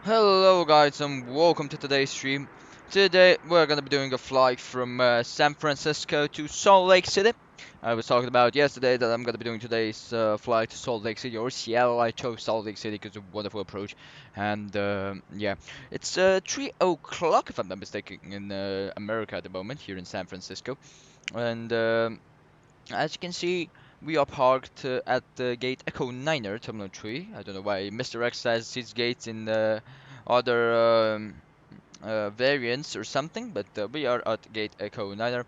Hello guys and welcome to today's stream. Today we're gonna be doing a flight from San Francisco to Salt Lake City. I was talking about yesterday that I'm gonna be doing today's flight to Salt Lake City or Seattle. I chose Salt Lake City because of a wonderful approach. And yeah, it's 3 o'clock if I'm not mistaken in America at the moment here in San Francisco. And as you can see, we are parked at the gate Echo Niner Terminal 3. I don't know why MisterX has his gates in other variants or something, but we are at gate Echo Niner.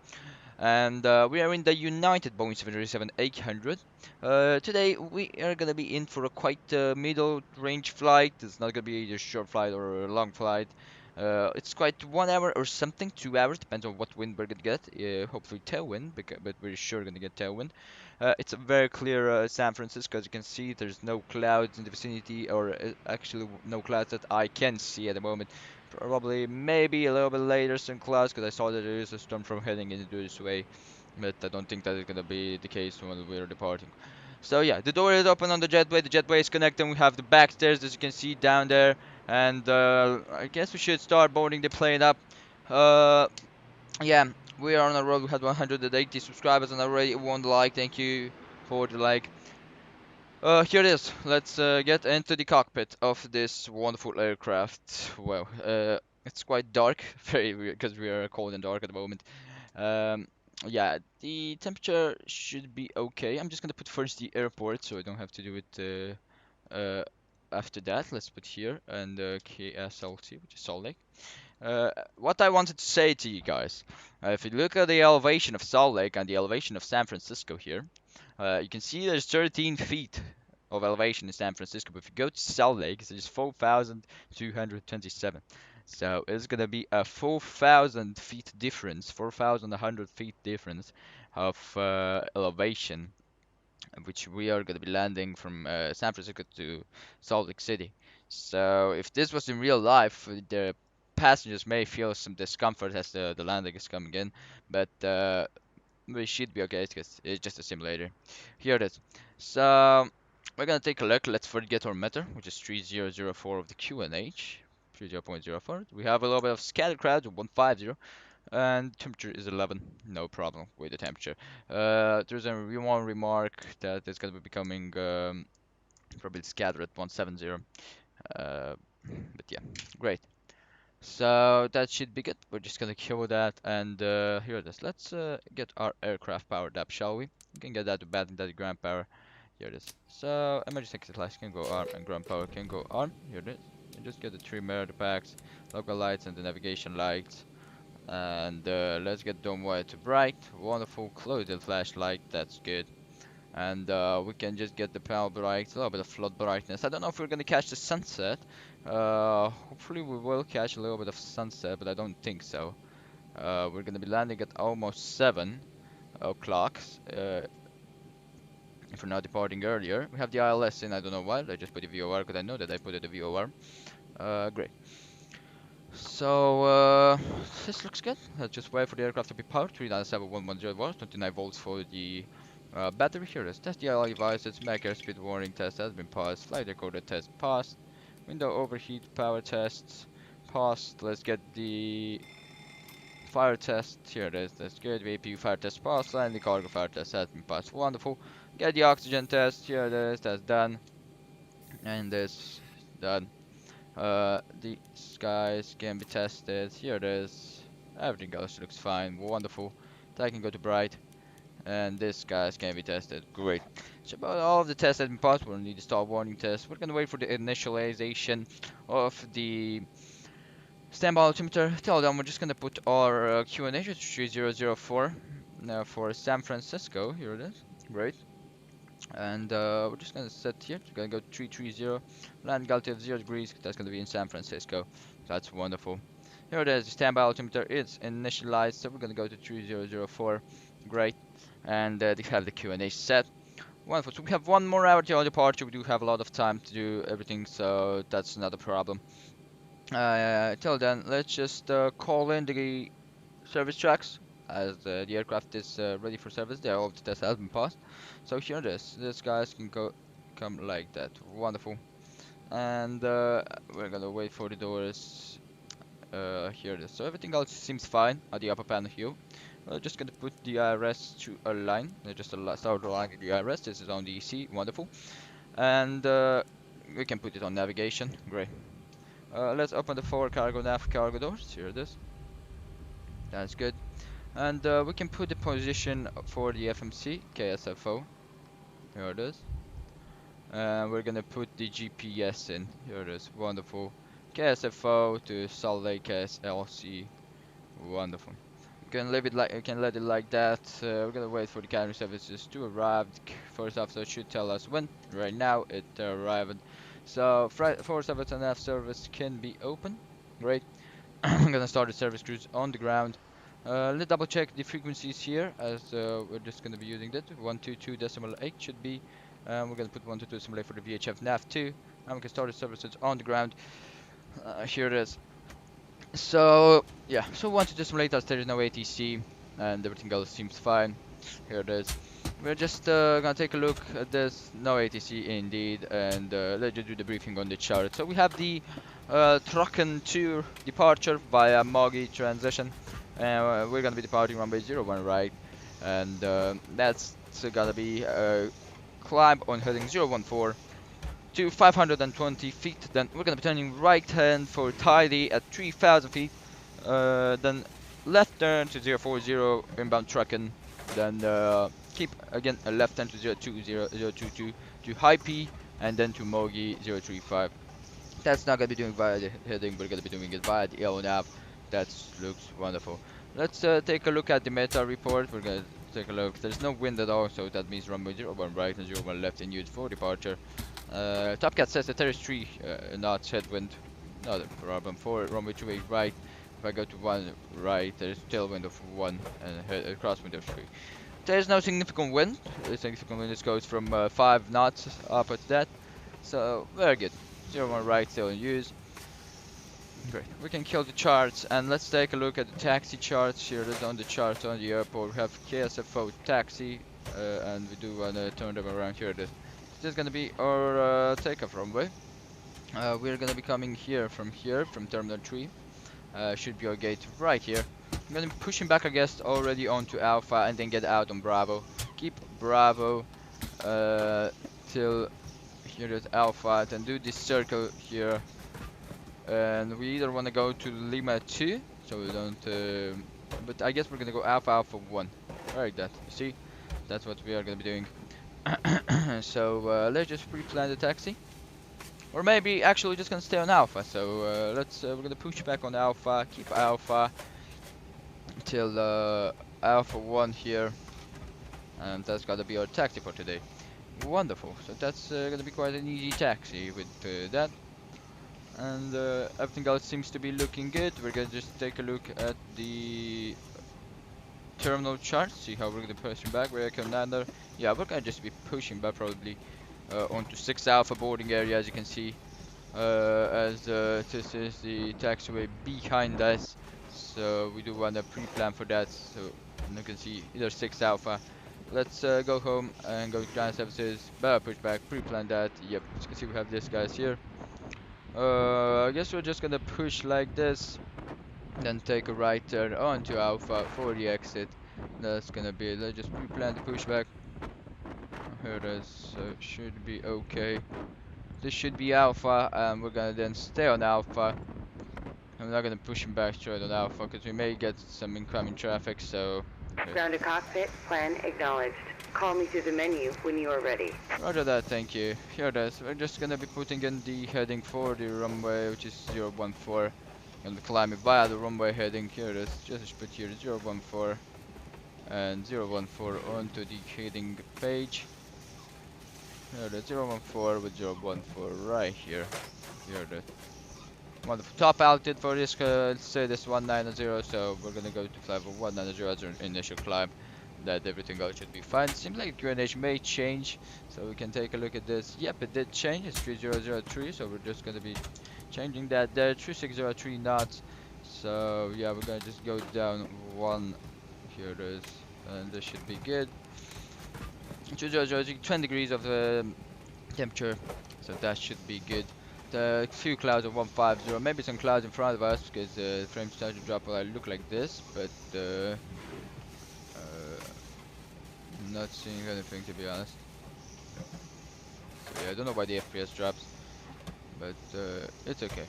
And we are in the United Boeing 737-800. Today we are gonna be in for a quite middle range flight. It's not gonna be a short flight or a long flight. It's quite 1 hour or something, 2 hours, depends on what wind we're gonna get. Hopefully tailwind, but we're sure gonna get tailwind. It's a very clear San Francisco, as you can see. There's no clouds in the vicinity, or actually no clouds that I can see at the moment. Probably maybe a little bit later some clouds because I saw that there is a storm from heading into this way, but I don't think that is gonna be the case when we're departing. So yeah, the door is open on the jetway. The jetway is connected. We have the back stairs, as you can see down there, and I guess we should start boarding the plane up. Uh, yeah, we are on a road. We had 180 subscribers and already won the like. Thank you for the like. Here it is. Let's get into the cockpit of this wonderful aircraft. Well, it's quite dark, very weird, because we are cold and dark at the moment. Um, yeah, the temperature should be okay. I'm just gonna put first the airport, so I don't have to do it after that. Let's put here and KSLC, which is Salt Lake. What I wanted to say to you guys, if you look at the elevation of Salt Lake and the elevation of San Francisco here, you can see there's 13 feet of elevation in San Francisco, but if you go to Salt Lake, it's just 4,227. So it's gonna be a 4,000 feet difference, 4,100 feet difference of elevation, which we are gonna be landing from San Francisco to Salt Lake City. So if this was in real life, the passengers may feel some discomfort as the landing is coming in, but we should be okay because it's just a simulator. Here it is. So we're gonna take a look. Let's forget our meter, which is 3004 of the QNH. 30.04. We have a little bit of scattered clouds, 150, and temperature is 11. No problem with the temperature. There's a one remark that is gonna be becoming probably scattered at 170. But yeah, great. So that should be good. We're just gonna kill that, and here it is. Let's get our aircraft powered up, shall we? We can get that to batting that ground power. Here it is. So emergency exit lights can go arm and ground power can go arm. Here it is. And just get the trimmer, the packs, local lights, and the navigation lights. And let's get dome white to bright. Wonderful. Close the flashlight. That's good. And we can just get the panel bright, a little bit of flood brightness. I don't know if we're gonna catch the sunset. Hopefully we will catch a little bit of sunset, but I don't think so. We're gonna be landing at almost 7 o'clock. If we're not departing earlier, we have the ILS in. I don't know why. I just put the VOR because I know that I put it the VOR. Great. So this looks good. Let's just wait for the aircraft to be powered. 397,110 watts, 29 volts for the battery. Here is test the DLL devices. Mac airspeed warning test has been passed. Flight recorder test passed. Window overheat power tests passed. Let's get the fire test. Here it is. That's good. VAPU fire test passed. And the cargo fire test has been passed. Wonderful. Get the oxygen test. Here it is. That's done. And this done. The skies can be tested. Here it is. Everything else looks fine. Wonderful. I can go to bright. And this guys can be tested. Great. So about all of the tests have been passed. We'll need to start warning test. We're gonna wait for the initialization of the standby altimeter. Till then, we're just gonna put our QNH 3004 now for San Francisco. Here it is. Great. And we're just gonna set here. We're gonna go 330. Land altitude of 0 degrees. That's gonna be in San Francisco. That's wonderful. Here it is. The standby altimeter is initialized. So we're gonna go to 3004. Great. And they have the Q&A set. Wonderful. So we have 1 more hour till departure. We do have a lot of time to do everything, so that's not a problem. Till then, let's just call in the service tracks as the aircraft is ready for service. There, all the tests have been passed. So here it is. This guys can come like that. Wonderful. and we're gonna wait for the doors. Here it is. So everything else seems fine at the upper panel here. We're just gonna put the IRS to align. Just start aligning the IRS. This is on the EC, wonderful. And we can put it on navigation. Great. Let's open the forward cargo nav cargo doors. Here it is. That's good. And we can put the position for the FMC KSFO. Here it is. And we're gonna put the GPS in. Here it is. Wonderful. KSFO to Salt Lake KSLC. Wonderful. You can leave it like you can let it like that. We're gonna wait for the catering services to arrive. First officer should tell us when. Right now it arrived. So force officer and F service can be open. Great. I'm gonna start the service crews on the ground. Let's double check the frequencies here, as we're just gonna be using that. 122.8 should be. We're gonna put 122.8 for the VHF nav2, and we can start the services on the ground. Here it is. So yeah, so 122.8 as there is no ATC, and everything else seems fine. Here it is. We're just gonna take a look at this. No ATC indeed, and let's just do the briefing on the chart. So we have the Trucken 2 departure via Mogi transition. We're gonna be departing runway 01 right, and that's gonna be a climb on heading 014 to 520 feet. Then we're gonna be turning right hand for tidy at 3,000 feet. Then left turn to 040 inbound Trucken. Then keep again a left turn to 022 to high P, and then to Mogi 035. That's not gonna be doing via the heading. We're gonna be doing it via the LNAV. That looks wonderful. Let's take a look at the meta report. We're gonna take a look. There's no wind at all, so that means runway 01 right and 01 left in use for departure. Topcat says that there is 3 knots headwind. Not a problem. For runway 28 right. If I go to 1 right, there is tailwind of 1 and crosswind of 3. There is no significant wind. The significant wind goes from 5 knots up at that. So very good. 01 right still in use. Great. We can kill the charts, and let's take a look at the taxi charts. Here it is on the charts on the airport. We have KSFO taxi, and we do want to turn them around. Here it is. This is gonna be our takeoff runway. We're gonna be coming from Terminal 3. Should be our gate right here. I'm gonna be pushing back, I guess, already onto Alpha, and then get out on Bravo. Keep Bravo till here is Alpha, then do this circle here. And we either want to go to Lima 2, so we don't, but I guess we're gonna go Alpha 1, like that. You see, that's what we are gonna be doing. So let's just pre-plan the taxi, or maybe actually just gonna stay on Alpha. So we're gonna push back on Alpha, keep Alpha till Alpha 1 here, and that's gonna be our taxi for today. Wonderful. So that's gonna be quite an easy taxi with that. And everything else seems to be looking good. We're gonna just take a look at the terminal chart, see how we're gonna push back. We're commander. Yeah, we're gonna just be pushing back probably onto 6 Alpha boarding area, as you can see. As this is the taxiway behind us, so we do want to pre-plan for that. So you can see either 6 Alpha. Let's go home and go to ground services. Push back, pre-plan that. Yep, as you can see we have this guys here. I guess we're just gonna push like this, then take a right turn onto Alpha for the exit. That's gonna be it. Let's just pre-plan the pushback. Here it is. So it should be okay. This should be Alpha, and we're gonna then stay on Alpha. I'm not gonna push him back straight on Alpha because we may get some incoming traffic. So ground to cockpit, plan acknowledged. Call me through the menu when you are ready. Roger that, thank you. Here it is. We're just gonna be putting in the heading for the runway, which is 014. Gonna climb it via the runway heading. Here it is. Just put here 014 and 014 onto the heading page. Here it is, 014 with 014 right here. Here it is. Wonderful. Top altitude for this, let's say this 190, so we're gonna go to flight 190 as our initial climb. That everything else should be fine. Seems like the QNH may change, so we can take a look at this. Yep, it did change. It's 3003, so we're just gonna be changing that there. 3603 knots. So yeah, we're gonna just go down 1. Here it is, and this should be good. 20 degrees of temperature, so that should be good. a few clouds of 150, maybe some clouds in front of us because the frame started to drop will look like this, but not seeing anything to be honest. So yeah, I don't know why the FPS drops, but it's okay.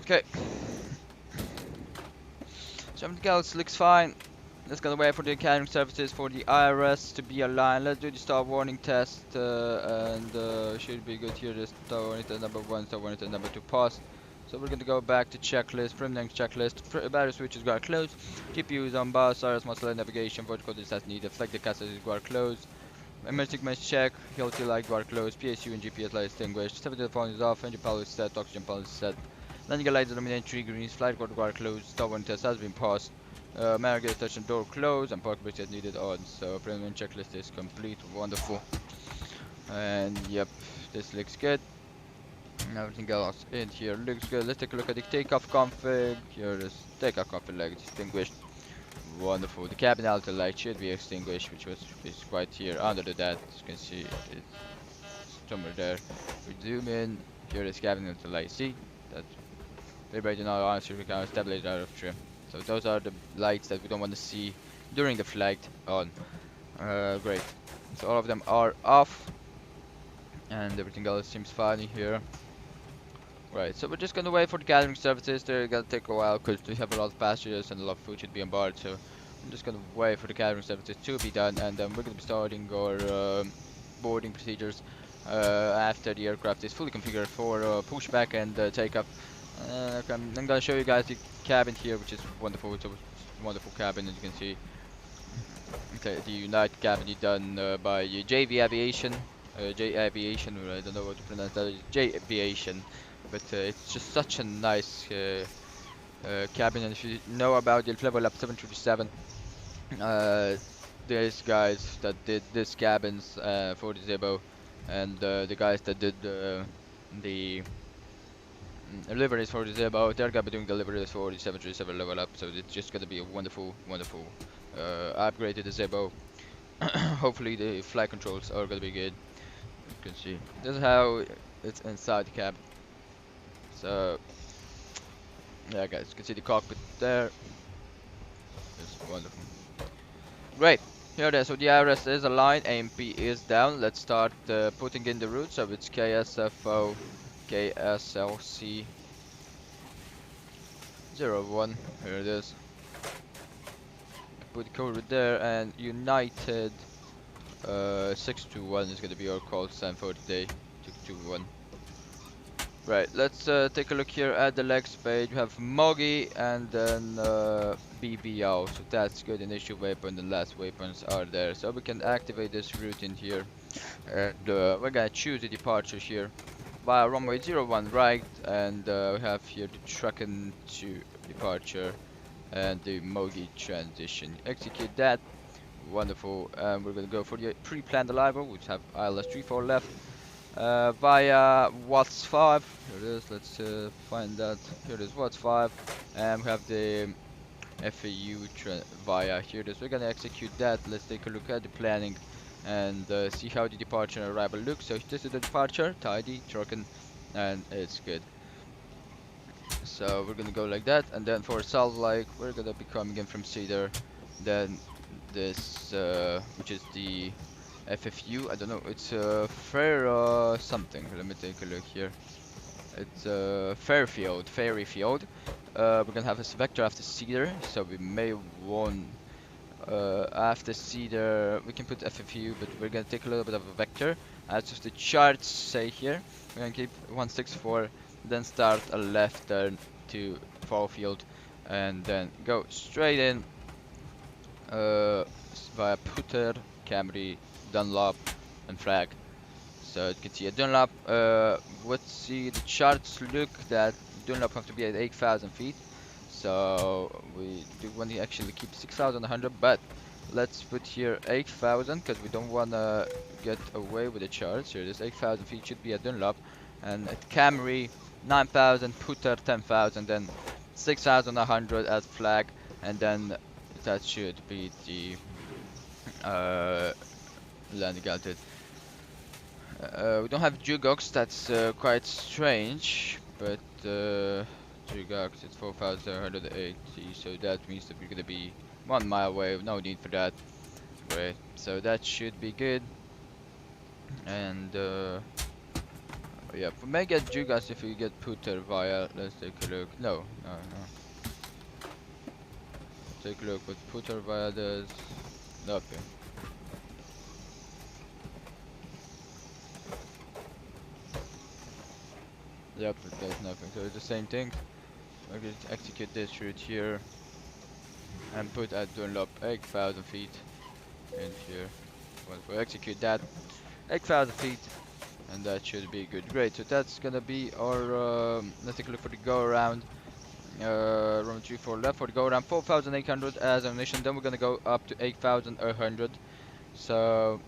Okay. So everything else looks fine. Let's gonna wait for the accounting services for the IRS to be aligned. Let's do the star warning test and should be good here. The star warning test number 1, star warning test number 2 pass. So we're gonna go back to checklist, preliminary checklist. Battery switches are closed. GPU is on bus. IRS must select navigation. Vertical is needed. Flag the cassette is closed. Emergency mesh check. Healthy light bar closed. PSU and GPS light extinguished. 70 phone is off. Engine power is set. Oxygen power is set. Landing lights illuminate 3 greens. Flight guard closed. Star warning test has been passed. Marriage touch and door closed and park brakes as needed on. So preliminary checklist is complete. Wonderful. And yep, this looks good. And everything else in here looks good. Let's take a look at the takeoff config. Here is takeoff config light extinguished. Wonderful. The cabin outer light should be extinguished, which is quite here under the that. As you can see, it's somewhere there. We zoom in. Here is cabin outer light. See that? Vibrating our answer. We can stabilizer out of trim. So those are the lights that we don't want to see during the flight on. Great. So all of them are off. And everything else seems fine here. Right, so we're just gonna wait for the gathering services. They're gonna take a while because we have a lot of passengers and a lot of food should be on board. So I'm just gonna wait for the gathering services to be done, and then we're gonna be starting our boarding procedures after the aircraft is fully configured for pushback and takeoff. Okay, I'm gonna show you guys the cabin here, which is wonderful. It's a wonderful cabin, as you can see. Okay, the United cabin is done by JV Aviation, J Aviation, or I don't know what to pronounce that. J Aviation, but it's just such a nice cabin. And if you know about the Level Up 737, there's guys that did this cabins for the Zibo, and the guys that did the deliveries for the Zibo, they're gonna be doing deliveries for the 737 Level Up, so it's just gonna be a wonderful, wonderful upgrade to the Zibo. Hopefully the flight controls are gonna be good. You can see this is how it's inside the cab. So yeah, guys, you can see the cockpit there. It's wonderful. Great. Here it is. So the IRS is aligned, AMP is down. Let's start putting in the route. So it's KSFO KSLC 01. Here it is. Put the code right there, and United 621 is going to be our call sign for today. 621. Right, let's take a look here at the legs page. We have Mogi and then BBO, so that's good. Initial weapon, the last weapons are there. So we can activate this route in here. And we're gonna choose the departure here via runway 01 right, and we have here the Trucken to departure and the Mogi transition. Execute that. Wonderful. And we're gonna go for the pre-planned arrival, which have ILS 34 left. Via Watts 5. Here it is. Let's find that. Here it is, Watts 5, and we have the FAU via here it is. We're gonna execute that. Let's take a look at the planning and see how the departure and arrival looks. So this is the departure, tidy, trucking, and it's good. So we're gonna go like that, and then for Salt Lake, we're gonna be coming in from Cedar. Then this, which is the FFU, I don't know, it's Fair something. Let me take a look here. It's Fairfield. We're gonna have a vector after Cedar, so we may want after Cedar we can put FFU, but we're gonna take a little bit of a vector. As just the charts say here, we're gonna keep 164, then start a left turn to Fairfield, and then go straight in via Putter, Camry, Dunlop, and Frag. So you can see a Dunlop. Let's see, the charts look that Dunlop have to be at 8,000 feet. So we do want to actually keep 6,100, but let's put here 8,000 because we don't want to get away with the charts. Here, this 8,000 feet should be a Dunlop, and at Camry 9,000, putter 10,000, then 6,100 as flag, and then that should be the landing altitude. We don't have Jugox, that's quite strange, but Jugox is 4,180, so that means that we're gonna be 1 mile away, no need for that. Great, so that should be good. And yeah, we may get Jugox if we get Putter via, let's take a look. No. Take a look what Putter via does. Nothing. Yep, it does nothing. So it's the same thing. I'm going to execute this route here and put at Dunlop 8,000 feet in here. Once we execute that, 8,000 feet, and that should be good. Great. So that's gonna be our. Let's take a look for the go around. Runway 34 left for the go around 4,800 as our mission. Then we're gonna go up to 8,100. So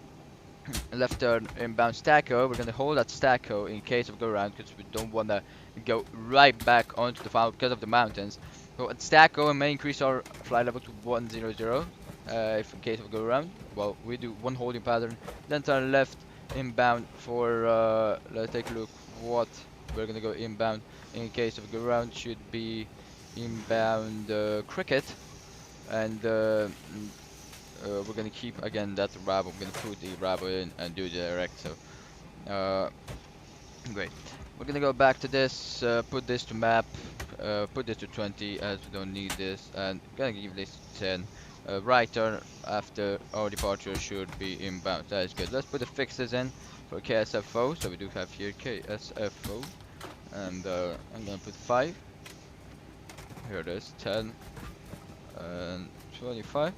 left turn inbound Stacko. We're gonna hold that Stacko in case of go around because we don't wanna go right back onto the final because of the mountains. So at Stacko, we may increase our flight level to 100 if in case of go around. Well, we do one holding pattern, then turn left inbound for let's take a look what we're gonna go inbound in case of go around. Should be inbound Cricket, and we're gonna keep again that Rabo. We're gonna put the Rabo in and do the direct. So great. We're gonna go back to this, put this to map, put this to 20 as we don't need this, and gonna give this 10. Right turn after our departure should be inbound. That is good. Let's put the fixes in for KSFO. So we do have here KSFO, and I'm gonna put 5. Here it is, 10 and 25.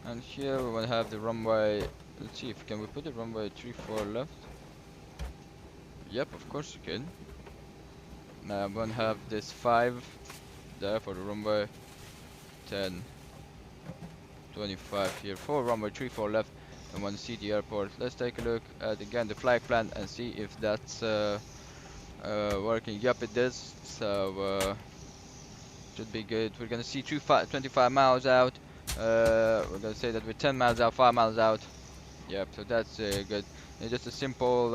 And here we want to have the runway. Let's see if can we put the runway 34 left. Yep, of course you can. Now I'm gonna have this 5 there for the runway 10, 25 here for runway 34 left. I want to see the airport. Let's take a look at again the flight plan and see if that's working. Yep, it is. So should be good. We're gonna see 25 miles out. We're gonna say that we're 10 miles out, 5 miles out. Yep, so that's good. It's just a simple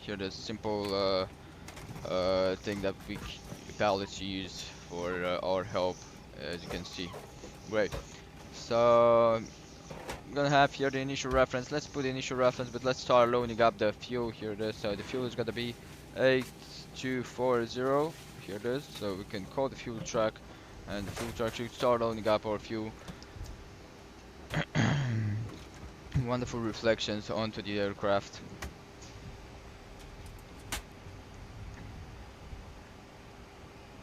here the simple thing that we pilots use for our help, as you can see. Great. So I'm gonna have here the initial reference. Let's put the initial reference, but let's start loading up the fuel. Here it is. So the fuel is gonna be 8240. Here it is. So we can call the fuel truck, and the fuel truck should start loading up our fuel. Wonderful reflections onto the aircraft.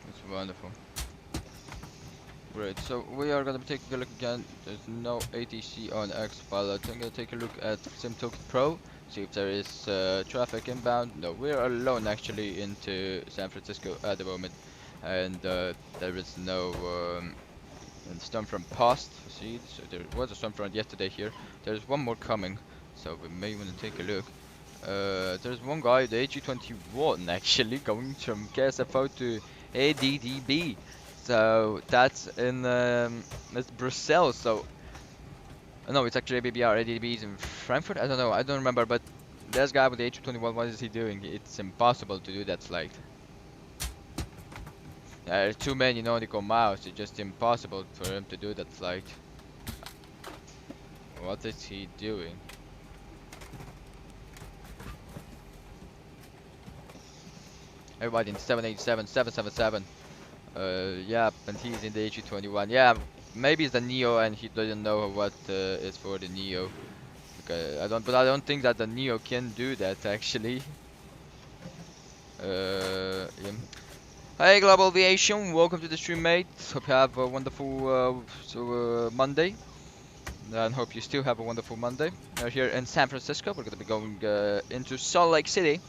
It's wonderful. Great, so we are gonna be taking a look again. There's no ATC on X pilot. I'm gonna take a look at SimToken Pro, see if there is traffic inbound. No, we're alone actually into San Francisco at the moment, and there is no Stormfront passed. See, so there was a Stormfront yesterday here. There's one more coming, so we may want to take a look. There's one guy, the AG21, actually going from KSFO to ADDB. So that's in it's Brussels. So no, it's actually BBR. ADDB is in Frankfurt. I don't know. I don't remember. But this guy with the AG21, what is he doing? It's impossible to do that flight. There's too many nautical miles. It's just impossible for him to do that flight. What is he doing? Everybody in 787, 777. Yeah, and he's in the AG21. Yeah, maybe it's the Neo, and he doesn't know what is for the Neo. Okay, but I don't think that the Neo can do that actually. Yeah. Hey, Global Aviation, welcome to the stream, mate. Hope you have a wonderful Monday, and hope you still have a wonderful Monday. We're here in San Francisco. We're gonna be going into Salt Lake City.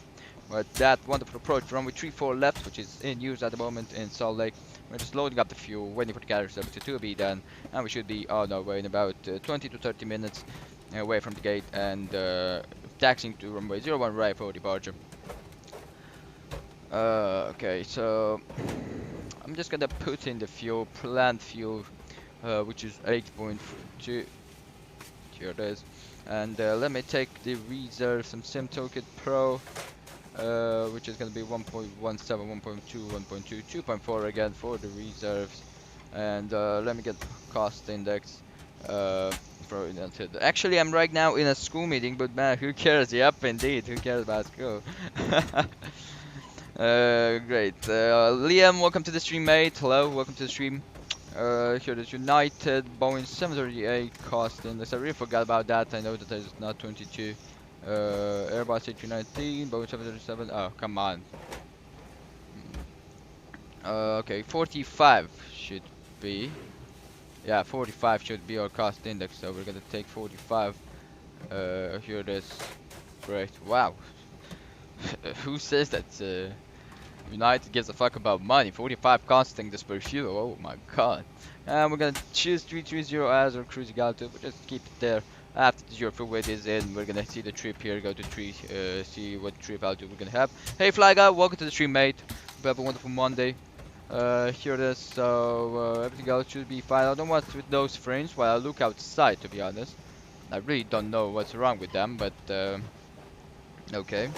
With that wonderful approach, runway 34 left, which is in use at the moment in Salt Lake. We're just loading up the fuel, waiting for the carrier service to be done, and we should be on our way in about 20 to 30 minutes away from the gate and taxiing to runway 01 right for departure. Okay, so I'm just gonna put in the fuel, plant fuel, which is 8.2. Here it is. And let me take the reserve, some Sim Toolkit Pro, which is gonna be 1.17, 1.2, 1.2, 2.4 again for the reserves. And let me get cost index. For actually, I'm right now in a school meeting, but man, who cares? Yep, indeed, who cares about school? Great. Liam, welcome to the stream, mate. Hello, welcome to the stream. Here is United Boeing 738 cost index. I really forgot about that. I know that there's not 22. Airbus A319, Boeing 737. Oh, come on. Okay, 45 should be. Yeah, 45 should be our cost index. So we're gonna take 45. Here it is. Great. Wow. Who says that? United gives a fuck about money. 45 costing this per fuel. Oh my god. And we're gonna choose 330 as our cruising altitude. We'll just keep it there. After the fuel weight is in, we're gonna see the trip here. Go to 3, see what trip altitude we're gonna have. Hey Fly Guy, welcome to the stream, mate. Hope you have a wonderful Monday. Here it is. So everything else should be fine. I don't know what's with those frames while I look outside, to be honest. I really don't know what's wrong with them, but okay.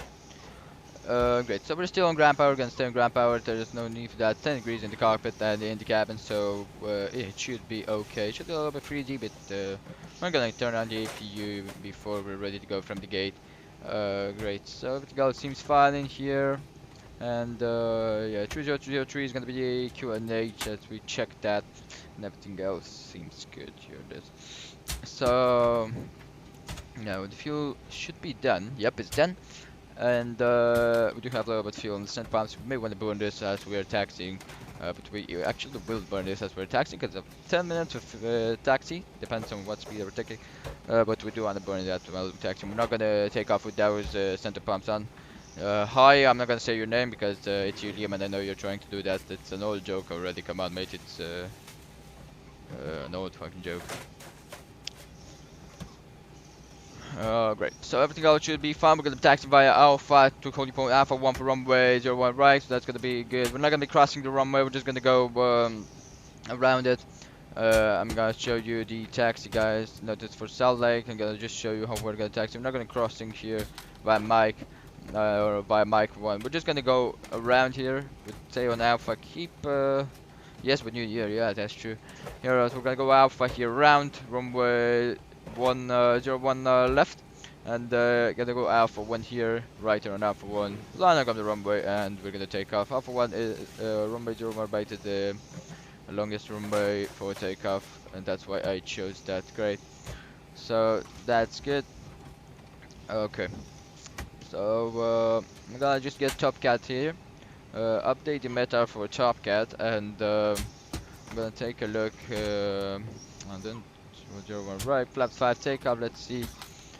Great, so we're still on ground power, gonna stay on ground power. There is no need for that. 10 degrees in the cockpit and in the cabin, so it should be okay. It should be a little bit freezy, but we're gonna turn on the APU before we're ready to go from the gate. Great, so everything else seems fine in here. And yeah, 3003 is gonna be the QNH as we check that, and everything else seems good. Here it is. So, no, the fuel should be done. Yep, it's done. And we do have a little bit of fuel in the center pumps. We may want to burn this as we are taxiing, but we actually will burn this as we're taxiing because of 10 minutes of taxi, depends on what speed we're taking. But we do want to burn that while we're taxiing. We're not gonna take off with those center pumps on. Hi, I'm not gonna say your name because it's you, Liam, and I know you're trying to do that. It's an old joke already. Come on, mate. It's an old fucking joke. Great. So everything else should be fine. We're gonna be taxiing via Alpha to holding point Alpha 1 for runway 01 right. So that's gonna be good. We're not gonna be crossing the runway. We're just gonna go around it. I'm gonna show you the taxi, guys. Notice for Salt Lake. I'm gonna just show you how we're gonna taxi. We're not gonna crossing here by Mike or by Mike 1. We're just gonna go around here. With say on Alpha. Keep yes, with New Year. Yeah, that's true. Here, we're gonna go Alpha here around runway 101 left, and gonna go Alpha 1 here, right here on Alpha 1, line up on the runway, and we're gonna take off. Alpha 1 is runway 01 right at the longest runway for takeoff, and that's why I chose that. Great, so that's good. Okay, so I'm gonna just get Top Cat here, update the meta for Top Cat, and I'm gonna take a look, and then 01 right, flap 5 takeoff, let's see.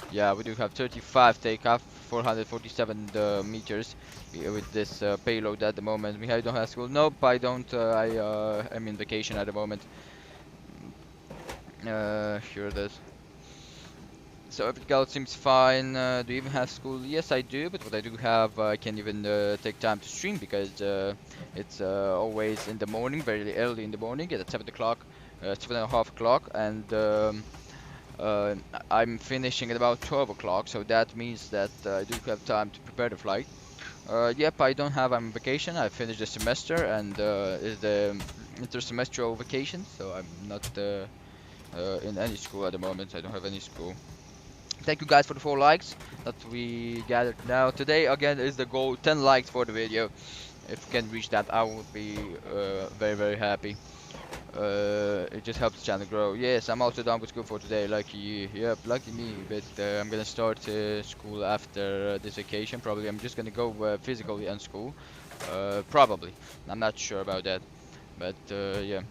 Yeah, we do have 35 takeoff, 447 meters with this payload at the moment. We don't have school. Nope, I don't. I am in vacation at the moment. Here it is. So everything else seems fine. Do you even have school? Yes, I do, but what I do have, I can't even take time to stream because it's always in the morning, very early in the morning, at 7 o'clock, 7:30 o'clock, and I'm finishing at about 12 o'clock, so that means that I do have time to prepare the flight. Yep, I don't have, I'm on vacation. I finished the semester, and it's the intersemestral vacation, so I'm not in any school at the moment. I don't have any school. Thank you guys for the 4 likes that we gathered now. Today again is the goal, 10 likes for the video. If we can reach that, I would be very, very happy. It just helps the channel grow. Yes, I'm also done with school for today. Lucky you. Yep, lucky me. But I'm gonna start school after this vacation. Probably I'm just gonna go physically on school. Probably. I'm not sure about that. But yeah.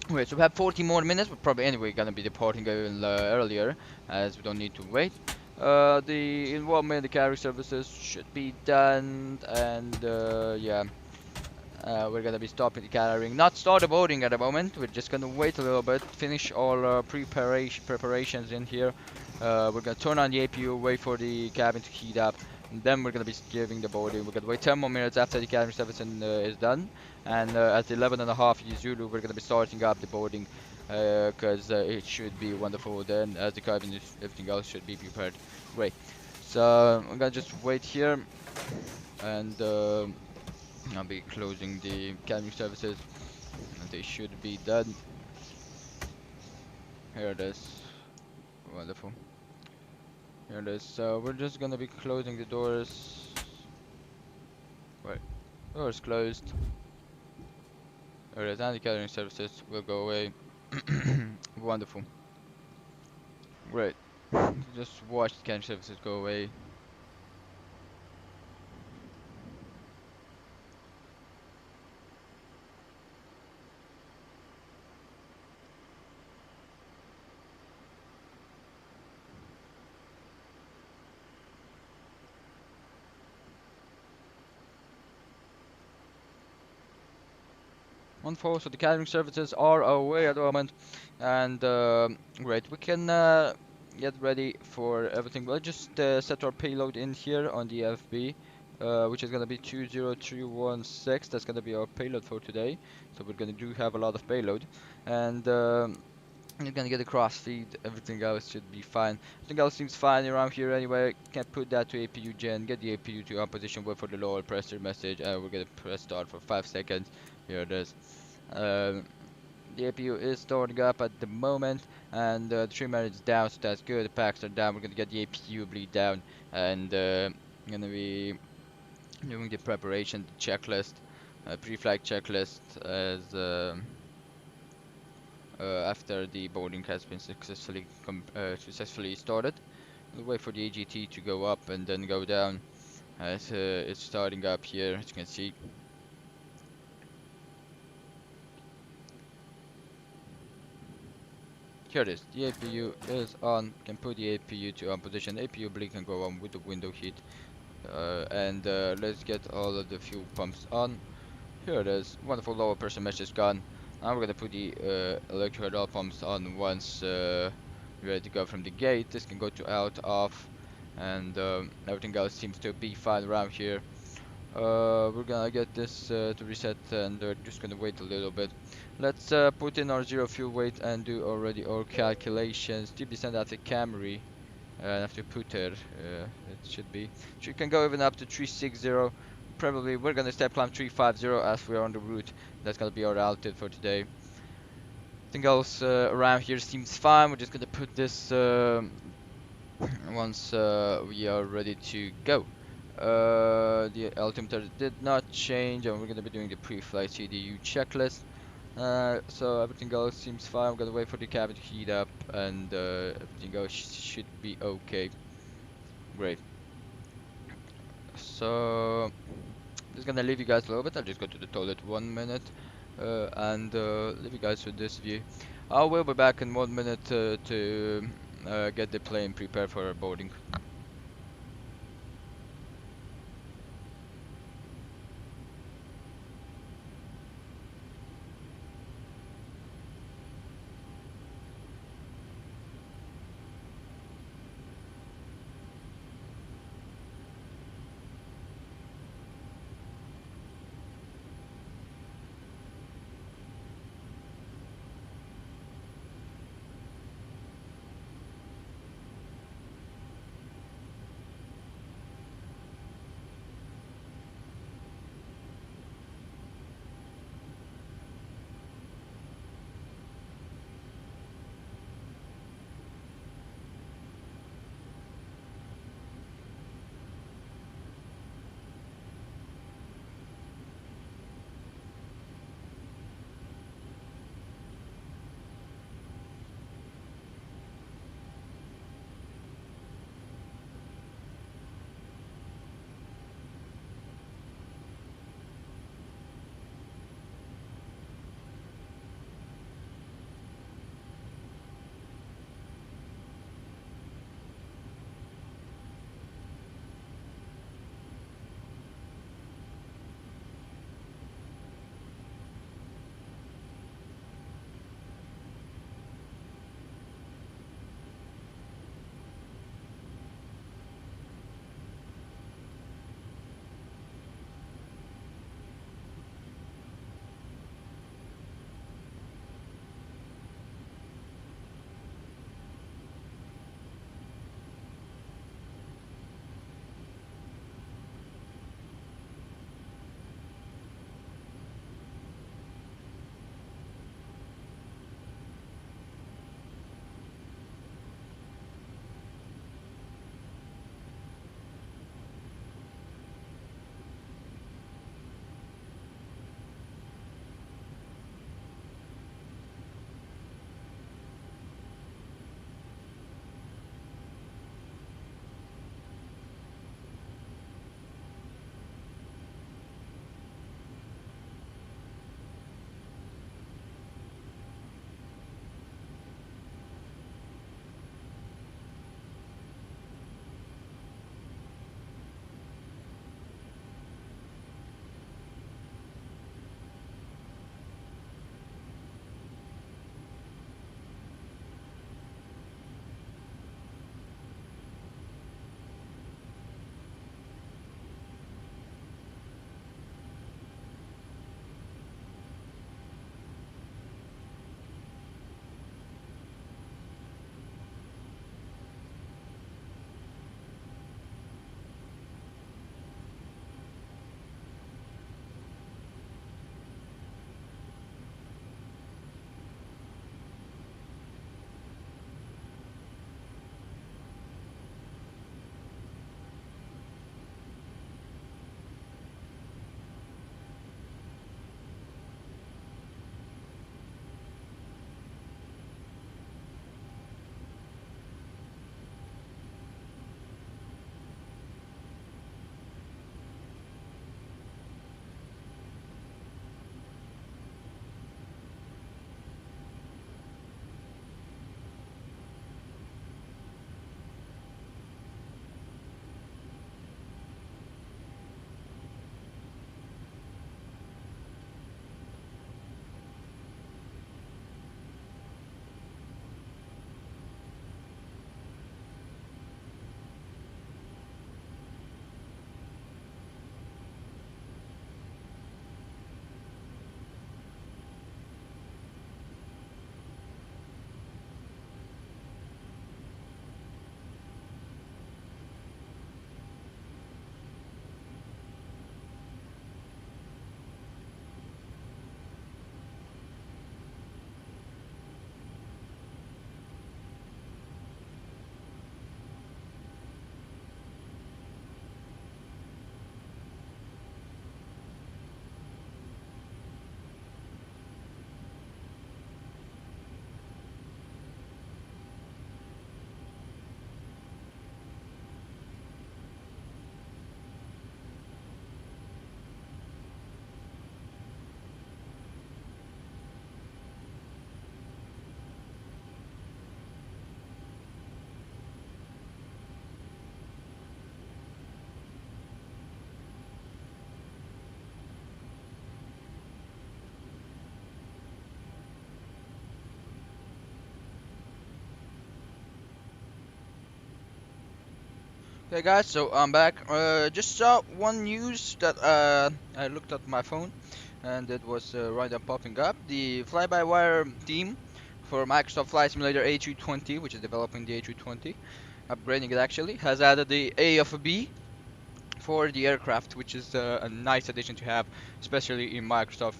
Wait, so we have 40 more minutes. We're probably anyway gonna be departing a little earlier, as we don't need to wait. The involvement in the carrier services should be done, and yeah. We're gonna be stopping the carrying, not start the boarding at the moment. We're just gonna wait a little bit, finish all our preparations in here. We're gonna turn on the APU, wait for the cabin to heat up, And then we're gonna be giving the boarding. We're gonna wait 10 more minutes after the catering service is done, and at 11:30 Zulu, we're gonna be starting up the boarding, because it should be wonderful. Then, as the cabin is, everything else should be prepared. Great. So I'm gonna just wait here, and I'll be closing the catering services, and they should be done. Here it is. Wonderful. Here it is. So we're just gonna be closing the doors. Right. Doors closed. Here it is. And the catering services will go away. Wonderful. Great. Just watch the catering services go away. Wonderful. So the catering services are away at the moment, and great. We can get ready for everything. We'll just set our payload in here on the FB, which is gonna be 20316. That's gonna be our payload for today. So we're gonna do have a lot of payload, and you're gonna get a cross feed. Everything else should be fine. Everything else seems fine around here anyway. Can put that to APU gen. Get the APU to on position. Wait for the lower pressure message, and we're gonna press start for 5 seconds. Here it is. Um, the APU is starting up at the moment, and the trimmer is down, so that's good. The packs are down. We're gonna get the APU bleed down, and gonna be doing the preparation, the checklist, pre-flight checklist, as after the boarding has been successfully started. We'll wait for the AGT to go up and then go down, as it's starting up here, as you can see. Here it is. The APU is on. Can put the APU to on position. APU blink can go on with the window heat. And let's get all of the fuel pumps on. Here it is. Wonderful lower pressure mesh is gone. Now we're gonna put the electric hydraulic pumps on once ready to go from the gate. This can go to out, off, and everything else seems to be fine around here. We're gonna get this to reset, and just gonna wait a little bit. Let's put in our zero fuel weight and do already our calculations to be sent out to Camry. And have to put it should be. So you can go even up to 360. Probably we're gonna step climb 350 as we are on the route. That's gonna be our altitude for today. Everything else around here seems fine. We're just gonna put this once we are ready to go. The altimeter did not change, and we're gonna be doing the pre-flight CDU checklist. So everything else seems fine. I'm gonna wait for the cabin to heat up, and everything else should be okay. Great. So just gonna leave you guys a little bit. I'll just go to the toilet 1 minute, and leave you guys with this view. I will be back in 1 minute to get the plane prepared for our boarding. Okay guys, so I'm back. Just saw one news that I looked at my phone and it was right up popping up. The fly-by-wire team for Microsoft Flight Simulator A320, which is developing the A320, upgrading it actually, has added the A of a B for the aircraft, which is a nice addition to have, especially in Microsoft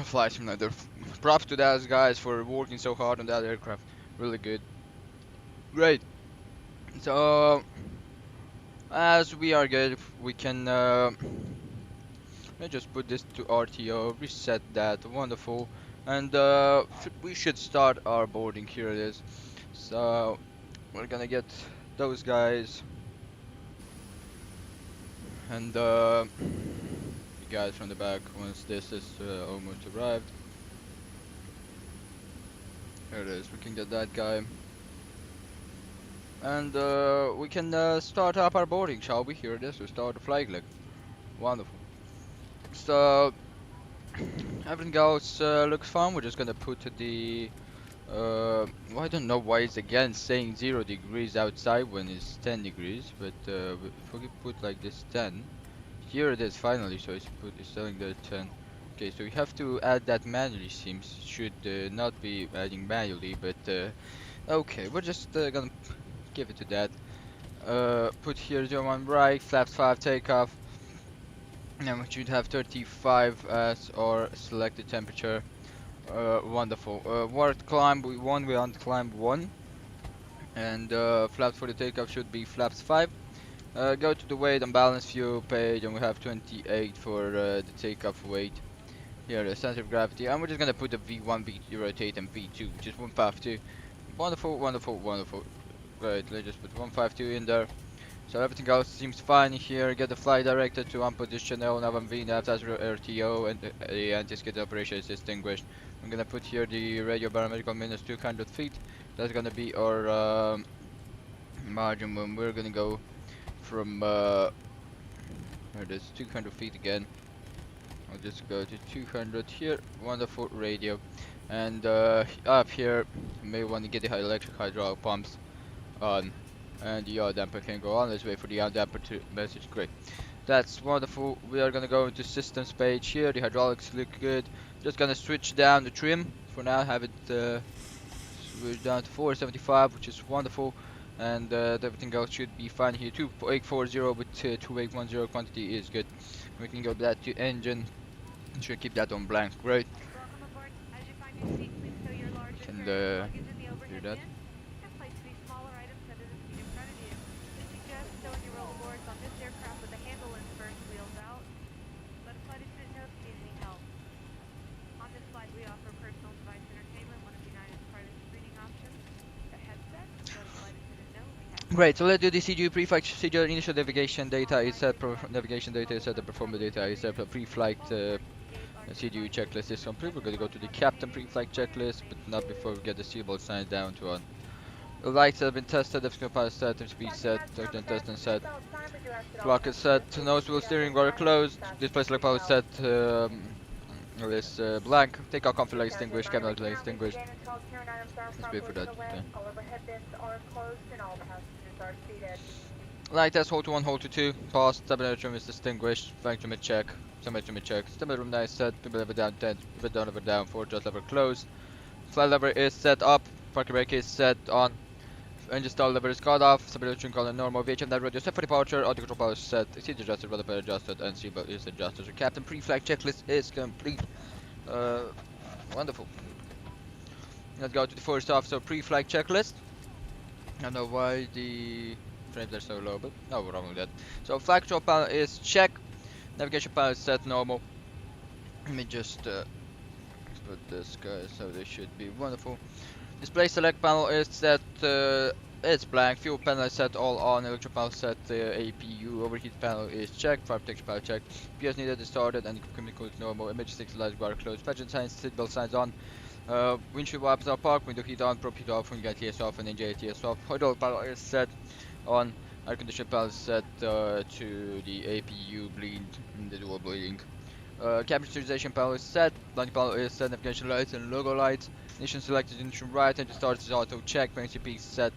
Flight Simulator. Props to those guys for working so hard on that aircraft. Really good. Great. So as we are good, we can let's just put this to RTO, reset that, wonderful, and we should start our boarding. Here it is. So we're gonna get those guys and the guys from the back once this is almost arrived. Here it is. We can get that guy. And we can start up our boarding, shall we? Here it is. We start the flag leg. Wonderful. So everything else looks fine. We're just gonna put the well, I don't know why it's again saying 0 degrees outside when it's 10 degrees, but if we put like this 10, here it is finally, so it's telling the 10. Okay, so we have to add that manually, seems. Should not be adding manually, but okay, we're just gonna give it to that. Put here 01 right, flaps 5 takeoff, and we should have 35 as our selected temperature. Wonderful. What climb we want to climb 1, and flaps for the takeoff should be flaps 5. Go to the weight and balance fuel page, and we have 28 for the takeoff weight. Here, the center of gravity, and we're just gonna put the V1, V2 rotate, and V2, which is 152. Wonderful, wonderful, wonderful. Great, let's just put 152 in there. So everything else seems fine here. Get the flight director to one position, L nav and V nav as RTO, and the anticipated operation is distinguished. I'm gonna put here the radio barometrical minus 200 feet. That's gonna be our margin when we're gonna go from there it is, 200 feet again. I'll just go to 200 here. Wonderful radio. And up here, you may want to get the electric hydraulic pumps on. And the yaw damper can go on. Let's wait for the yaw damper to message. Great. That's wonderful. We are gonna go into systems page here. The hydraulics look good. Just gonna switch down the trim for now. Have it switch down to 475, which is wonderful. And everything else should be fine here. 2840 with 2810 quantity is good. We can go back to engine. Should keep that on blank. Great. Can do that. Great, so let's do the CGU pre-flight procedure. Initial navigation data is set, navigation data is set, the performance data is set, pre-flight CGU checklist is complete. We're going to go to the captain pre-flight checklist, but not before we get the seatbelt signs down to on. The lights have been tested, the pilot set, the speed set, turn test and set. Clock is set, nose wheel steering bar closed, display select power set, is blank, takeoff comfort light extinguished, cabin light extinguished. Let's wait for that. Okay. Light test, hold to 1, hold to 2, pause, stabilizer room is distinguished, flank trim check, stabilizer room check, stabilizer room 9 set, pivot lever down 10, pivot down lever down 4, thrust lever closed, flight lever is set up, parking brake is set on, engine stall lever is cut off, stabilizer trim column normal, VHM net radio set for departure, audio control power is set, seat adjusted, rudder pedal adjusted, and seatbelt is adjusted. So captain pre-flight checklist is complete. Wonderful. Let's go to the first officer pre-flight checklist. I don't know why the frames are so low, but no wrong with that. So flight control panel is check, navigation panel is set normal. Let me just put this guy so they should be wonderful. Display select panel is set, it's blank, fuel panel is set all on, electric panel set, APU, overheat panel is checked, fire protection panel checked, PS needed is started, and chemical is normal, emergency lights bar closed, pageant signs, seatbelt signs on. Windshield wipers are parked, window heat on, prop heat off, wind guide TS off, and NJ TS off. Hydraulic panel is set on, air conditioning panel is set to the APU bleed, the dual bleeding. Cabin sterilization panel is set, landing panel is set, navigation lights and logo lights. Ignition selected, ignition right, engine start is auto check, PCP is set,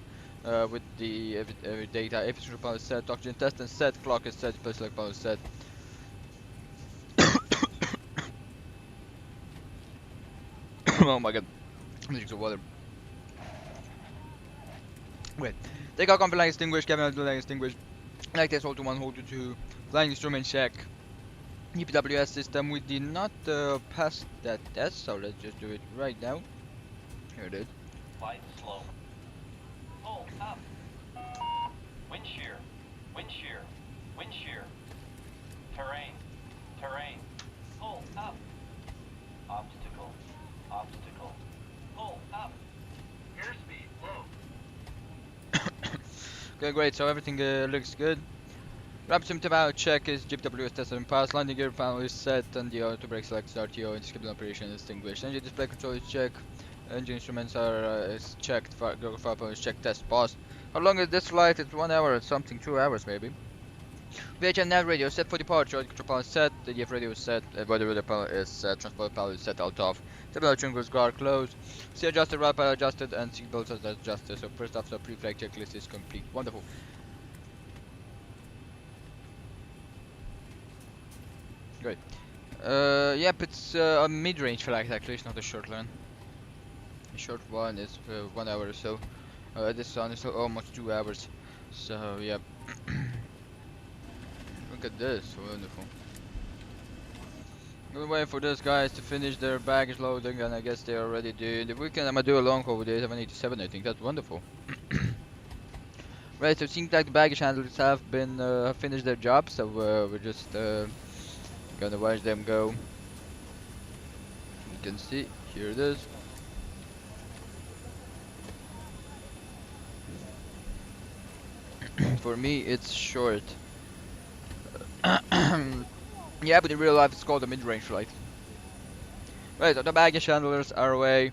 with the every data. If it's panel is set, oxygen test and set, clock is set, plus select panel is set. Oh my god, I'm drinking some water. Wait, take out comfort line extinguish, cabin line extinguish. Like this, hold to 1, hold to 2. Flying instrument check. EPWS system, we did not pass that test, so let's just do it right now. Here it is. Light slow. Pull up. Wind shear. Wind shear. Wind shear. Terrain. Terrain. Pull up. Obstacle. Obstacle. Pull up. Airspeed low. Okay, great, so everything looks good. VATSIM to check is GWS tested and passed. Landing gear panel is set and the auto brake select RTO and skip operation is extinguished. Engine display control is checked. Engine instruments are is checked. Google file panel is checked. Test paused. How long is this flight? It's 1 hour or something, 2 hours maybe. VHF nav radio set for departure. Control panel is set. The DF radio is set. Weather radio panel is set. Transport panel is set out of. Terminal triangles guard closed. C adjusted, right panel adjusted, and seat belts are adjusted. So first after pre-flight checklist is complete. Wonderful. Great. Yep, it's a mid-range flight actually, it's not a short one. The short one is 1 hour or so. This one is almost 2 hours. So, yep. Look at this, wonderful. We're waiting for those guys to finish their baggage loading, and I guess they already did. The weekend I'm gonna do a long haul with the 787, I think that's wonderful. Right, so it seems like the baggage handlers have been finished their job, so we're just gonna watch them go. You can see, here it is. For me, it's short. Yeah, but in real life, it's called a mid-range flight. Right, so the baggage handlers are away,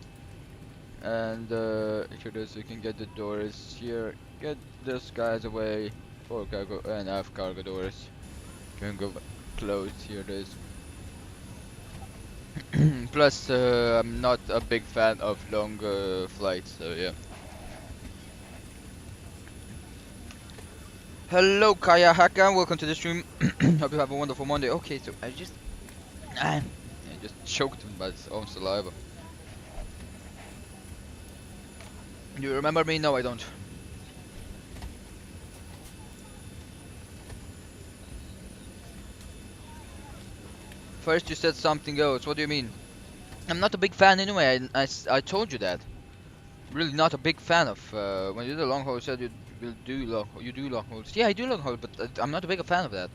and here it is. You can get the doors here. Get this guys away. 4 cargo and half cargo doors. Can go closed. Here it is. Plus, I'm not a big fan of long flights, so yeah. Hello, Kaya Haka. Welcome to the stream. Hope you have a wonderful Monday. Okay, so I just choked him by his own saliva. Do you remember me? No, I don't. First you said something else. What do you mean? I'm not a big fan anyway. I told you that. Really not a big fan of when you do the long haul. You said you do long hauls. Yeah, I do long hauls, but I'm not a big fan of that.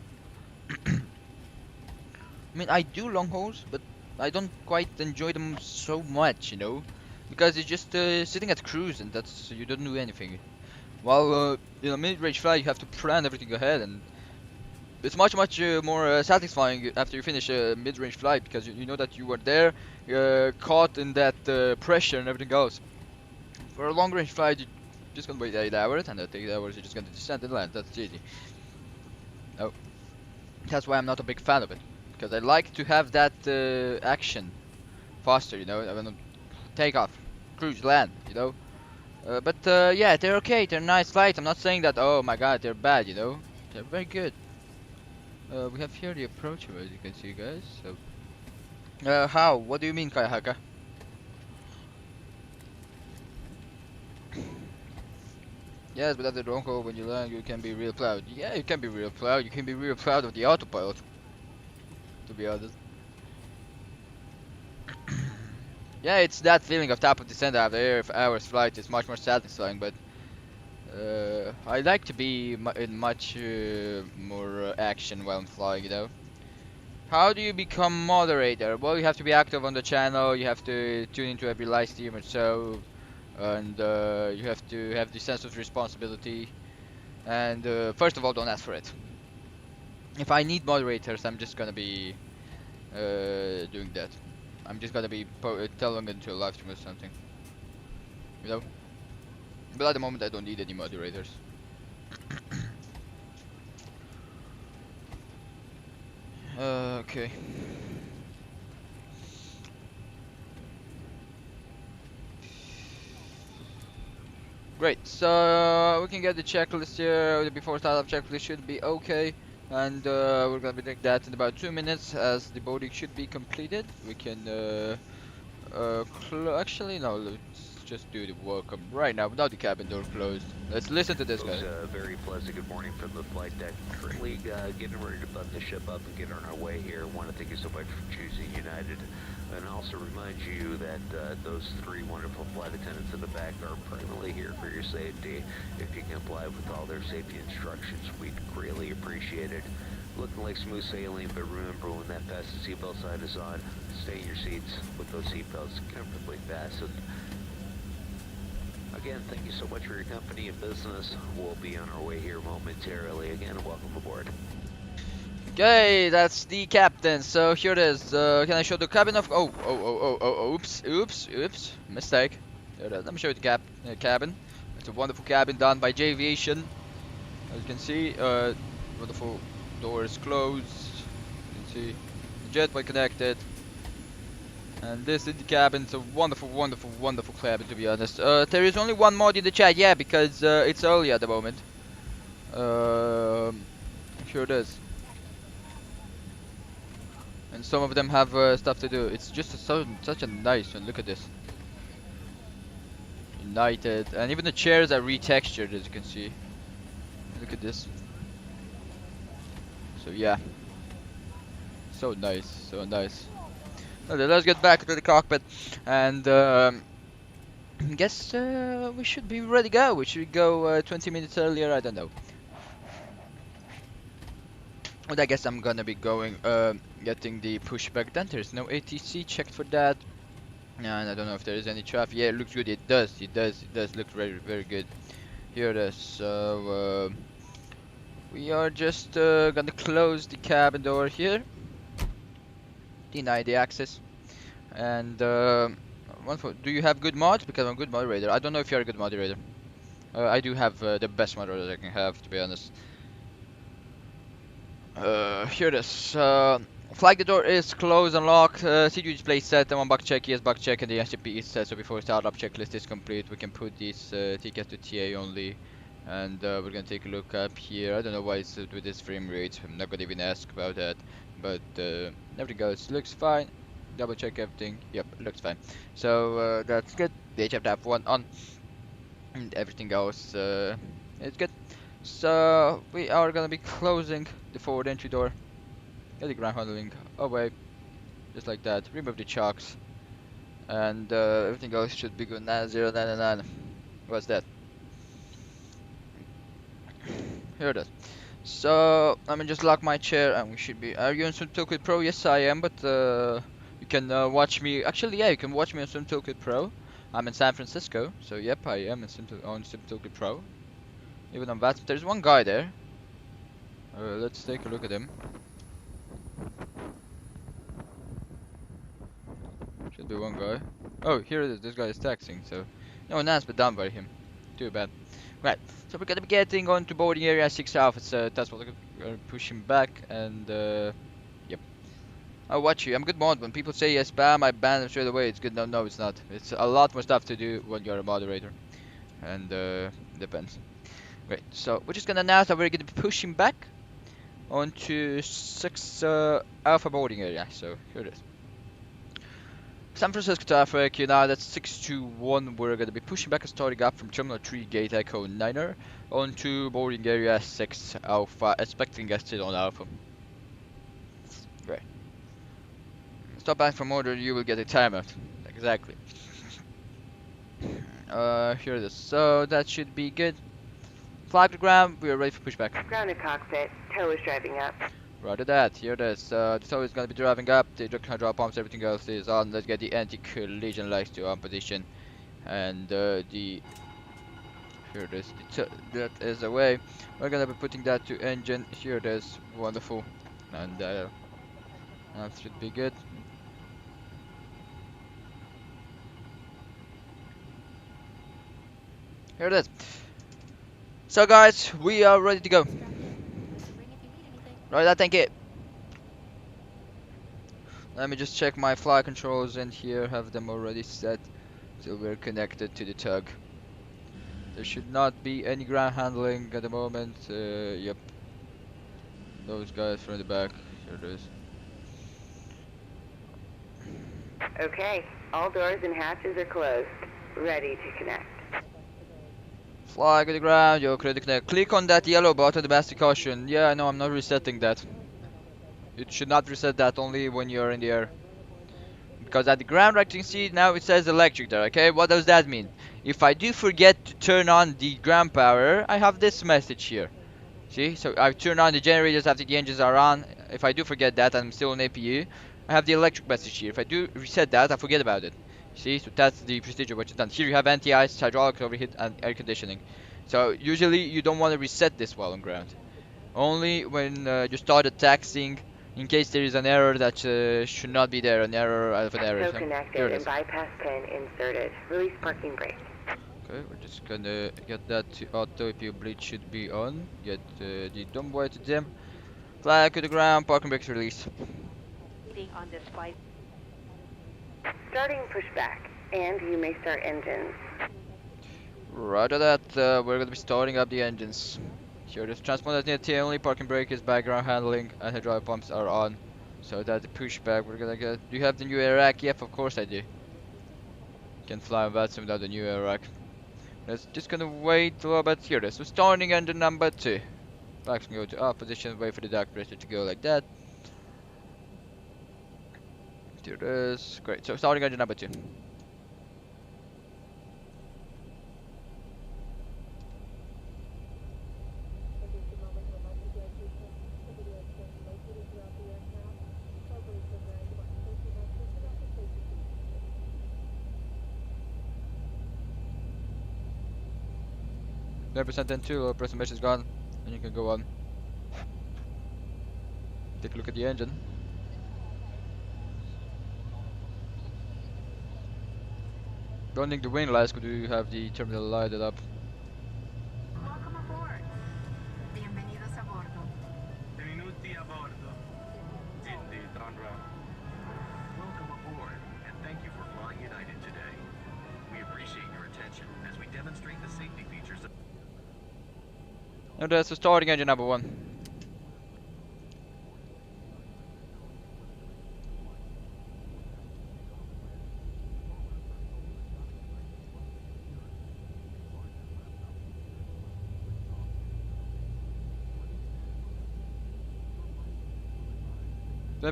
I mean, I do long hauls, but I don't quite enjoy them so much, you know, because it's just sitting at cruise and that's you don't do anything. While in a mid-range flight, you have to plan everything ahead, and it's much more satisfying after you finish a mid-range flight because you know that you were there, caught in that pressure and everything else. For a long-range flight, you're just gonna wait 8 hours, and at 8 hours you're just gonna descend and land. That's easy. Oh, that's why I'm not a big fan of it, because I like to have that action faster. You know, I want to take off, cruise, land. You know, but yeah, they're okay. They're nice flights. I'm not saying that. Oh my God, they're bad. You know, they're very good. We have here the approach, as you can see, guys. So, how? What do you mean, Kayahaka? Yes, but at the drone call, when you land, you can be real proud. Yeah, you can be real proud. You can be real proud of the autopilot. To be honest. Yeah, it's that feeling of top of descent after 8 hours flight is much more satisfying, but I like to be in much more action while I'm flying, you know. How do you become moderator? Well, you have to be active on the channel, you have to tune into every live stream or so, and you have to have the sense of responsibility. And first of all, don't ask for it. If I need moderators, I'm just gonna be doing that. I'm just gonna be telling into a live stream or something, you know. But at the moment, I don't need any moderators. Okay. Great, so we can get the checklist here. The before startup checklist should be okay, and we're gonna be doing that in about 2 minutes, as the boarding should be completed. We can actually no, let's just do the welcome right now without the cabin door closed. Let's listen to this guy. Very pleasant good morning from the flight deck. Currently getting ready to button the ship up and get on our way here. Want to thank you so much for choosing United, and also remind you that those 3 wonderful flight attendants in the back are permanently here for your safety. If you comply with all their safety instructions, we'd greatly appreciate it. Looking like smooth sailing, but remember, when that fasten seatbelt sign is on, stay in your seats with those seatbelts comfortably fastened. Again, thank you so much for your company and business. We'll be on our way here momentarily. Again, welcome aboard. Okay, that's the captain. So here it is. Can I show the cabin of? Oops, mistake. There it is. Let me show you the cabin. It's a wonderful cabin done by J Aviation. As you can see, wonderful doors closed. You can see the jetway connected. And this is the cabin. It's a wonderful cabin, to be honest. There is only one mod in the chat, yeah, because it's early at the moment. Here it is. And some of them have stuff to do. It's just such a nice one. Look at this. United, and even the chairs are retextured, as you can see. Look at this. So yeah, so nice. Okay, let's get back to the cockpit, and guess we should be ready to go. We should go 20 minutes earlier. I don't know. But I guess I'm gonna be going getting the pushback done. There's no ATC checked for that, and I don't know if there is any traffic. Yeah, it looks good. It does look very good. Here it is. So we are just gonna close the cabin door here, deny the access, and do you have good mods? Because I'm a good moderator. I don't know if you're a good moderator. I do have the best moderator I can have, to be honest. Here it is. Flag the door is closed and locked. CG display set. And one bug check. Yes, bug check, and the SCP is set. So before startup checklist is complete, we can put these tickets to TA only. And we're gonna take a look up here. I don't know why it's with this frame rate. I'm not gonna even ask about that. But everything goes. Looks fine. Double check everything. Yep, looks fine. So that's good. The HF one on. And everything goes. It's good. So we are gonna be closing the forward entry door. Get the ground handling away, just like that. Remove the chocks, and everything else should be good. 9099. What's that? Here it is. So let me just lock my chair, and we should be. Are you on SwimToolkit Pro? Yes, I am. But you can watch me. Actually, yeah, you can watch me on SwimToolkit Pro. I'm in San Francisco, so yep, I am on SwimToolkit Pro. Even on VATSIM, there's one guy there. Let's take a look at him. Should be one guy. Oh, here it is. This guy is taxing, so no one has been done by him. Too bad. Right, so we're gonna be getting onto boarding area 6 Alpha. So that's what we're gonna push him back, and yep. I'll watch you. I'm a good mod. When people say spam, I ban them straight away. It's good. No, it's not. It's a lot more stuff to do when you're a moderator, and depends. Great, so we're just gonna announce that we're gonna be pushing back onto 6 Alpha boarding area. So here it is. San Francisco traffic, United 621. We're gonna be pushing back and starting up from Terminal 3 Gate Echo 9er onto boarding area 6 Alpha, expecting guests on Alpha. Great. Stop back from order, you will get a timeout. Exactly. Here it is. So that should be good. Flag the ground, we are ready for pushback. Grounded cockpit. Tow is driving up. Roger that, here it is. The tow is going to be driving up, the hydraulic pumps, everything else is on. Let's get the anti-collision lights to on position. And here it is, that is away. We're going to be putting that to engine. Here it is, wonderful. And that should be good. Here it is. So guys, we are ready to go. Right, thank you. Let me just check my flight controls in here, have them already set, so we're connected to the tug. There should not be any ground handling at the moment. Yep. Those guys from the back. Here it is. Okay, all doors and hatches are closed. Ready to connect. Flag to the ground, you're clear to connect. Click on that yellow button, the master caution. Yeah, I know, I'm not resetting that. You should not reset that only when you're in the air. Because at the ground right, you can see now it says electric there, okay? What does that mean? If I do forget to turn on the ground power, I have this message here. See, so I turn on the generators after the engines are on. If I do forget that, I'm still on APU. I have the electric message here. If I do reset that, I forget about it. See, so that's the procedure what you've done. Here you have anti-ice, hydraulic overheat, and air conditioning. So usually you don't want to reset this while on ground. Only when you start taxing, in case there is an error that should not be there, an error out of an error. So So here connected it and is. bypass pin inserted. Release parking brake. Okay, we're just gonna get that to auto. APU bleed should be on. Get the dumb boy to dim. Flag to the ground, parking brakes release. On this flight. Starting pushback, and you may start engines. Roger that, we're gonna be starting up the engines. Here, this transponder near T only, parking brake is background handling, and hydraulic pumps are on. So that the pushback, we're gonna get. Do you have the new air rack? Yep, of course I do. Can fly on VATSIM without the new air rack. Let's just gonna wait a little bit. Here it is. So starting engine number 2. Back can go to off position, wait for the dark pressure to go like that. Here it is. Great. So starting engine number 2. Percent then 2, low pressure mesh is gone, and you can go on. Take a look at the engine. Running the windlass, could you have the terminal lighted up? Welcome aboard. Bienvenidos a bordo. Benvenuti a bordo. Indeed, Andra. Welcome aboard, and thank you for flying United today. We appreciate your attention as we demonstrate the safety features of... And that's the starting engine number 1.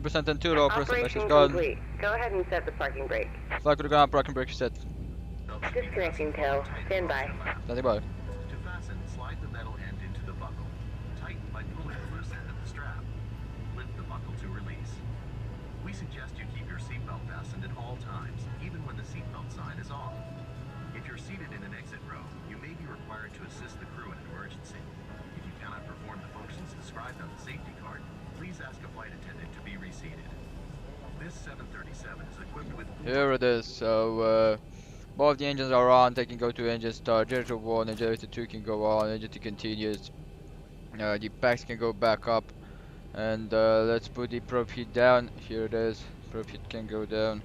Percent and 2, low pressure mesh is Operation gone. complete. Go ahead and set the parking brake. Flag to the ground, parking brake set. Disconnecting tail. Stand by. Standing by. To fasten, slide the metal end into the buckle. Tighten by pulling the loose end of the strap. Lift the buckle to release. We suggest you keep your seatbelt fastened at all times, even when the seatbelt sign is off. If you're seated in an exit row, you may be required to assist the crew in an emergency. If you cannot perform the functions described on the safety card, please ask a flight attendant to be reseated. This 737 is equipped with... Here it is. So both the engines are on. They can go to engine start. Generator 1 and generator 2 can go on. Engine 2 continues. The packs can go back up. And let's put the prop heat down. Here it is. Prop heat can go down.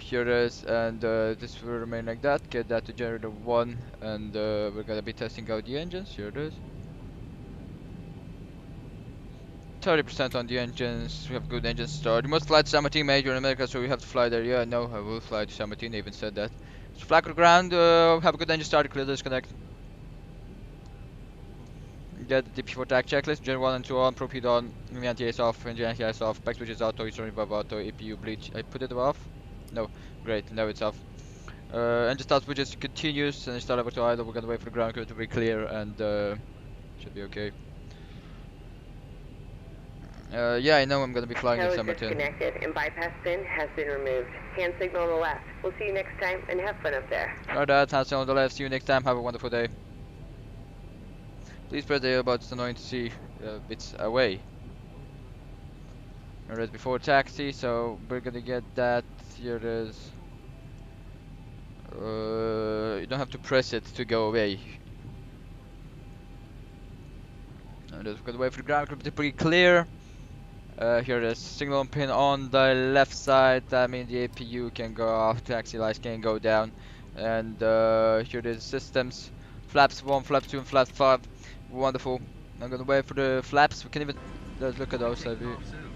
Here it is, and this will remain like that. Get that to generator 1, and we're gonna be testing out the engines. Here it is. 30% on the engines. We have good engine start. You must fly to San Martin, Major in America, so we have to fly there. Yeah, no, I will fly to San Martin. They even said that. So flag on the ground. Have a good engine start. Clear the disconnect. Get the DP4 tag checklist. Gen 1 and 2 on. Prop heat on. Anti-ice off. Engine anti-ice off. Back switch is auto. It's running above auto. APU bleach. I put it off. No, great. Now it's off. Engine start switches continues, and start over to idle. We're gonna wait for the ground crew to be clear, and should be okay. Yeah, I know I'm gonna be flying Tail in is San Martin. disconnected and bypass pin has been removed. Hand signal on the left. We'll see you next time and have fun up there. Alright, that's hands on the left. See you next time. Have a wonderful day. Please press the earbud. It's annoying to see bits away. Alright, before taxi, so we're gonna get that. Here it is. You don't have to press it to go away. And just gonna wait for the ground crew to be pretty clear. Here it is. Signal pin on the left side. That means the APU can go off. Taxi lights can go down. And here it is, systems, flaps 1, flaps 2, and flap 5. Wonderful. I'm gonna wait for the flaps. We can even let's look at those. Take them off soon.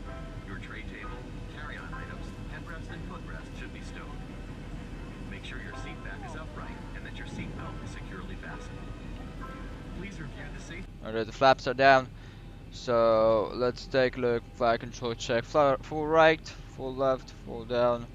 Your tray table, carry-on items, headrest and footrest should be stowed. Make sure your seat back is upright and that your seat belt is securely fastened. Please review the safety. Alright, the flaps are down. So let's take a look. Flight control check. Full right, full left, full down,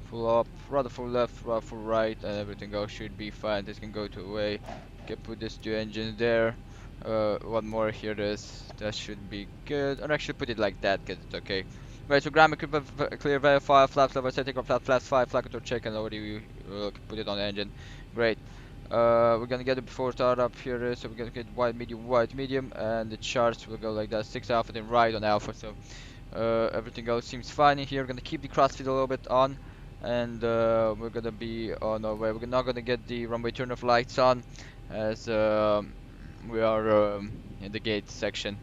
full up, rather full left, rather full right, and everything else should be fine. This can go to away. Can put this 2 engines there. One more here. That should be good. Or actually put it like that, cause it's okay. Right, so ground equipment clear, verify, flaps level setting on flaps 5, flight control check, and already we put it on the engine. Great. We're gonna get it before startup here, so we're gonna get white, medium, and the charts will go like that. 6 alpha, then right on alpha. So everything else seems fine in here. We're gonna keep the crossfeed a little bit on, and we're gonna be on our way. We're not gonna get the runway turn off lights on, as we are in the gate section.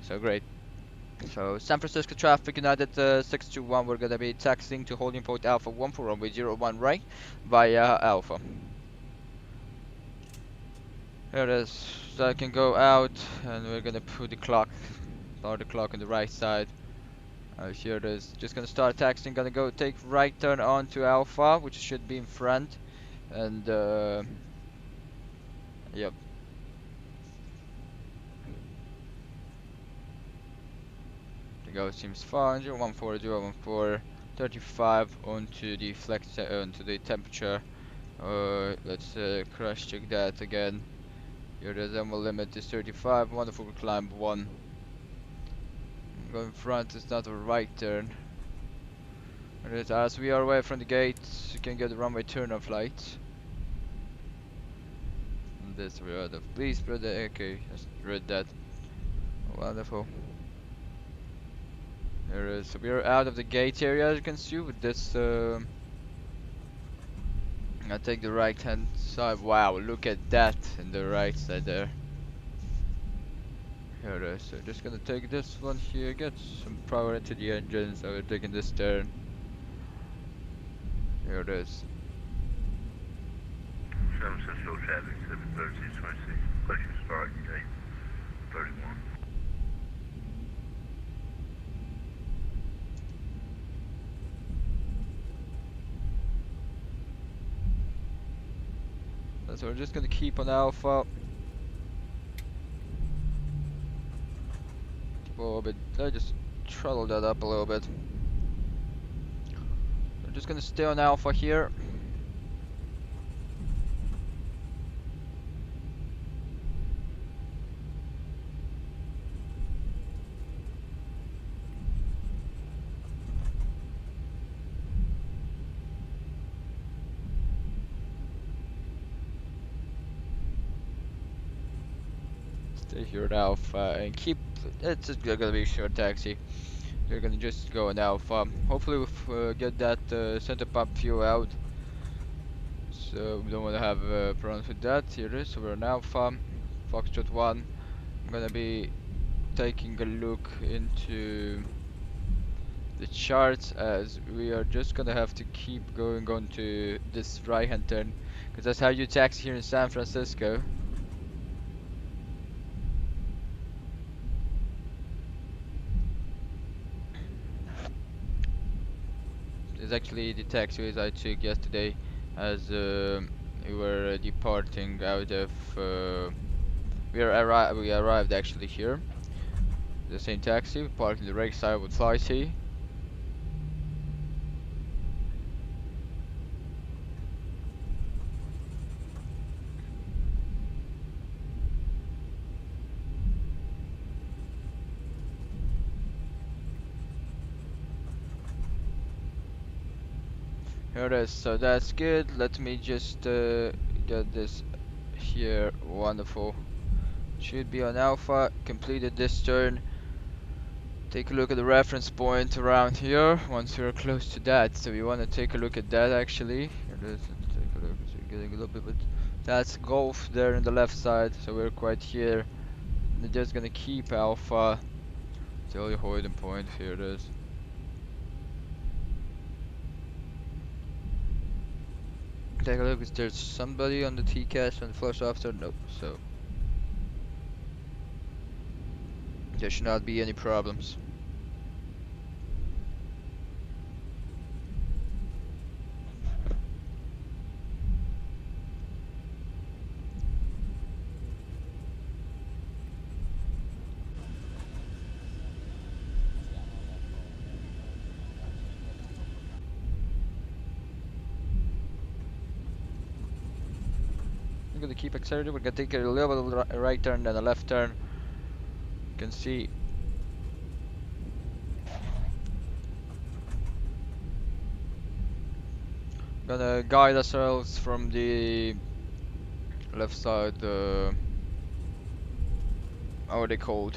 So great. So San Francisco traffic United 621. We're gonna be taxiing to holding point Alpha 1 for runway 01 right via Alpha. Here it is. So I can go out, and we're gonna put the clock, start the clock on the right side. Here it is. Just gonna start taxiing. Gonna go take right turn on to Alpha, which should be in front, and yep. The go seems fine. 014, 35 onto the flex onto the temperature. Let's crash check that again. Here the thermal limit is 35. Wonderful, we climb 1. Go in front, it's not a right turn. As we are away from the gate, you can get the runway turn off lights. And this we are the please brother. Okay, just read that. Wonderful. Here it is. So we are out of the gate area, as you can see with this. I take the right hand side. Wow, look at that in the right side there. Here it is. So just gonna take this one here, get some power into the engine. So we're taking this turn. Here it is. San Francisco traffic 73626. Pushing start gate 31. So we're just gonna keep on Alpha. Keep a little bit. I just throttle that up a little bit. We're just gonna stay on Alpha here. Stay here at Alpha and keep. It's just gonna be a short taxi. We're gonna just go in Alpha. Hopefully we'll get that center pump fuel out. So we don't want to have problems with that. Here it is. So we're in Alpha. Foxtrot 1. I'm gonna be taking a look into the charts, as we are just gonna have to keep going on to this right hand turn, because that's how you taxi here in San Francisco. It's actually the taxiways I took yesterday, as we were departing out of. We arrived actually here. The same taxi. We parked in the right side with Flighty. Here it is, so that's good. Let me just get this here. Wonderful. Should be on Alpha. Completed this turn. Take a look at the reference point around here once we're close to that. So we want to take a look at that actually. Here it is. Let's take a look. So we're getting a little bit, but that's Golf there on the left side. So we're quite here. We're just gonna keep Alpha till the holding point. Here it is. Take a look, is there somebody on the TCAS when the flush after? No, so there should not be any problems. I'm gonna keep accelerating. We're gonna take a little right turn, then a left turn. You can see. Gonna guide ourselves from the left side. How are they called?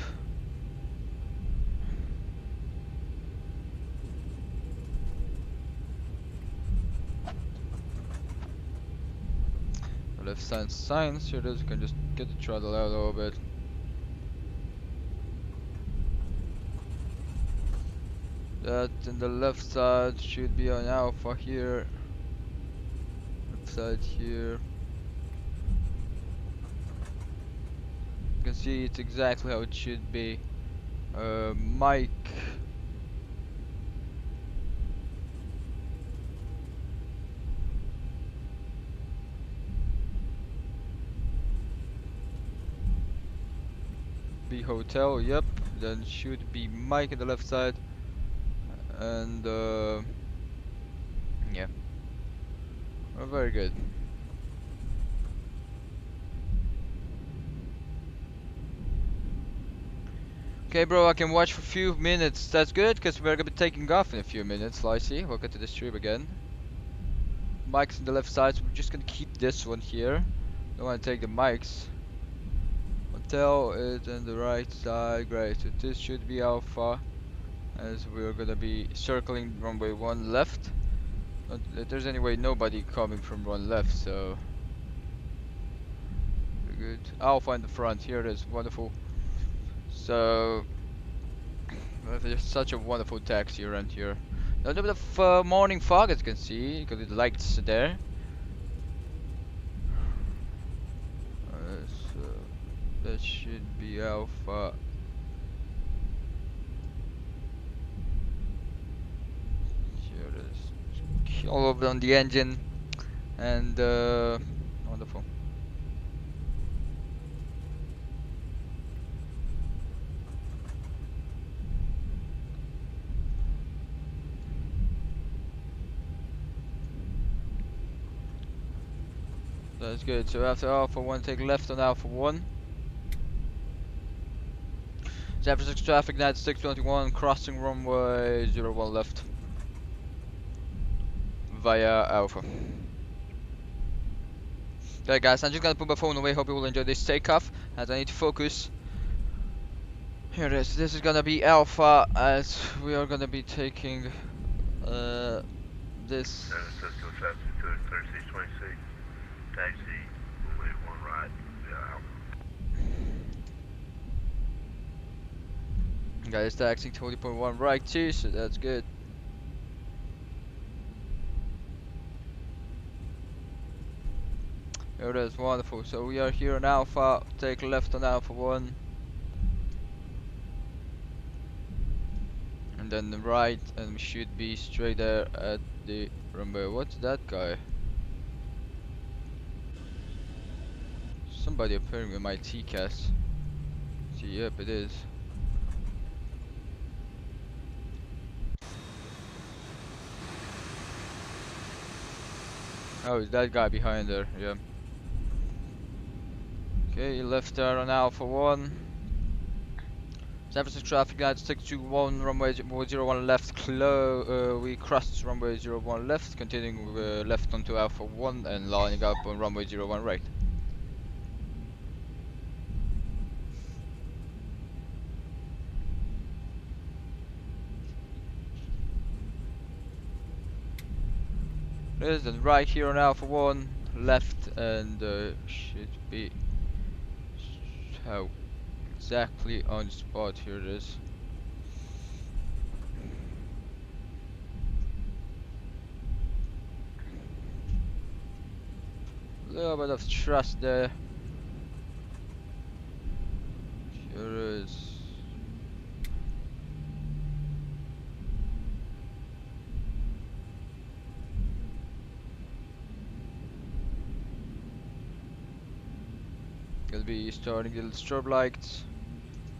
Left side signs. Here it is. You can just get the throttle out a little bit. That in the left side should be on alpha here. Left side here. You can see it's exactly how it should be. Mike. B hotel, yep. Then should be Mike on the left side. And yeah. Oh, very good. Okay, bro, I can watch for a few minutes. That's good, because we're gonna be taking off in a few minutes. Lycee, welcome to the stream again. Mike's on the left side, so we're just gonna keep this one here. Don't want to take the mics. Hotel is on the right side, great. So this should be alpha, as we're gonna be circling runway 1 left. Not that there's anyway nobody coming from 1 left, so very good. Alpha in the front, here it is, wonderful. So we have such a wonderful taxi around here. A little bit of morning fog, as you can see, because the lights there. So that should be alpha. Here it is. All over on the engine, and wonderful. That's good. So after Alpha 1, take left on Alpha 1. San Francisco traffic, United 621, crossing runway 01 left. Via Alpha. Okay guys, I'm just gonna put my phone away, hope you will enjoy this takeoff, as I need to focus. Here it is, this is gonna be Alpha, as we are gonna be taking this. San Francisco traffic 3626. Taxi, runway 1 right, via Alpha. Guys, taxing 20.1 right too, so that's good. Here it is, wonderful. So we are here on Alpha, take left on Alpha 1. And then the right, and we should be straight there at the runway. What's that guy? Somebody appearing with my TCAS. See, yep, it is. Oh, it's that guy behind there, yeah. Okay, left there on Alpha 1. San Francisco traffic, United 621, runway 01 left, we crossed runway 01 left, continuing left onto Alpha 1 and lining up on runway 01 right. There's the right here on Alpha 1, left, and should be how exactly on spot. Here it is. little bit of thrust there. Here is. Gonna be starting the strobe lights.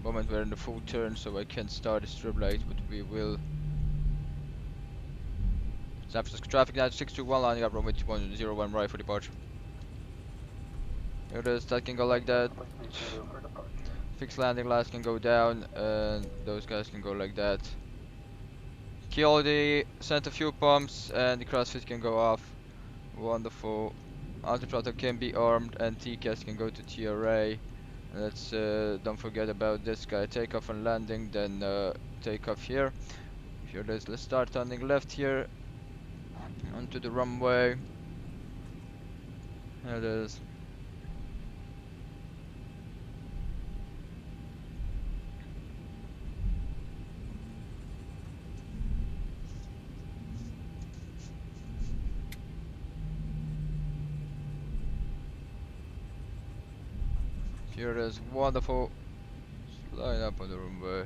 Moment we're in the full turn, so I can't start the strobe light, but we will. San Francisco traffic now 621 lining up runway 2101 right for departure. Here it is, that can go like that. Fixed landing lights can go down, and those guys can go like that. Kill the center fuel pumps, and the crossfit can go off. Wonderful. Autothrottle can be armed, and TCAS can go to TRA. Let's don't forget about this guy. Takeoff and landing, then takeoff here. Here it is. Let's start turning left here onto the runway. There it is. Here it is. Wonderful. Line up on the runway.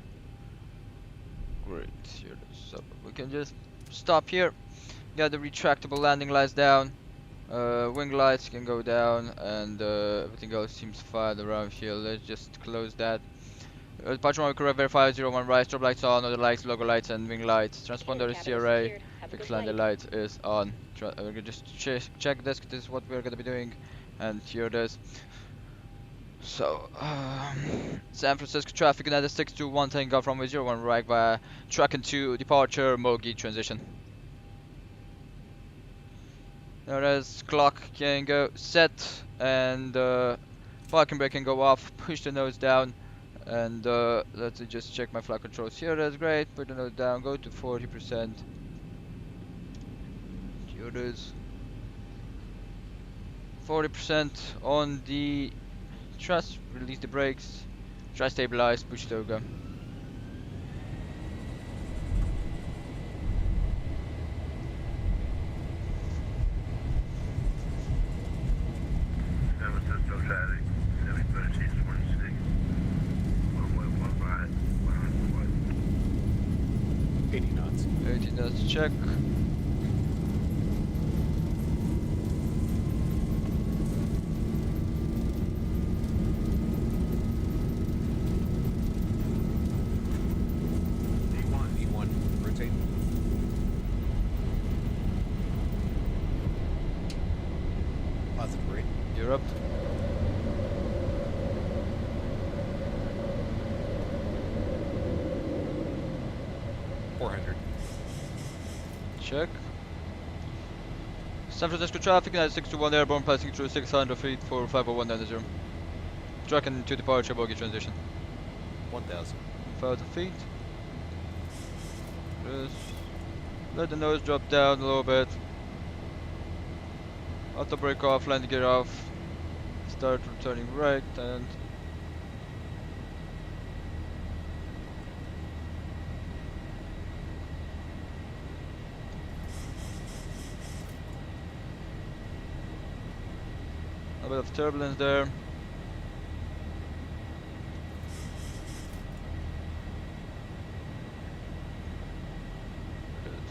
Great. Here it is. So we can just stop here. Got the retractable landing lights down. Wing lights can go down, and everything else seems fine around here. Let's just close that. Departure runway correct, verify 01 right. Strobe lights on, other lights, logo lights, and wing lights. Transponder is CRA. Fixed landing light is on. We're gonna just check this. This is what we're gonna be doing, and here it is. So, San Francisco traffic United 621 taking off runway 01 right via track and 2 departure Mogi transition. There it is, clock can go set, and parking brake can go off, push the nose down, and let's just check my flight controls. Here it is, great, put the nose down, go to 40%. Here it is. 40% on the thrust, release the brakes, try stabilize, push toga. San Francisco traffic, 73626. Runway 1 right, 100 80 knots. 80 knots check. E1, rotate. Positive rate. You're up. Check. San Francisco traffic, United 621 airborne passing through 600 feet for 50190. Tracking to departure Bogie transition. 1,000. 1,000 feet. Just let the nose drop down a little bit. Auto brake off, landing gear off. Start returning right, and a bit of turbulence there.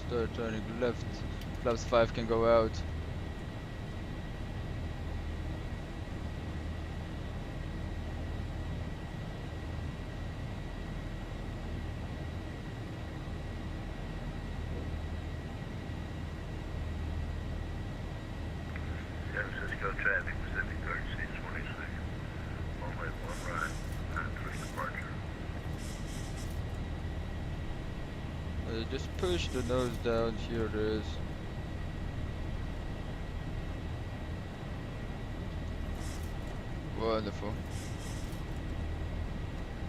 Start turning left. Flaps 5 can go out. San Francisco traffic, Pacific 3626. Runway 1 right, 93 departure. Just push the nose down. Here it is. Wonderful.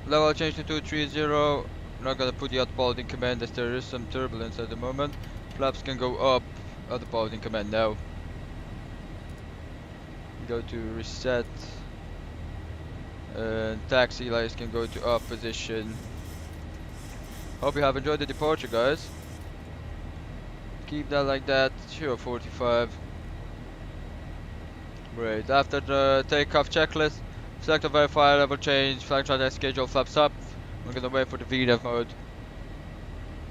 Level change to 230. Not gonna put the autopilot in command as there is some turbulence at the moment. Flaps can go up. Autopilot in command now. Go to reset. Taxi lights can go to off position. Hope you have enjoyed the departure, guys. Keep that like that. 045. Great. After the takeoff checklist, select the verify level change, flight contact schedule flaps up. We're gonna wait for the VNAV mode.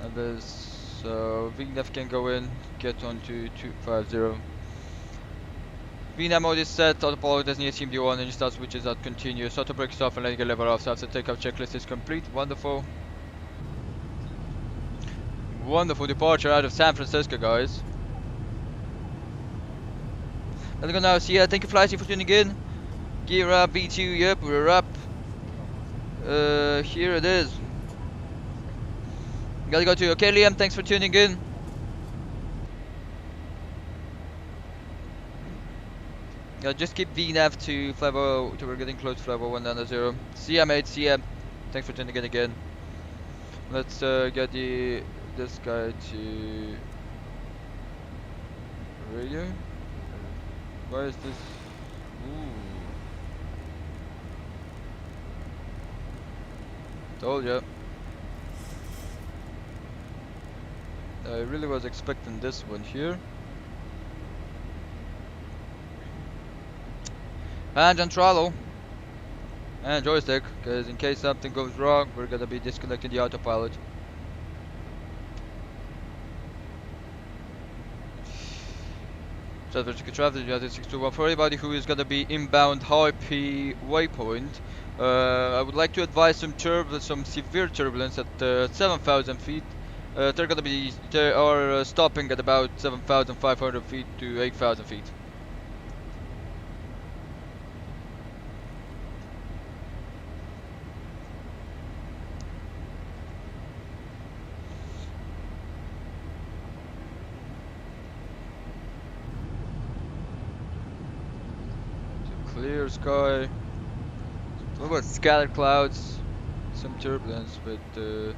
And this, so VNAV can go in, get on to 250. VNAV mode is set, autopilot doesn't need CMD1, and start switches out continuous, auto brakes off and landing level off, so after takeoff checklist is complete. Wonderful. Wonderful departure out of San Francisco, guys. Let's go now, see ya, thank you Flighty for tuning in. Gear up, V2, yep, we're up. Here it is. Gotta go to okay, Liam, thanks for tuning in. Just keep VNAV to flight to we're getting close to flight 190. See ya, mate, see ya. Thanks for tuning in again. Let's get this guy to radio. Why is this? Ooh. Told ya. I really was expecting this one here. Hand and throttle. And joystick, because in case something goes wrong, we're gonna be disconnecting the autopilot. So vertical traffic, United 621. For anybody who is gonna be inbound high P waypoint, I would like to advise some severe turbulence at 7,000 feet. They are stopping at about 7,500 feet to 8,000 feet. Clear sky. Look at scattered clouds, some turbulence, but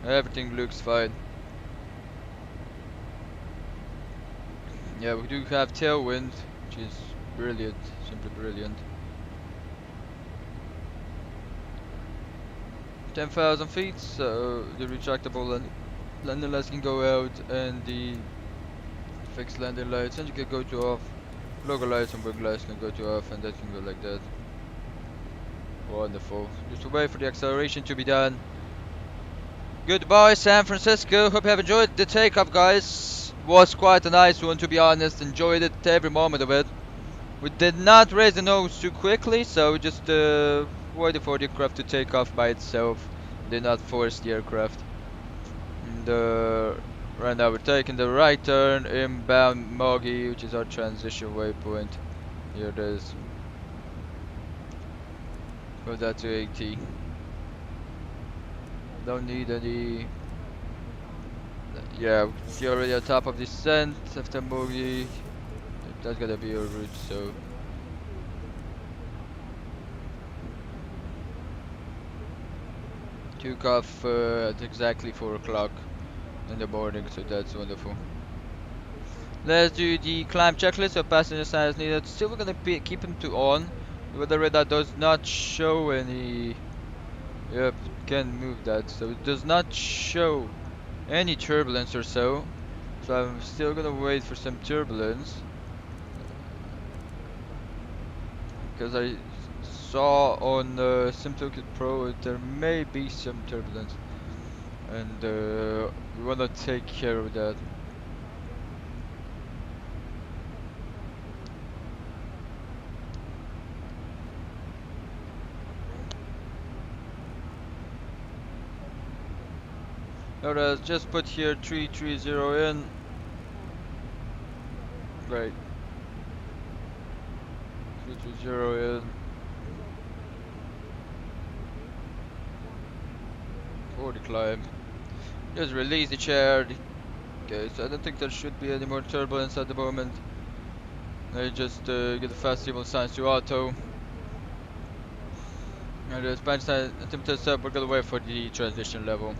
everything looks fine. Yeah, we do have tailwind, which is brilliant, simply brilliant. 10,000 feet, so the retractable landing lights can go out, and the fixed landing lights, and you can go to off. Logo lights and wing lights can go to off, and that can go like that. Wonderful. Just wait for the acceleration to be done. Goodbye, San Francisco. Hope you have enjoyed the takeoff, guys. Was quite a nice one, to be honest. Enjoyed it, every moment of it. We did not raise the nose too quickly, so we just waited for the aircraft to take off by itself. Did not force the aircraft. And right now we're taking the right turn inbound Mogi, which is our transition waypoint. Here it is. Go that to 80. Don't need any. Yeah, see already on top of descent after Mogi. That's gonna be our route, so. Took off at exactly 4 o'clock in the morning, so that's wonderful. Let's do the climb checklist. So passenger sign is needed. Still, we're gonna keep him to on. But the radar does not show any. Yep, can move that. So it does not show any turbulence or so. So I'm still gonna wait for some turbulence. Because I saw on SimToolkit Pro there may be some turbulence. And we wanna take care of that. Alright, just put here 330 in. Great. 330 in. 40 climb. Just release the chair. Okay, so I don't think there should be any more turbulence at the moment. I just get the fast signal signs to auto. And the Spanish side attempt to up, we're gonna wait for the transition level.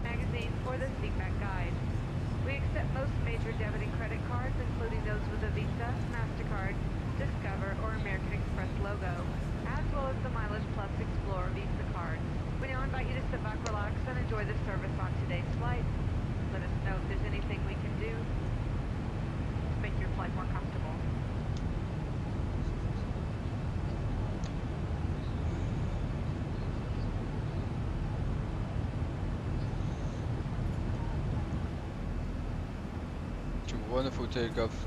Magazine for the seatback guide. We accept most major debit and credit cards, including those with a Visa, MasterCard, Discover, or American Express logo, as well as the Mileage Plus Explorer Visa card. We now invite you to sit back, relax, and enjoy the service on today's flight. Let us know if there's anything we can do to make your flight more comfortable. Wonderful takeoff.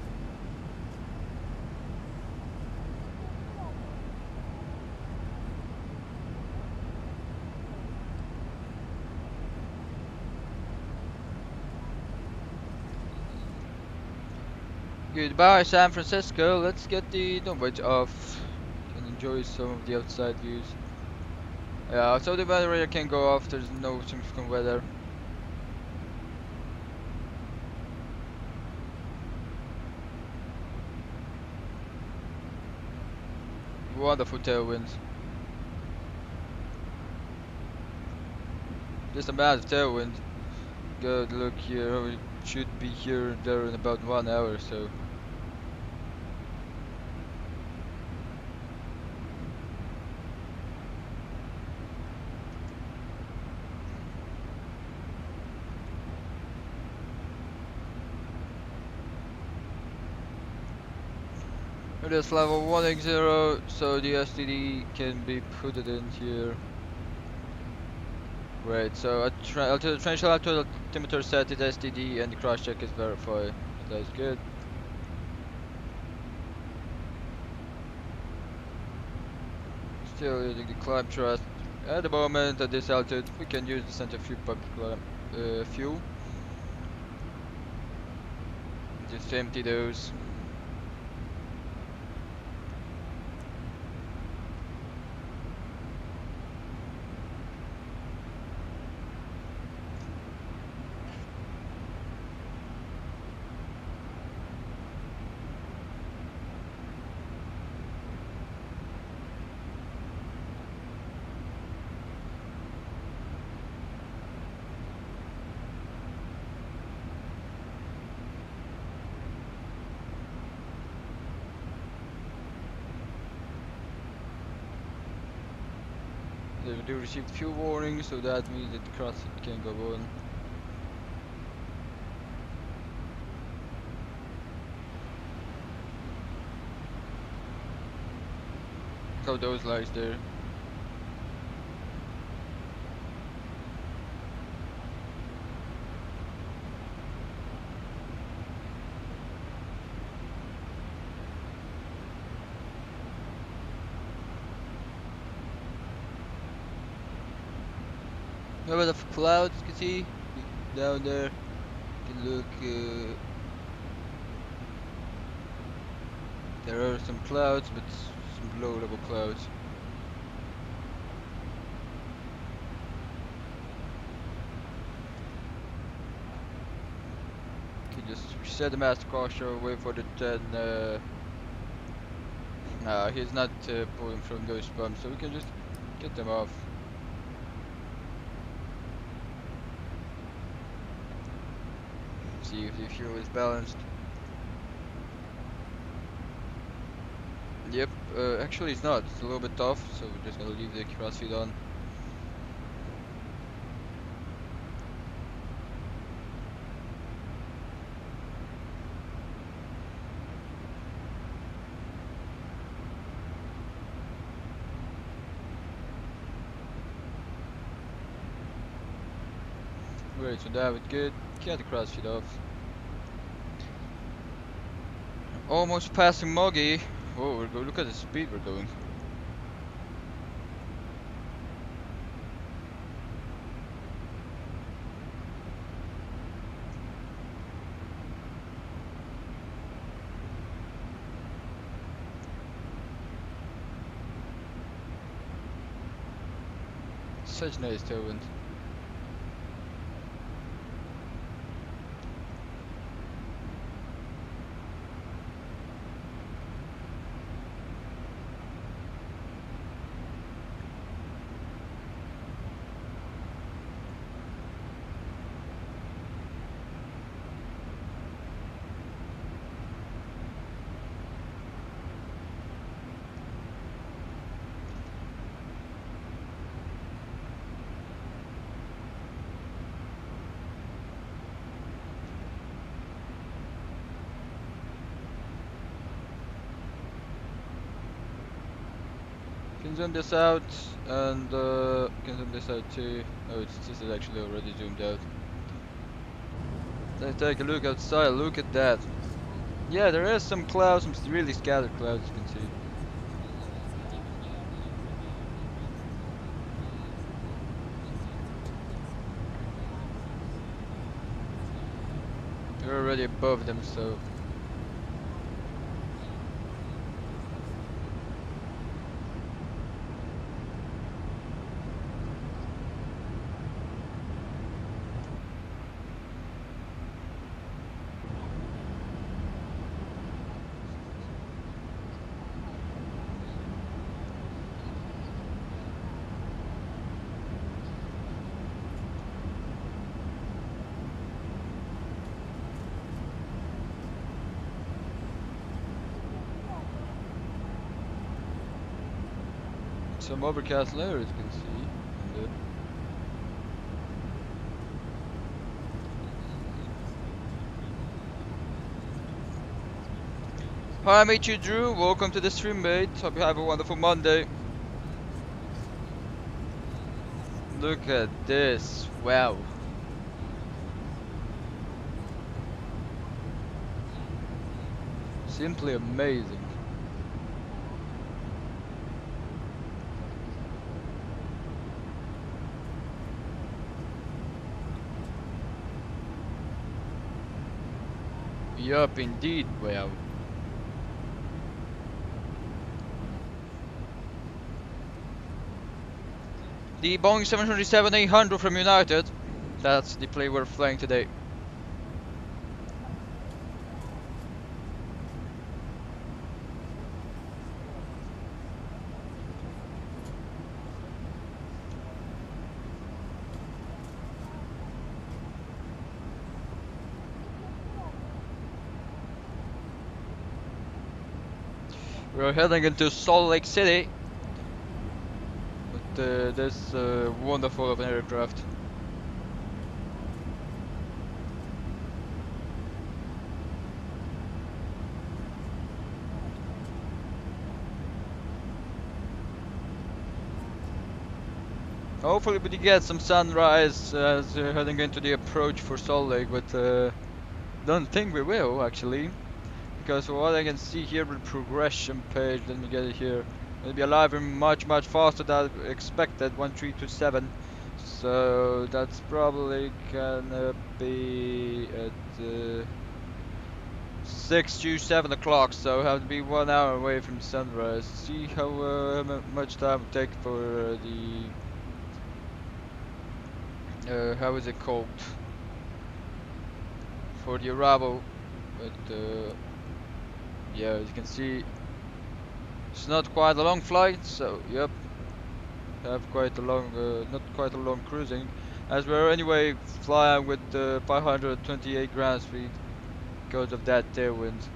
Goodbye, San Francisco. Let's get the wedge off and enjoy some of the outside views. Yeah, so the weather area can go off. There's no significant weather. Wonderful tailwinds. Just a massive tailwind. Good look here. We should be here there in about 1 hour or so. It is level 180, so the STD can be put it in here. Great, so altitude differential altimeter set is STD and the cross check is verified. That's good. Still using the climb thrust. At the moment, at this altitude, we can use the centrifuge pump fuel. Just empty those. They do receive fuel warning, so that means that the crossfit can go on. Look how those lights there. A bit of clouds, you can see down there. You can look. There are some clouds, but some low-level clouds. You can just reset the master caution, wait for the 10. Nah, he's not pulling from those pumps, so we can just get them off. See if the fuel is balanced. Yep, actually it's not. It's a little bit tough, so we're just gonna leave the crossfeed on. Great, so that was good. Get the crossfeed off. Almost passing Moggy. Oh, look at the speed we're going. Such nice tailwind. Can zoom this out and can zoom this out too. Oh, this is actually already zoomed out. Let's take a look outside. Look at that. Yeah, there is some clouds, some really scattered clouds, you can see. We're already above them, so. Some overcast layers you can see. And, hi, I meet you, Drew. Welcome to the stream, mate. Hope you have a wonderful Monday. Look at this. Wow. Simply amazing. Yup, indeed. Wow. The Boeing 737-800 from United. That's the plane we're flying today. We're heading into Salt Lake City with this wonderful of an aircraft. Hopefully we get some sunrise as we're heading into the approach for Salt Lake, but don't think we will actually. Because from what I can see here with the progression page, let me get it here. It'll be arriving much faster than expected, 1327. So that's probably gonna be at 6 to 7 o'clock. So I have to be 1 hour away from sunrise. See how much time it take for the how is it called? For the arrival. But yeah, as you can see, it's not quite a long flight, so yep, have quite a long, not quite a long cruising, as we're anyway flying with 528 ground speed because of that tailwind.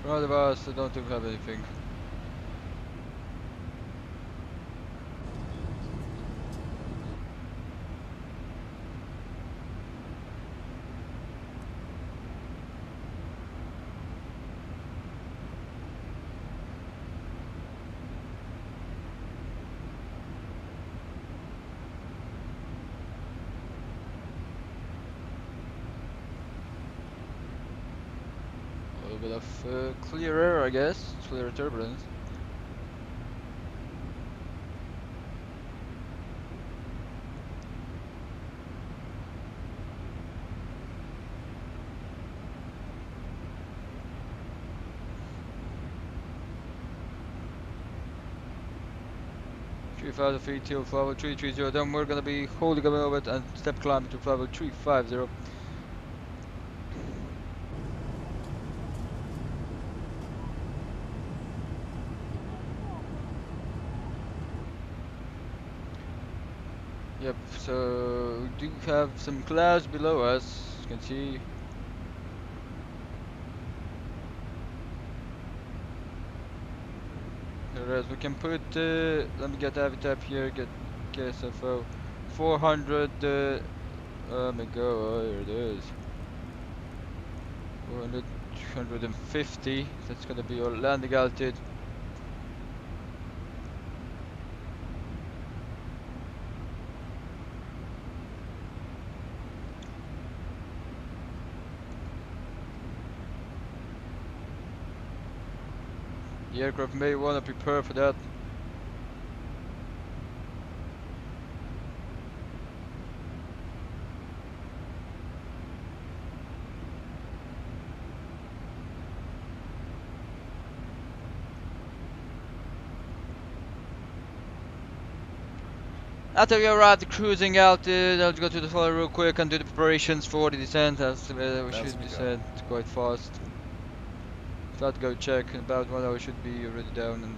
Front of us, I don't think we have anything. A little bit of clear air, I guess, clear turbulence. Five feet till level 330. Then we're gonna be holding a little bit and step climbing to level 350. Yep, so we do have some clouds below us, as you can see. Whereas we can put, let me get the tab here, get KSFO 400, oh my god, here it is. 400, 250, that's gonna be our landing altitude. The aircraft may wanna prepare for that. After we arrive at the cruising altitude, I'll go to the floor real quick and do the preparations for the descent, as we should descend quite fast. Try to go check, in about 1 hour should be already down and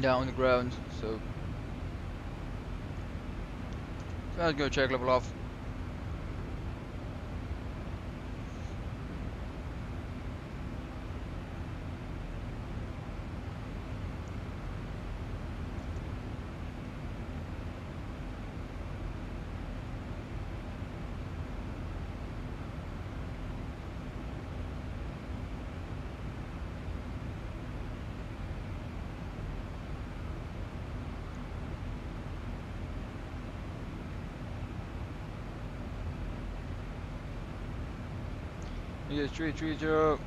down on the ground, so try to go check level off. Yes, 330.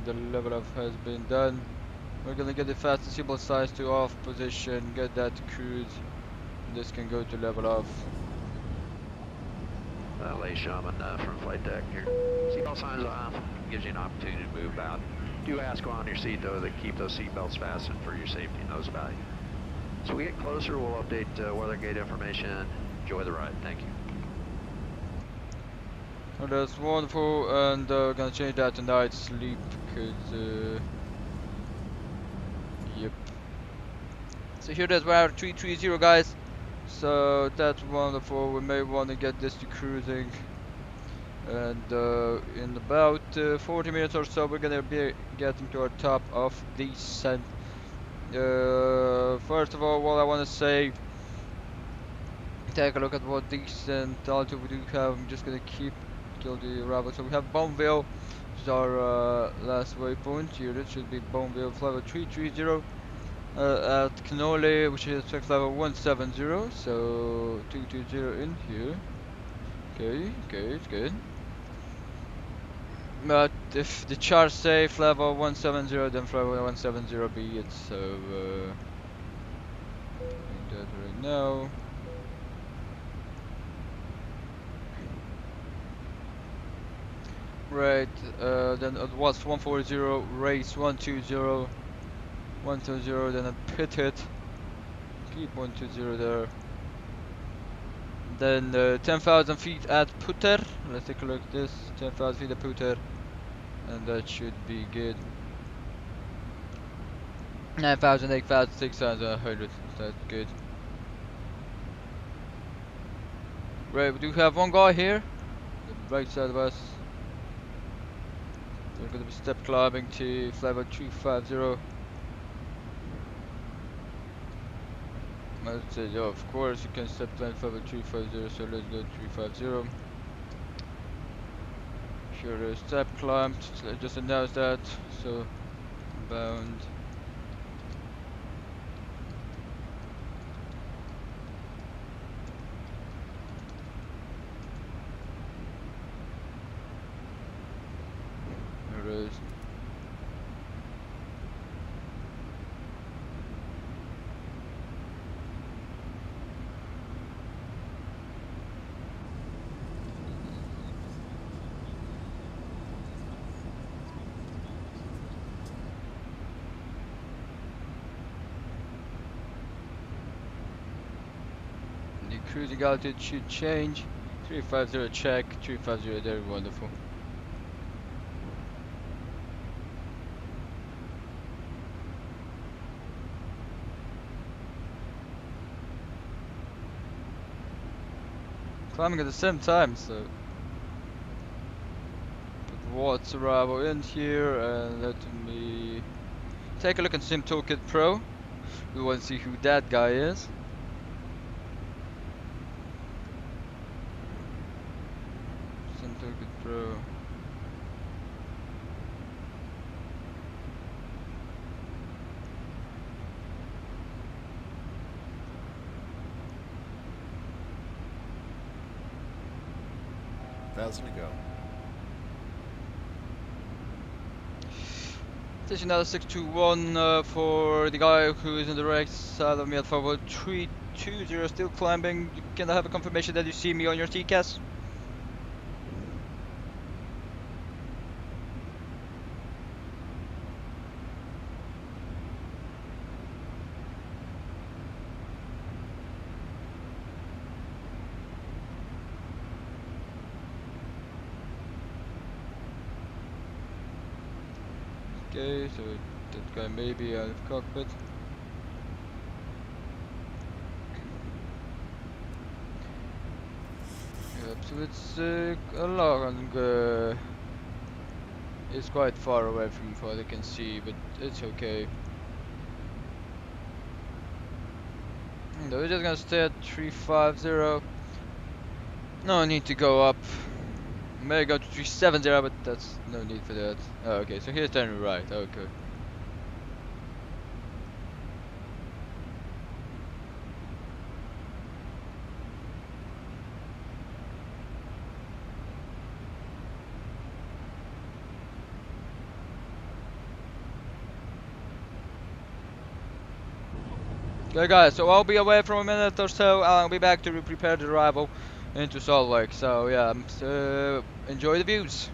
The level up has been done. We're gonna get the fastest Zibo size to off position, get that to cruise. This can go to level off. Lay Shaman from flight deck here. Seatbelt signs off. Gives you an opportunity to move out. Do ask on your seat though that keep those seatbelts fastened for your safety and those about you. So we get closer, we'll update weather gate information. Enjoy the ride. Thank you. Oh, that's wonderful, and gonna change that to night sleep because yep. So here it is, we're at 330 guys. So that's wonderful. We may want to get this to cruising, and in about 40 minutes or so we're gonna be getting to our top of descent. First of all, what I want to say, take a look at what descent altitude we do have. I'm just gonna kill the rabbit. So we have Boneville, which is our last waypoint. Here it should be Boneville, level 330. At Cannoli, which is flight level 170, so 220 in here. Okay, it's good. But if the charts say level 170, then level 170 be it. So doing that right now. Right, then it was 140, race 120, 120, then a pit hit. Keep 120 there. Then 10,000 feet at Putter. Let's take a look at this. 10,000 feet at Putter. And that should be good. 9,000, 8,000, 6,100. That's good. Right, we do have one guy here. The right side of us. We're going to be step climbing to level 350. Let's say, yeah, of course you can step climb level 350, so let's go 350. Sure, step climbed, just announced that, so bound. There it is. Cruising altitude should change. 350 check, 350 there, wonderful. climbing at the same time, so put what's arrival in here and let me take a look at Sim Toolkit Pro. We want to see who that guy is. Sim Toolkit Pro. Thousand to go. Station another 621 for the guy who is in the right side of me at forward 320, still climbing. Can I have a confirmation that you see me on your TCAS? Okay, so that guy may be out of cockpit. Yep, so it's along. It's quite far away from what I can see, but it's okay. No, we're just gonna stay at 350. No need to go up. May go to 370, but that's no need for that. Oh, okay, so here's turning right. Okay. Okay guys, so I'll be away for a minute or so, and I'll be back to prepare the arrival into Salt Lake. So yeah, enjoy the views.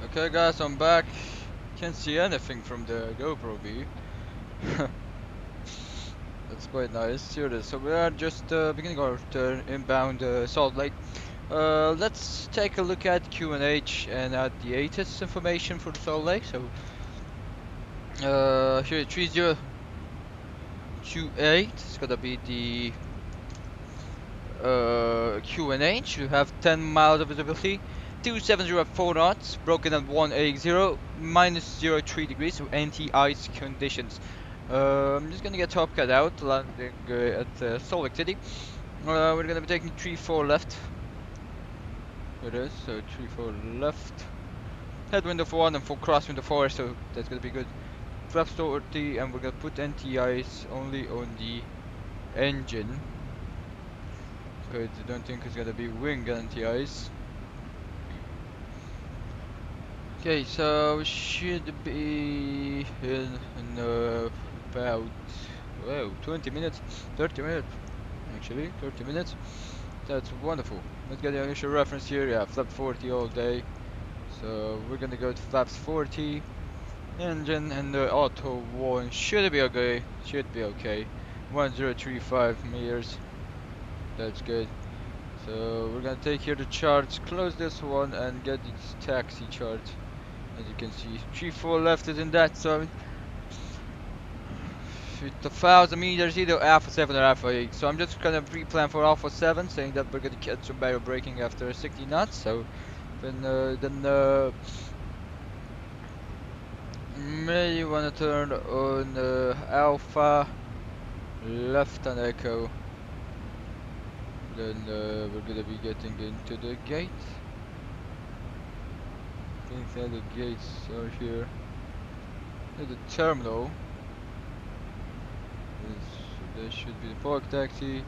Okay guys, I'm back. Can't see anything from the GoPro view. That's quite nice. Here it is. So we are just beginning our turn inbound Salt Lake. Let's take a look at QNH and at the ATIS information for the Salt Lake. So here 3028 is gonna be the QNH. You have 10 miles of visibility, 2704 knots, broken at 180, minus 03 degrees, so anti-ice conditions. I'm just gonna get top cut out, landing at Salt Lake City. We're gonna be taking 3-4 left. It is, so 3-4 left. Headwind of 1 and full crosswind of 4, so that's gonna be good. Flaps 40, and we're gonna put anti-ice only on the engine, because I don't think it's gonna be wing anti-ice. Okay, so we should be in about 20 minutes, 30 minutes, actually 30 minutes. That's wonderful. Let's get the initial reference here. Yeah, flap 40 all day. So we're gonna go to flaps 40. Engine and the auto 1 should be okay. Should be okay. 1035 meters. That's good. So we're gonna take here the charts, close this one, and get this taxi chart. As you can see, 3-4 left is in that zone. With 1000 meters, either Alpha 7 or Alpha 8. So I'm just gonna pre-plan for Alpha 7, saying that we're gonna catch some barrel braking after 60 knots. So then may wanna turn on Alpha left and Echo. Then we're gonna be getting into the gate. I think that the gates are here. There's the terminal. There should be the park taxi.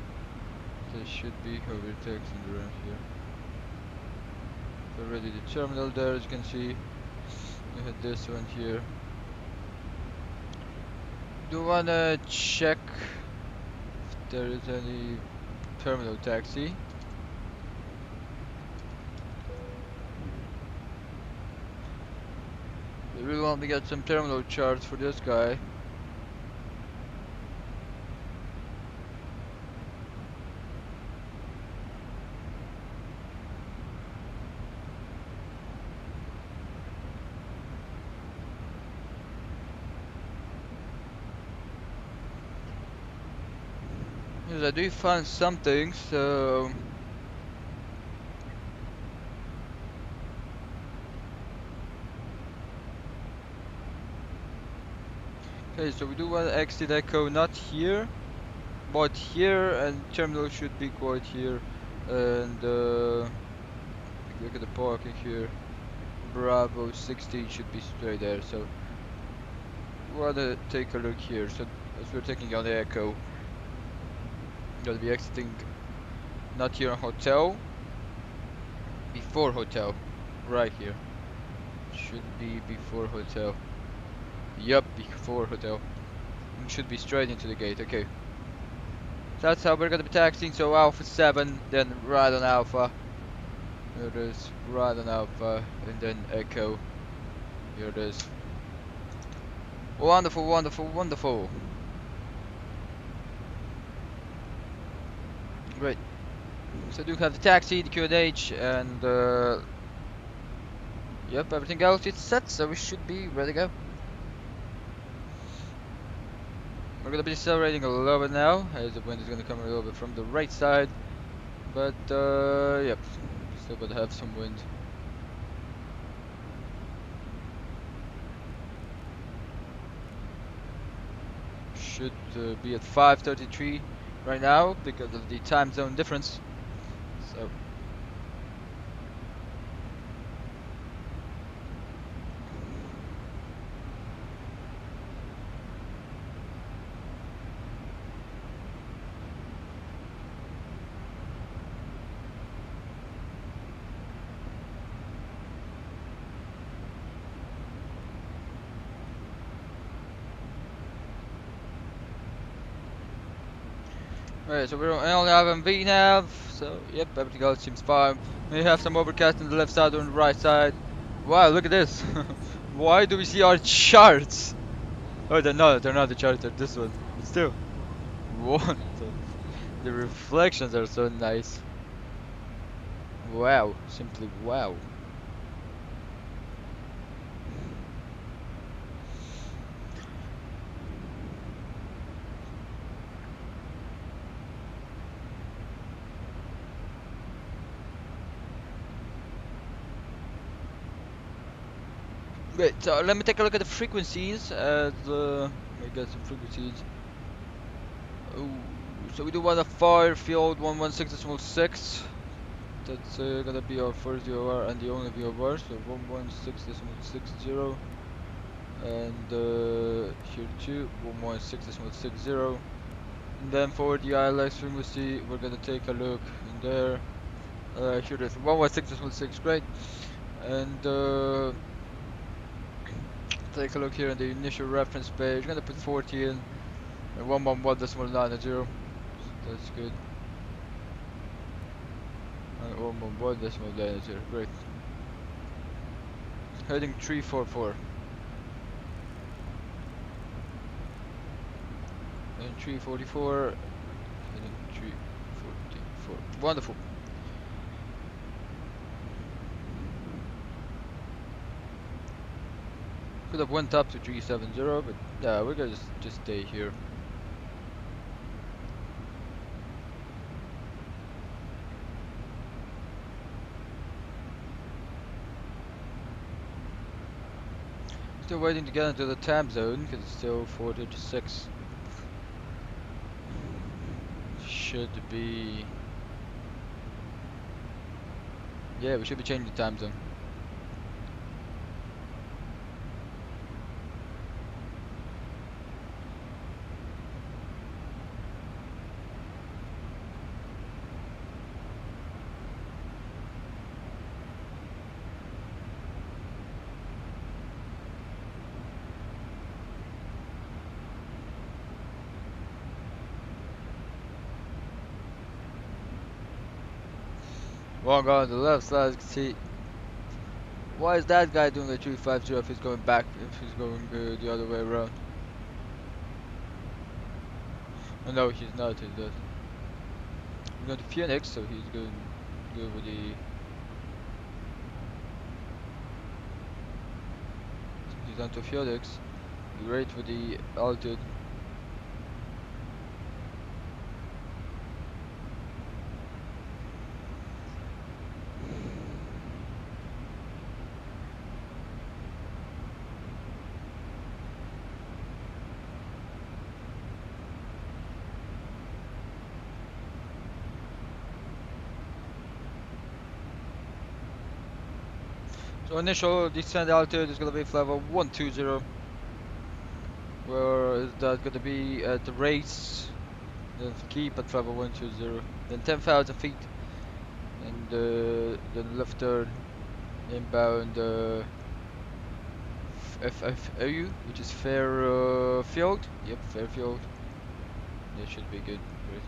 There should be over taxi around here. Already the terminal there, as you can see. We had this one here. Do wanna check if there is any terminal taxi. We really want to get some terminal charts for this guy. Yes, I do find something, so okay, so we do want to exit Echo, not here, but here, and terminal should be quite here, and look at the parking here. Bravo 16 should be straight there, so we want to take a look here. So as we're taking on the Echo, gonna be exiting not here on hotel, before hotel, right here. Should be before hotel. Yup, before hotel. And should be straight into the gate. Okay. That's how we're gonna be taxiing. So Alpha 7, then right on Alpha. Here it is, right on Alpha, and then Echo. Here it is. Wonderful, wonderful, wonderful. Great. So I do have the taxi, the QNH, and yep, everything else is set, so we should be ready to go. We're gonna be accelerating a little bit now, as the wind is gonna come a little bit from the right side, but yep, still gonna have some wind. Should be at 5:33 right now because of the time zone difference. So alright, so we're on L-nav and V-nav, so yep, everything else seems fine. We have some overcast on the left side or on the right side. Wow, look at this. Why do we see our charts? Oh, they're not the charts, they're this one. But still. What? The reflections are so nice. Wow, simply wow. Great, so let me take a look at the frequencies. We got some frequencies. Oh, so we do want a far field 116.6. That's gonna be our first VOR and the only VOR. So 116.60, and here too 116.60. And then for the ILX frequency, we're gonna take a look in there. Here it is 116.6, great. And take a look here in the initial reference page. I'm gonna put 40 in and 111.90. That's good. And 111.90. Great. Heading 344. Heading 344. Heading 344. Wonderful. Could have went up to 370, but yeah, we're gonna just stay here. Still waiting to get into the time zone because it's still 4:36. Should be. Yeah, we should be changing the time zone. Wrong on the left side, let's see. Why is that guy doing a 350 if he's going back, if he's going the other way around? Oh, no, he's not, he's not. He's going to Phoenix, so he's going to go with the... He's on to Phoenix. Great for the altitude. So initial descent altitude is going to be level 120. Where is that going to be at the race? Then keep at level 120. Then 10,000 feet. And then left turn inbound FFAU, which is Fairfield. Yep, Fairfield. That should be good. Great.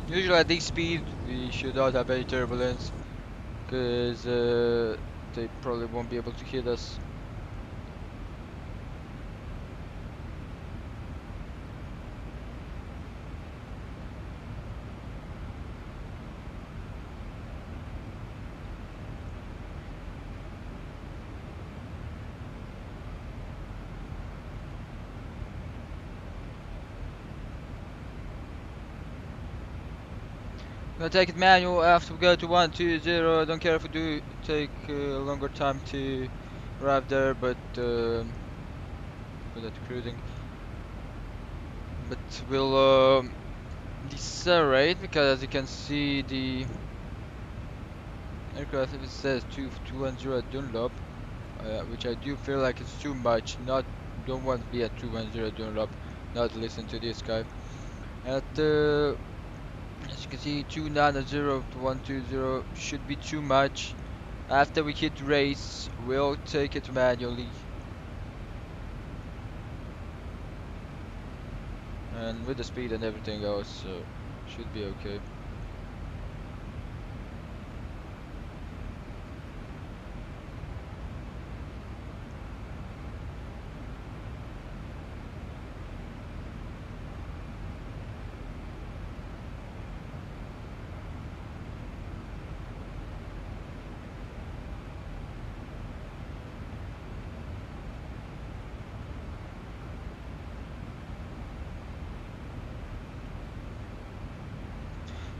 Usually at this speed we should not have any turbulence because they probably won't be able to hit us. Gonna take it manual after we go to 120. I don't care if we do take a longer time to arrive there, but put that to cruising. But we'll decelerate because as you can see the aircraft, if it says 210 Dunlop, which I do feel like it's too much. Don't want to be at 210 Dunlop. Not listen to this guy. At as you can see, 290 to 120 should be too much. After we hit race, we'll take it manually. And with the speed and everything else, should be okay.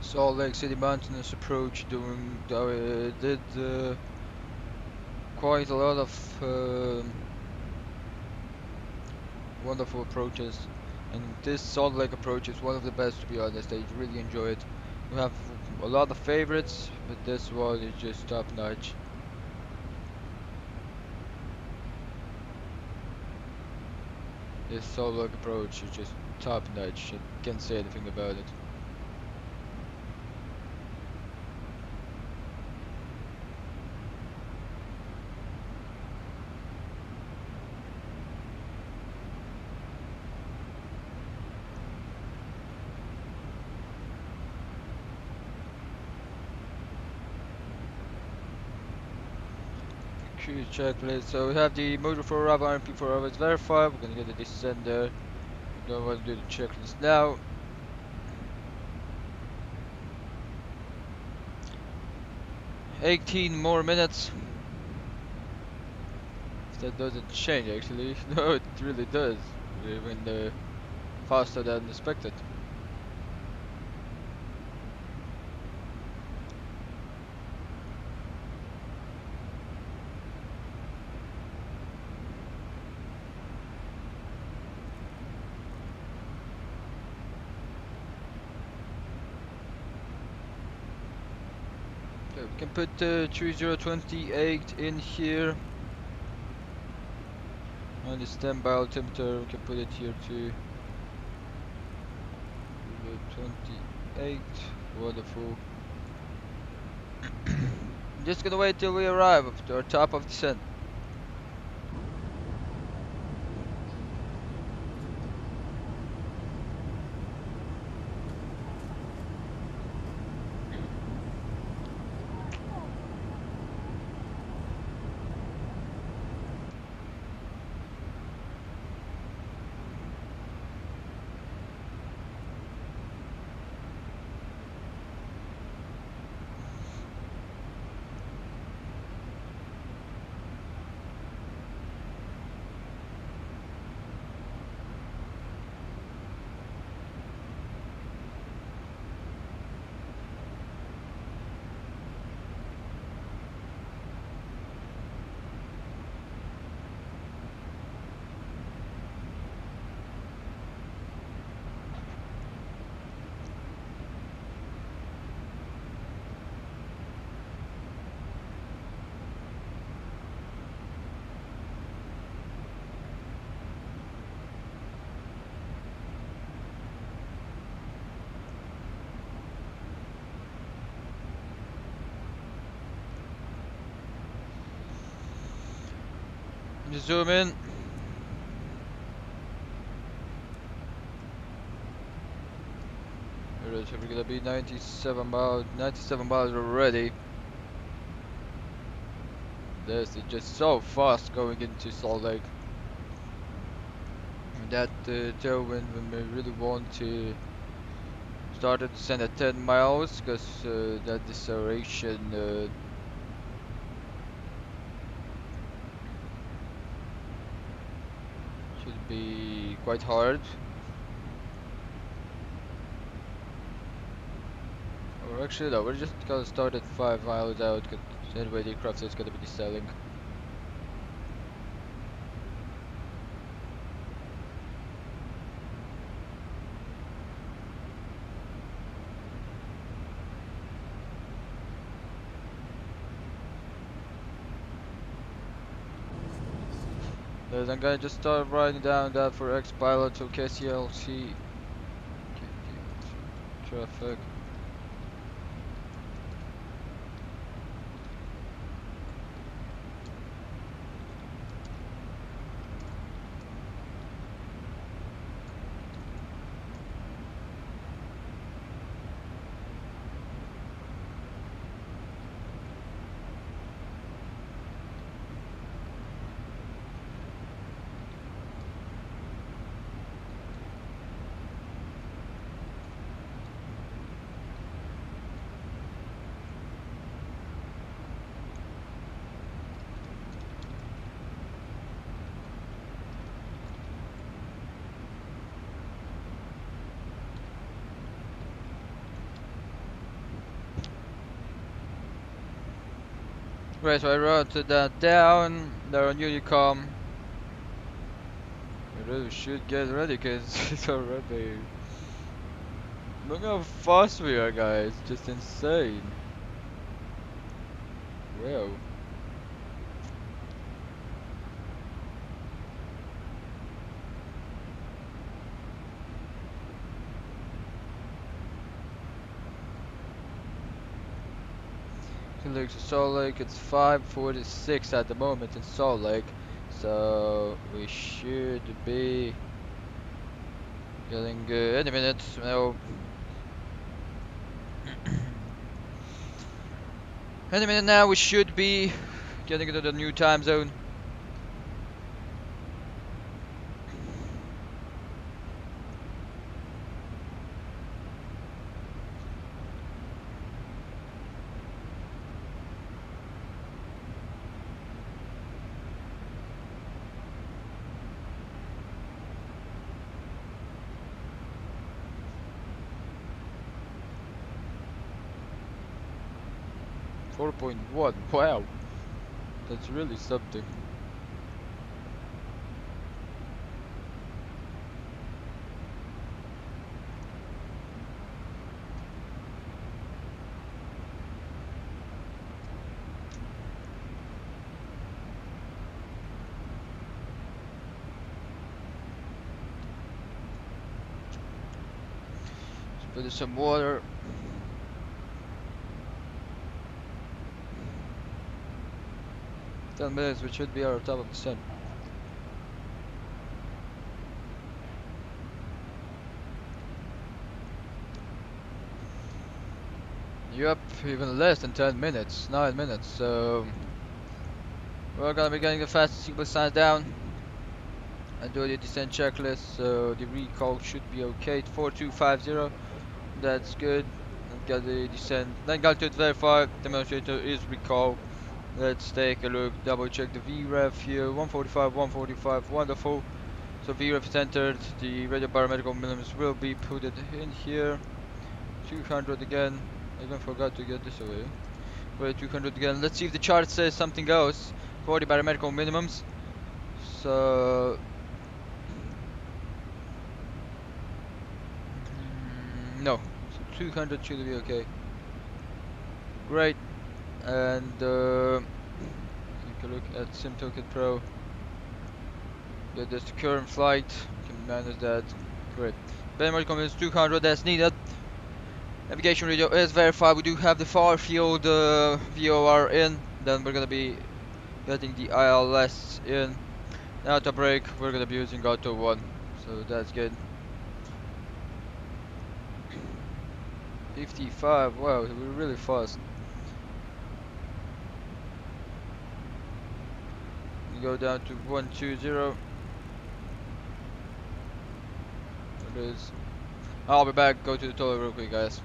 Salt Lake City Mountainous approach did quite a lot of wonderful approaches, and this Salt Lake approach is one of the best, to be honest. I really enjoy it. We have a lot of favorites, but this one is just top notch. This Salt Lake approach is just top notch. I can't say anything about it. Cruise checklist. So we have the motor for arrival, RMP for arrival is verified. We're gonna get the descent there. Don't want to do the checklist now. $18 more minutes. If that doesn't change, actually. No, it really does. Even faster than expected. We can put 3028 in here. And the standby altimeter, we can put it here too. 28, wonderful. Just gonna wait till we arrive up to our top of descent. Just zoom in. Alright, so we're gonna be 97 miles already. This is just so fast going into Salt Lake. That tailwind when we really want to start to descend at 10 miles, because that deceleration should be quite hard. Actually, no, we're just gonna start at 5 miles out, cause anyway the aircraft is gonna be deselling. Then I'm gonna just start writing down that for X pilot to KCLC traffic. Right, so I wrote that down. There on Unicom. We really should get ready, cause it's already. Look how fast we are, guys. Just insane. Wow. Look to Salt Lake, it's 5:46 at the moment in Salt Lake, so we should be getting any minute. No, any minute now we should be getting into the new time zone. .1, wow, that's really something. Let's put in some water. .10 minutes, we should be on top of the sun. Yup, even less than 10 minutes, 9 minutes, so we're gonna be getting the fastest sequence signs down and do the descent checklist, so the recall should be okay. 4250, that's good. And got the descent, then got to verify demonstrator is recall. Let's take a look, double check the VREF here. 145, 145, wonderful. So VREF is entered, the radio barometric minimums will be put in here. 200 again. I even forgot to get this away. Wait, 200 again. Let's see if the chart says something else for the barometric minimums. So no. So 200 should be okay. Great. And take a look at SimToken Pro. Get this to current flight. Can manage that. Great. Barometric minimums 200. That's needed. Navigation radio is verified. We do have the far field VOR in. Then we're gonna be getting the ILS in. Now to brake, we're gonna be using Auto 1. So that's good. 55. Wow, we're really fast. We go down to 120. There it is. I'll be back. Go to the toilet real quick, guys.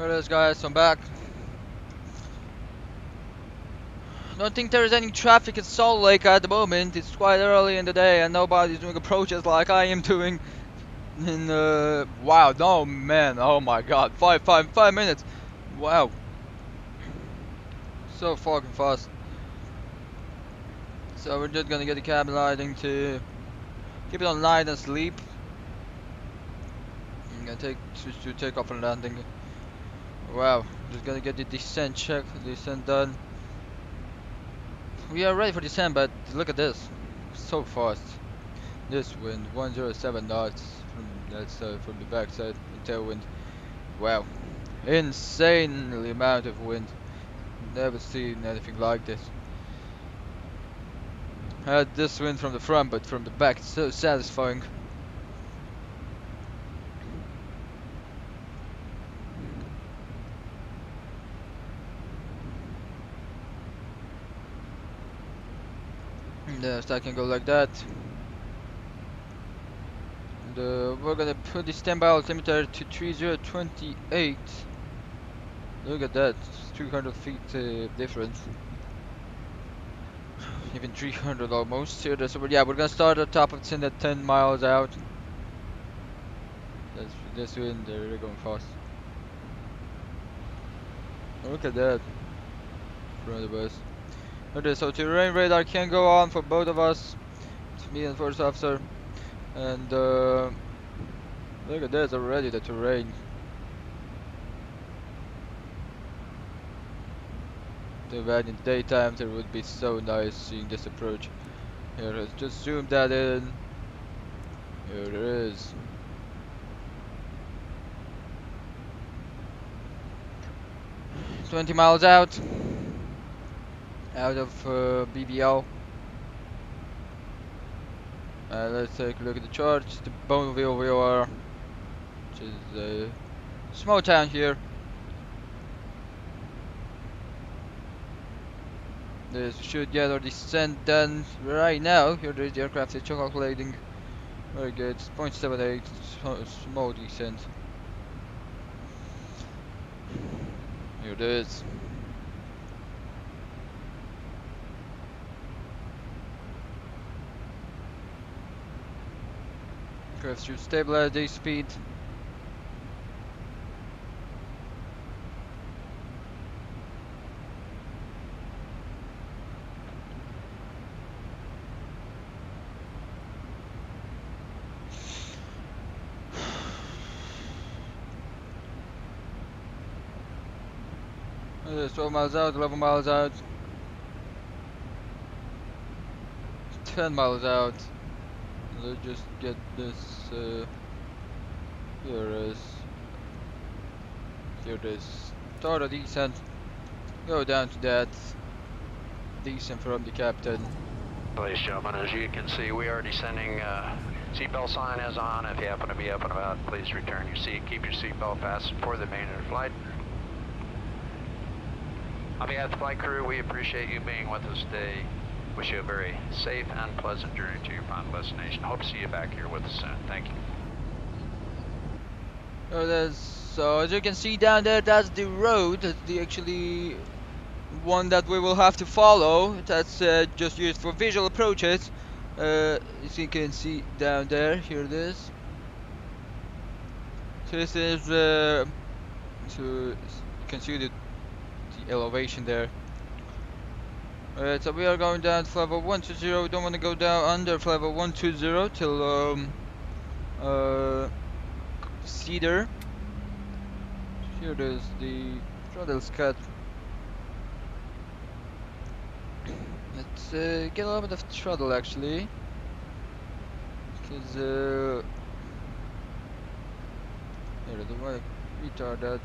Here it is, guys. I'm back. Don't think there is any traffic in Salt Lake at the moment. It's quite early in the day and nobody's doing approaches like I am doing. In wow, no man, oh my god, 5 minutes. Wow, so fucking fast. So we're just gonna get the cabin lighting to keep it on night and sleep. I'm gonna switch to takeoff and landing. Wow, just gonna get the descent done. We are ready for descent, but look at this, so fast. This wind, 107 knots from that side, from the backside, tailwind. Wow, insanely amount of wind. Never seen anything like this. I had this wind from the front, but from the back it's so satisfying. Yes, I can go like that. And, we're gonna put the standby altimeter to 3028. Look at that, 300 feet difference. Even 300 almost. Here, so yeah, we're gonna start at top of 10 at 10 miles out. That's this wind, they're going fast. Look at that. In front of us. Okay, so terrain radar can go on for both of us. It's me and first officer. And look at this already, the terrain. Too bad in the daytime it would be so nice seeing this approach. Here, let's just zoom that in. Here it is. "20 miles out of BBL. Let's take a look at the charts. The Bonneville VOR, which is a small town here. This should get our descent done right now. Here the aircraft is calculating. Very good. 0.78, small descent. Here it is. Aircraft should stabilize the speed. There's 12 miles out, 11 miles out, 10 miles out. Let's just get this. Here it is. Here it is. Start a descent. Go down to that. Descent from the captain. Ladies and gentlemen, as you can see, we are descending. Seatbelt sign is on. If you happen to be up and about, please return your seat. Keep your seatbelt fastened for the remainder of the flight. On behalf of the flight crew, we appreciate you being with us today. Wish you a very safe and pleasant journey to your final destination. Hope to see you back here with us soon. Thank you. So as you can see down there, that's the road. That's the actually one that we will have to follow. That's just used for visual approaches. As you can see down there, here it is. So this is so you can see the elevation there. Alright, so we are going down to level 120. We don't want to go down under level 120 till Cedar. Here it is, the throttle cut. Let's get a little bit of throttle actually, because here the way retard that.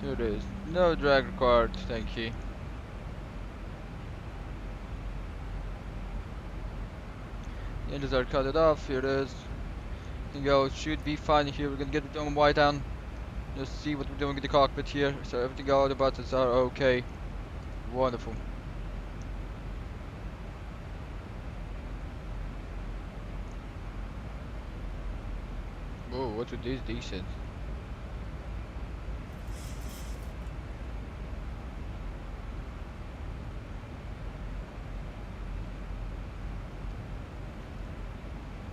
Here it is. No drag required, thank you. The engines are cut it off, here it is. Everything else should be fine here. We're gonna get the dome white down. Just see what we're doing in the cockpit here. So everything, all the buttons are okay. Wonderful. Whoa, what with these decent?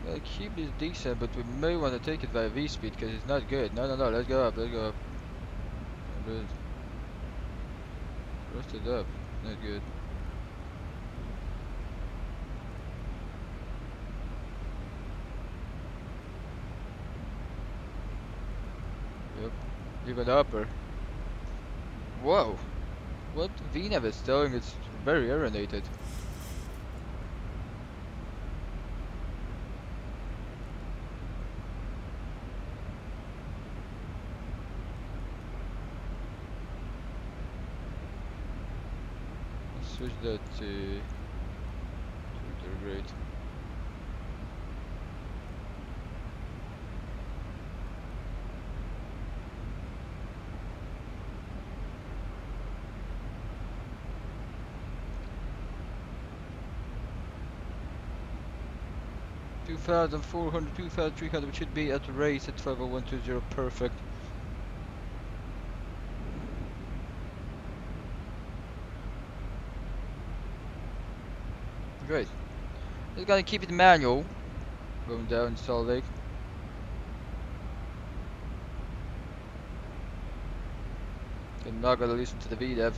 Well, keep this decent, but we may want to take it by V-speed because it's not good. No, no, no, let's go up, let's go up. Good. Rust it up, not good. Yep, even upper. Whoa, what VNAV is doing, it's very erronated. Switch that to grade. $2,400, $2,300 should be at race at 50120, perfect. Great. Just gonna keep it manual. Going down Salt Lake. I'm not gonna listen to the VDEV.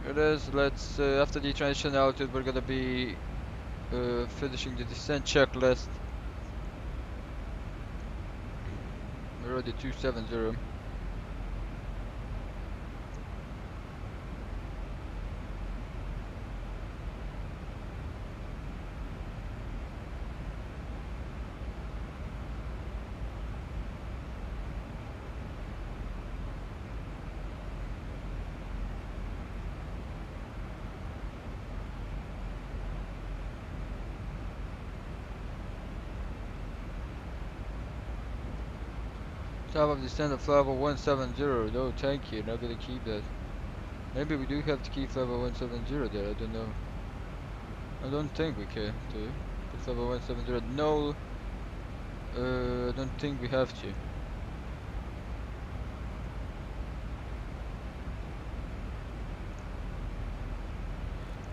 Here it is. Let's after the transition altitude, we're gonna be finishing the descent checklist. We're already 270. Top of descent of level 170. No, thank you. Not gonna keep that. Maybe we do have to keep level 170 there. I don't know. I don't think we can. To put level 170. No. I don't think we have to.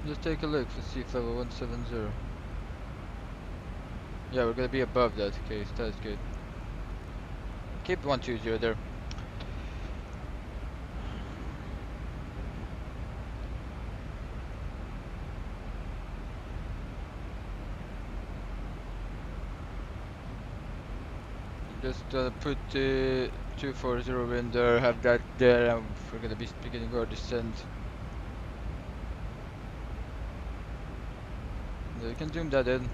Let's take a look. Let's see if level 170. Yeah, we're gonna be above that. Okay, so that's good. Keep 120 there. Just put 240 in there, have that there, and we're gonna be beginning our descent. You can zoom that in. You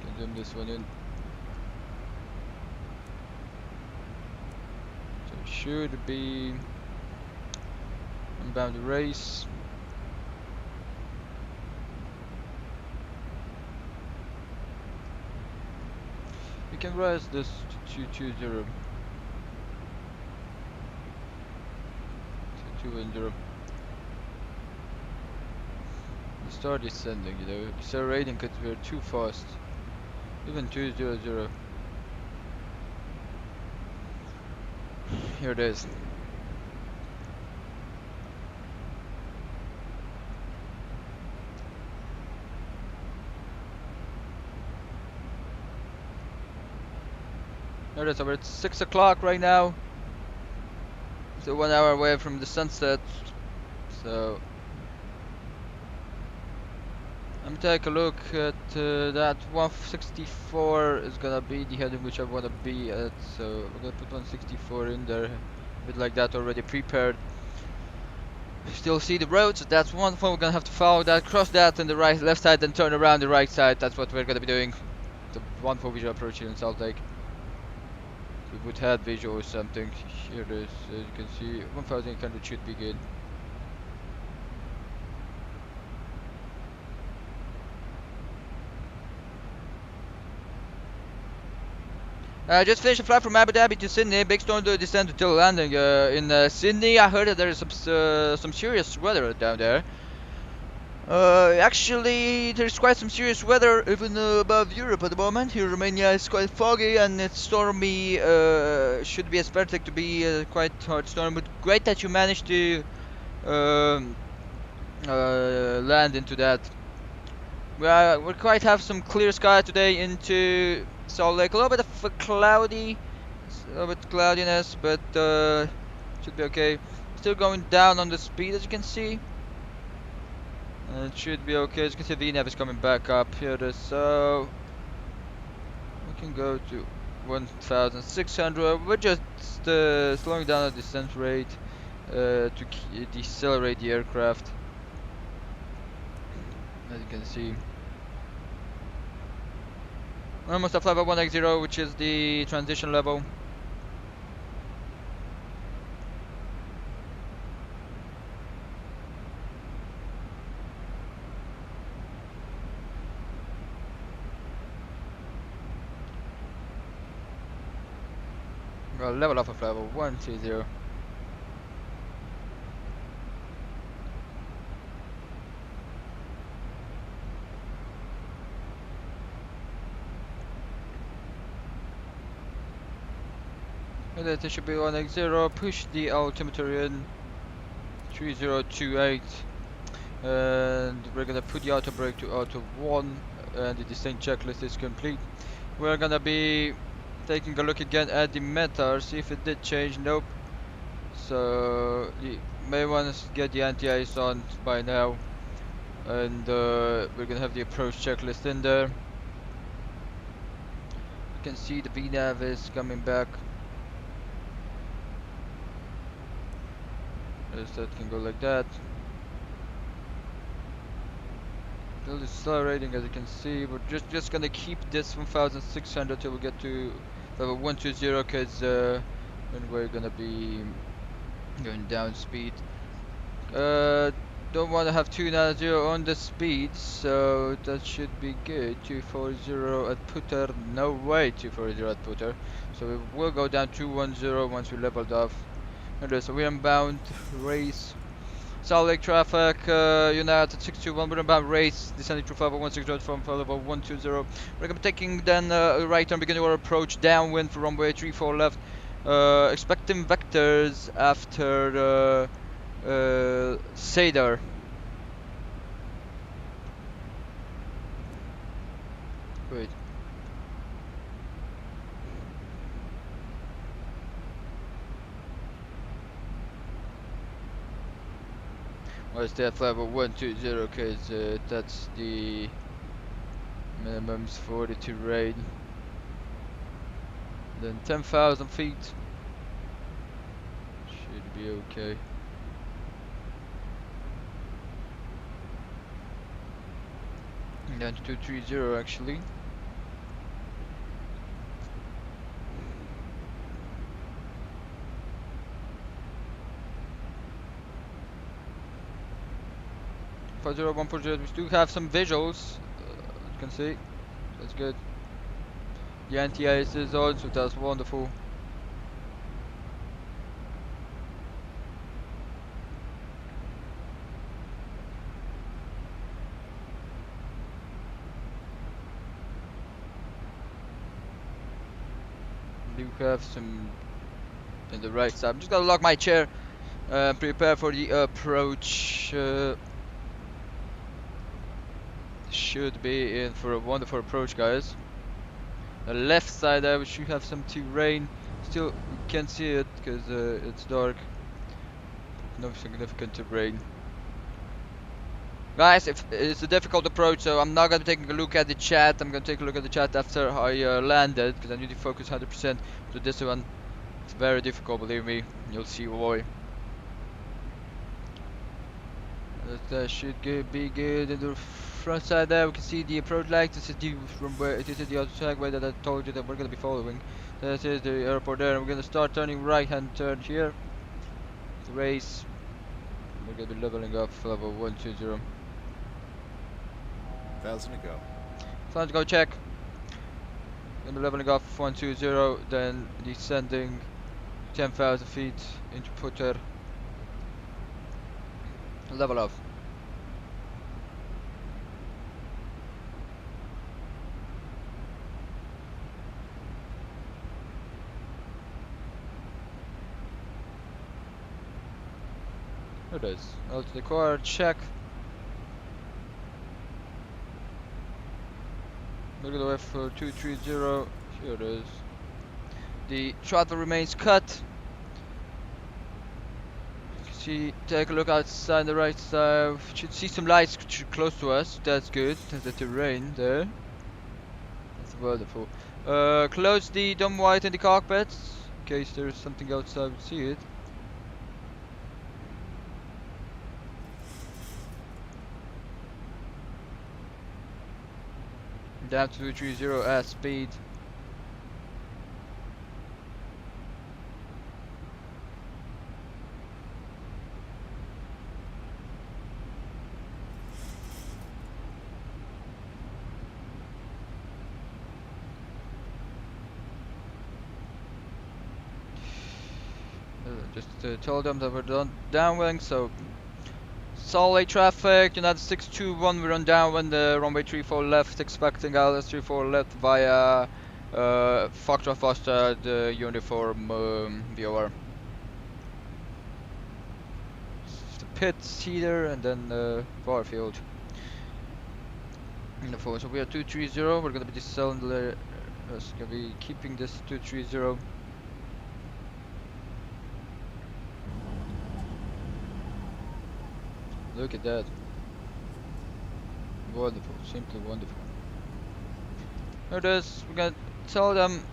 can zoom this one in. So it should be inbound race. We can raise this to 220. So 210. We start descending, you know, accelerating because we're too fast. Even 200. Here it is. There it is. We're at 6 o'clock right now. So 1 hour away from the sunset. So I'm gonna take a look at that 164 is gonna be the heading which I wanna be at. So we're gonna put 164 in there, a bit like that already prepared. Still see the road, so that's one thing we're gonna have to follow that, cross that on the right, left side, then turn around the right side. That's what we're gonna be doing. The 1-4 visual approach here in Salt Lake. We would have visual or something. Here it is, as you can see, 1800 should be good. Just finished a flight from Abu Dhabi to Sydney. Big storm to descend until landing in Sydney. I heard that there is some serious weather down there. Actually, there's quite some serious weather even above Europe at the moment. Here in Romania it's quite foggy and it's stormy. Should be expected to be quite hard storm, but great that you managed to land into that. We quite have some clear sky today into Salt Lake. A little bit of a cloudy, a little bit cloudiness, but should be okay. Still going down on the speed as you can see. It should be okay. As you can see, VNAV is coming back up here. So we can go to 1,600. We're just slowing down the descent rate to decelerate the aircraft. As you can see, almost at level 180, which is the transition level. Well, level up of level 120. And it should be 180. Push the altimeter in 3028, and we're gonna put the auto brake to auto 1, and the descent checklist is complete. We're gonna be taking a look again at the METAR, see if it did change. Nope. So you may want to get the anti-ice on by now, and we're gonna have the approach checklist in there. You can see the VNAV is coming back. Yes, that can go like that. Still decelerating, as you can see. We're just gonna keep this 1,600 till we get to level 120, because then we're gonna be going down speed. Don't want to have 290 on the speed, so that should be good. 240 at putter, no way 240 at putter. So we will go down 210 once we leveled off. And so we're inbound race. Salt Lake traffic, United 621, we're inbound race, descending through 5160 from level 120. We're gonna be taking then a right turn, beginning our approach downwind for runway 34 left. Expecting vectors after Sadar. Wait. What's that level 120? Because that's the minimums for the terrain. Then 10,000 feet should be okay. And then 230 actually. We do have some visuals, you can see, that's good. The anti-ice is on, so that's wonderful. We do have some in the right side. I'm just gonna lock my chair and prepare for the approach. Should be in for a wonderful approach, guys. The left side there we should have some terrain. Still we can't see it because it's dark. No significant terrain. Guys, if it's a difficult approach, so I'm not gonna be taking a look at the chat. I'm gonna take a look at the chat after I landed, because I need to focus 100%. So this one, it's very difficult, believe me. You'll see why. That should be good. In the front side there, we can see the approach light. This is the runway. This is the other taxiway that I told you that we're gonna be following. This is the airport there, and we're gonna start turning right-hand turn here. The race. We're gonna be leveling up level 120. 1,000 to go. So let's go check. and leveling off 120, then descending 10,000 feet into putter. Level off. There it is. Out to the car, check. Look at the way for 230. Here it is. The throttle remains cut. See, take a look outside the right side. Should see some lights close to us. That's good. There's the terrain there. That's wonderful. Close the dome white in the cockpit in case there's something outside. We see it. Down to 230 at speed. Just told them that we're downwind, so Salt Lake traffic, United 621, we're on downwind, runway 34 left, expecting Alice 34 left via Foxtrot Foster, the uniform VOR. The pit, Cedar, and then Barfield. In the forward, so we are 230, we're gonna be descending, gonna be keeping this 230. Look at that. Wonderful, simply wonderful. There it is. We're gonna tell them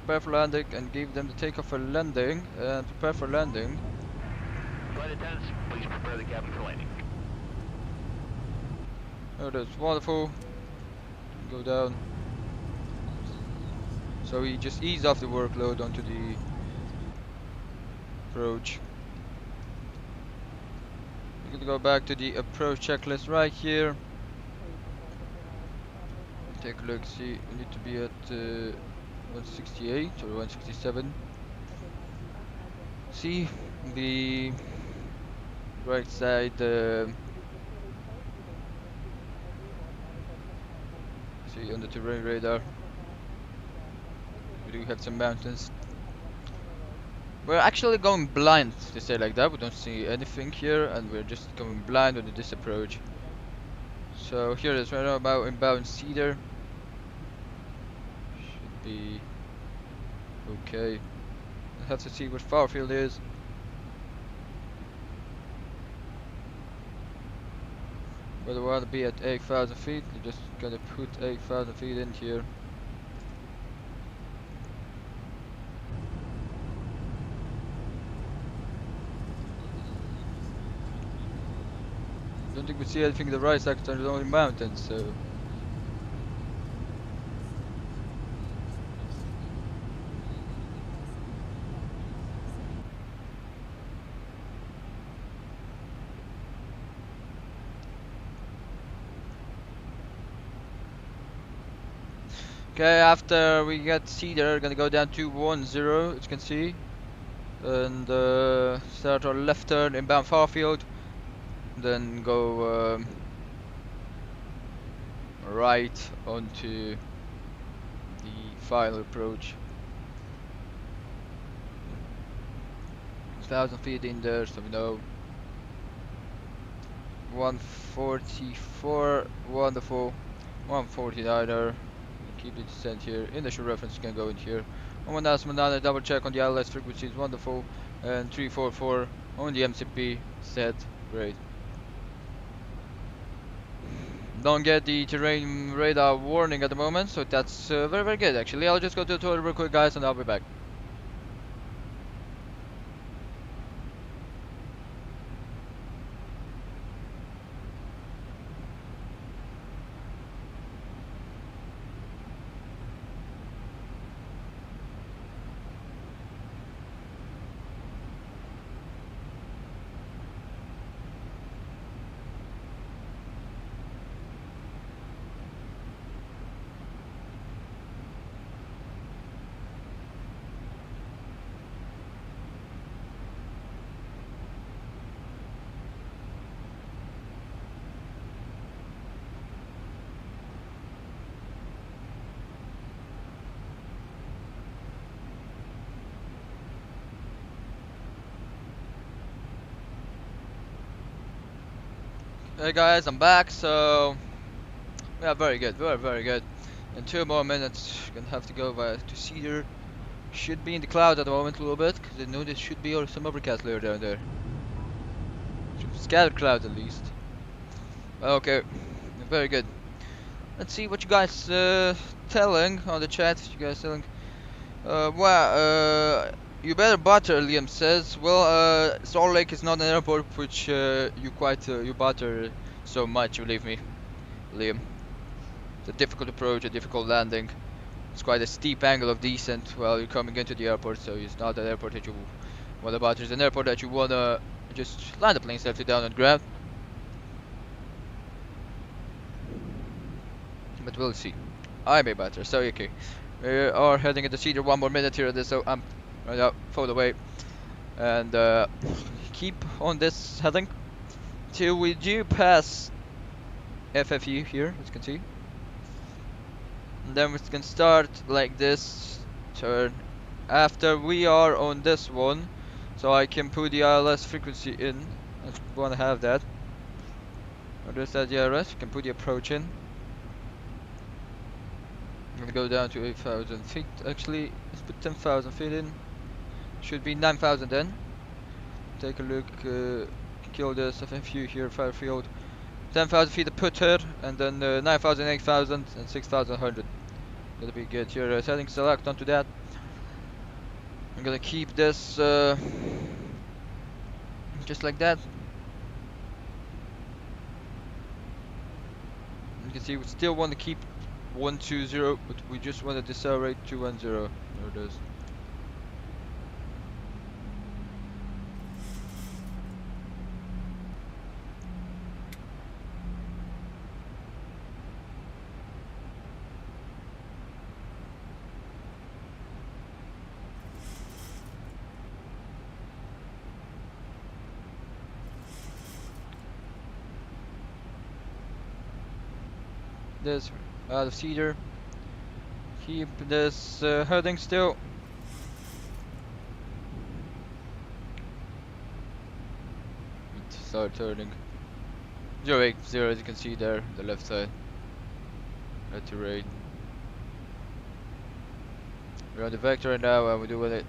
prepare for landing and give them the takeoff for landing and prepare for landing. Flight attendants, please prepare the cabin for landing. There it is, wonderful. Go down. So we just ease off the workload onto the approach. We're gonna go back to the approach checklist right here. Take a look, see, we need to be at 168 or 167. See the right side. See on the terrain radar. We do have some mountains. We're actually going blind, to say like that. We don't see anything here, and we're just going blind with this approach. So here it is, right now about inbound Cedar. Should be okay. I have to see what Farfield is. But I want to be at 8,000 feet. We're just gonna put 8,000 feet in here. Don't think we see anything in the right side, there's only mountains, so. Okay, after we get Cedar, we're gonna go down to 10, as you can see. And start our left turn inbound Farfield. Then go right onto the final approach. 1,000 feet in there, so we know. 144, wonderful. 149er. Keep the descent here. Initial reference can go in here. 1,000 double check on the ILS frequencies, wonderful. And 344 on the MCP, set, great. Don't get the terrain radar warning at the moment, so that's very, very good actually. I'll just go to the toilet real quick, guys, and I'll be back. Hey guys, I'm back. So yeah, very good. Very good. In 2 more minutes, gonna have to go to Cedar. Should be in the clouds at the moment a little bit, because I know there should be some overcast layer down there. Some scattered clouds at least. Okay, very good. Let's see what you guys telling on the chat. You guys telling? You better butter, Liam says. Well, Salt Lake is not an airport which you butter so much, believe me, Liam. It's a difficult approach, a difficult landing. It's quite a steep angle of descent while you're coming into the airport, so it's not an airport that you want to butter. It's an airport that you want to just land the plane safely down on the ground. But we'll see. I may butter, so okay. We are heading into Cedar 1 more minute here, so I'm right out, fold away. And keep on this heading till we do pass FFU here, as you can see. And then we can start like this turn after we are on this one, so I can put the ILS frequency in. I want to have that. Or there's that ILS, you can put the approach in. I'm gonna go down to 8,000 feet. Actually, let's put 10,000 feet in. Should be 9,000 then. Take a look, kill this FFU here, Firefield. 10,000 feet to put her, and then 9,000, 8,000, and 6,100. Gonna be good here. Setting select onto that. I'm gonna keep this just like that. You can see we still want to keep 120, but we just want to decelerate 210. There it is. This out of Cedar. Keep this heading still. Start turning. 080 as you can see there, the left side. At the rate. We're on the vector right now and we do with it.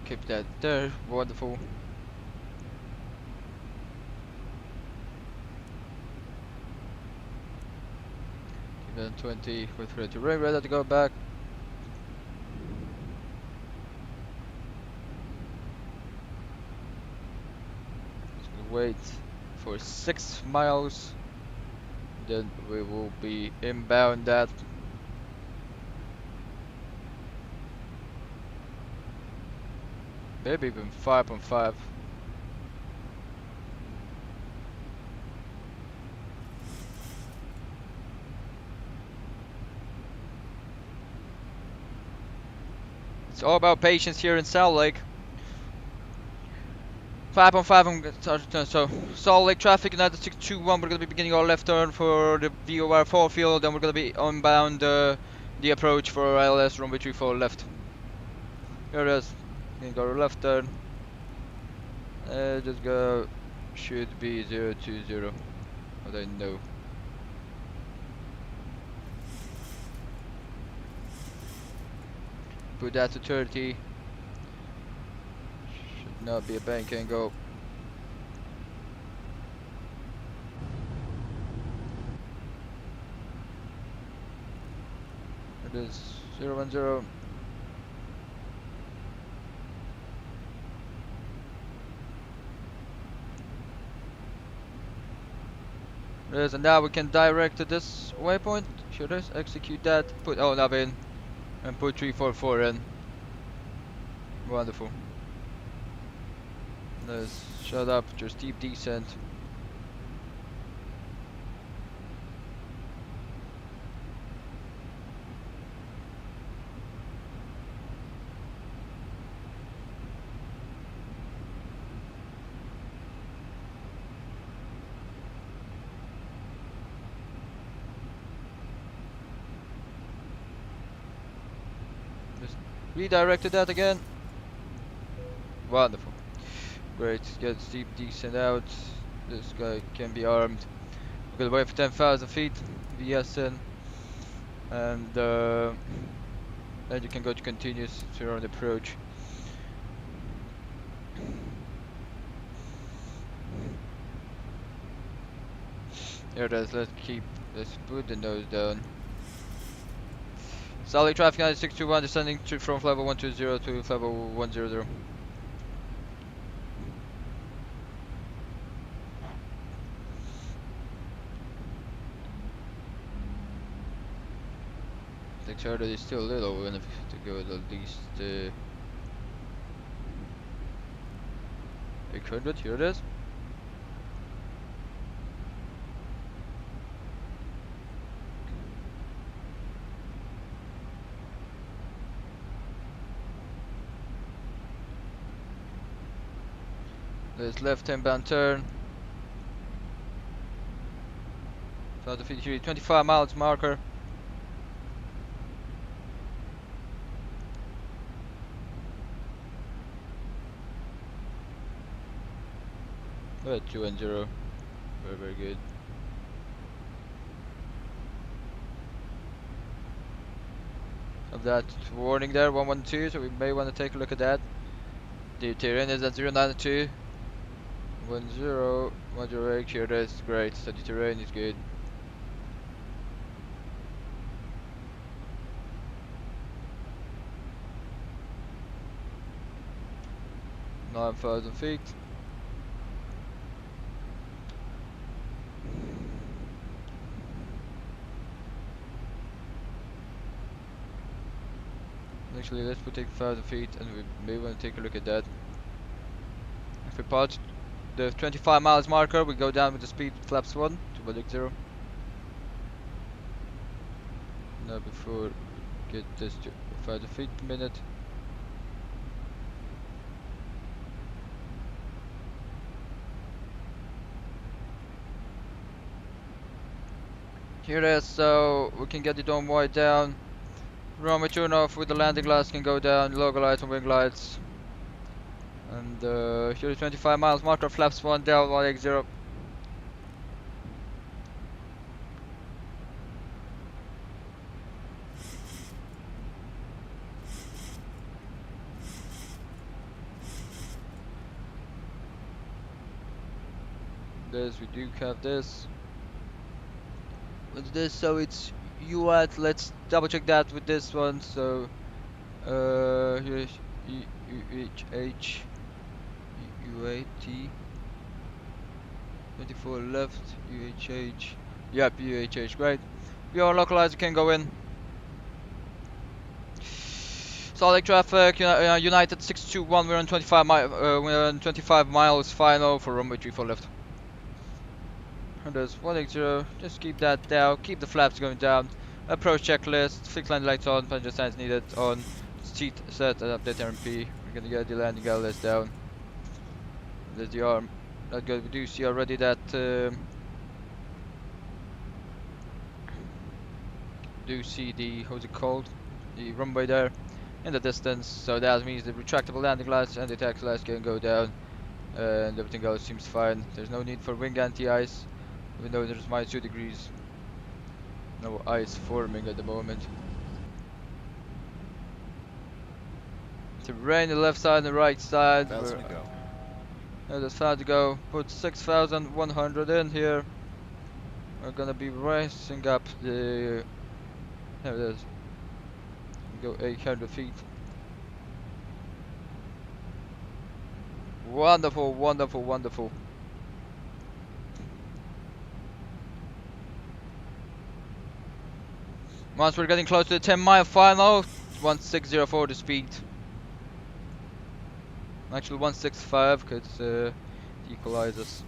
Keep that there. Wonderful. Keep that 20 with ready to ring, ready to go back. Just gonna wait for 6 miles. Then we will be inbound that. Maybe even 5.5. It's all about patience here in Salt Lake. 5.5, I'm gonna start to turn. So, Salt Lake traffic, United 621, we're gonna be beginning our left turn for the VOR4 field, and we're gonna be onbound the approach for ILS runway 34 left. Here it is. You can go left turn. Just go. Should be 020. But I know. Put that to 30. Should not be a bank angle. It is 010. Yes, and now we can direct to this waypoint. Should I execute that? Put nav in and put 344 in. Wonderful. Let's shut up, just steep descent. Redirected that again. Wonderful. Great. Get steep descent out. This guy can be armed. We're gonna wait for 10,000 feet, VSN, and then you can go to continuous if you're on the approach. Here it is, let's put the nose down. Solid traffic 9621 descending from level 120 to level 100. The charter is still a little, we're gonna have to go at least 800, here it is. There's left-hand bound turn. So the feet here, 25 miles marker. We're at 210. Very, very good. Of that warning there, 112, so we may want to take a look at that. The terrain is at 092. 108, here it is, great, so the terrain is good. Nine 9,000 feet. Actually, let's put 8,000 feet and we may want to take a look at that. If we patch the 25 miles marker, we go down with the speed flaps 1 to 180. Now before we get this to 5,000 feet per minute. Here it is, so we can get the dome wide down. Runway turn off with the landing glass can go down, logo lights and wing lights. And here is 25 miles marker, flaps 1 down, 180. This, we do have this. What's this? So it's UAT, let's double check that with this one. So here's UHH UAT 24 left UHH. Yep, UHH, great. We are localized, you can go in. Solid traffic, United 621, we're on 25 miles final for runway 34 left. And there's 180, just keep that down, keep the flaps going down. Approach checklist, fixed landing lights on, passenger signs needed on. Seat set and update RMP. We're gonna get the landing gear list down. There's the arm. Not good, we do see already that do see the, how's it called? The runway there in the distance, so that means the retractable landing lights and the taxi lights can go down and everything else seems fine. There's no need for wing anti-ice, even though there's -2 degrees. No ice forming at the moment. Terrain, the left side and the right side. There's 5 to go. Put 6,100 in here. We're gonna be racing up the. There it is. Go 800 feet. Wonderful, wonderful, wonderful. Once we're getting close to the 10-mile final, 1604 the speed. Actually 165 because it equalizes.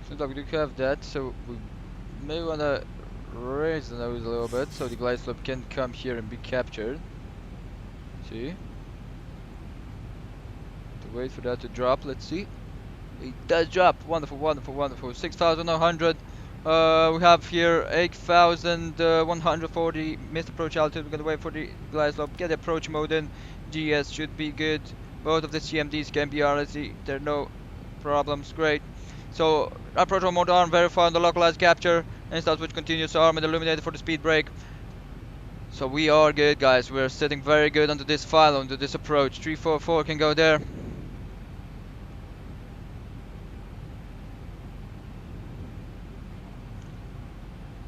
Seems like we do have that, so we may wanna raise the nose a little bit so the glide slope can come here and be captured. See? To wait for that to drop, let's see. It does drop. Wonderful, wonderful, wonderful. 6,100. We have here 8,140 missed approach altitude. We're gonna wait for the glide slope. Get the approach mode in. GS should be good. Both of the CMDs can be RSC. There are no problems. Great. So approach mode on. Verify on the localized capture. And start switch continues. Arm and illuminated for the speed brake. So we are good, guys. We're sitting very good onto this file, onto this approach. 344 can go there.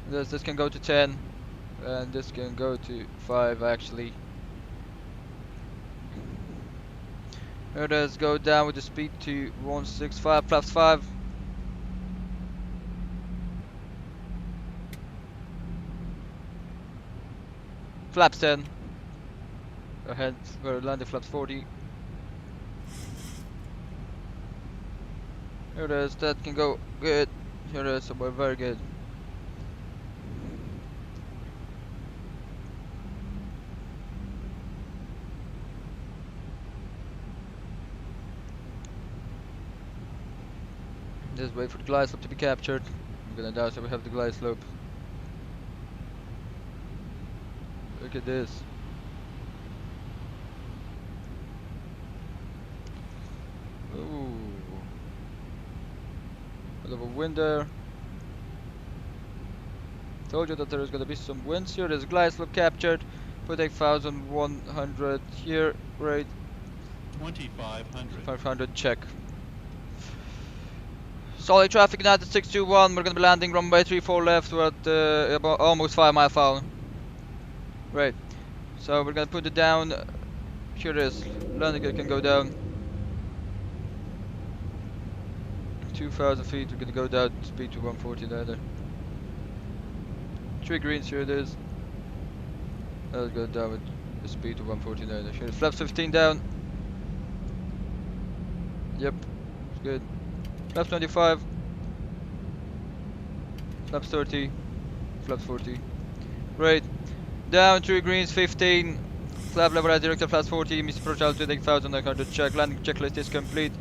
This can go to 10, and this can go to 5 actually. Let us go down with the speed to 165 plus 5. Flaps 10. Go ahead, we're landing flaps 40. Here it is, that can go good. Here it is, so we're very good. Just wait for the glide slope to be captured. I'm gonna doubt that we have the glide slope. Look at this. Ooh. Bit of a wind there. Told you that there is gonna be some winds here. There's glide slope captured. Put 8,100 here. Right. 2,500. 500 check. Solid traffic United 621. We're gonna be landing runway 34 left. We're at about almost 5 mile foul. Right. So we're gonna put it down. Here it is. Landing gear can go down. 2,000 feet. We're gonna go down speed to 140 there. 3 greens. Here it is. Let's go down with the speed to 140 there. Here flaps 15 down. Yep. It's good. Flaps 25, flaps 30, flaps 40. Great. Down 3 greens 15, flap level at director flaps 40, Mr. Approach altitude 8,900 check, landing checklist is complete,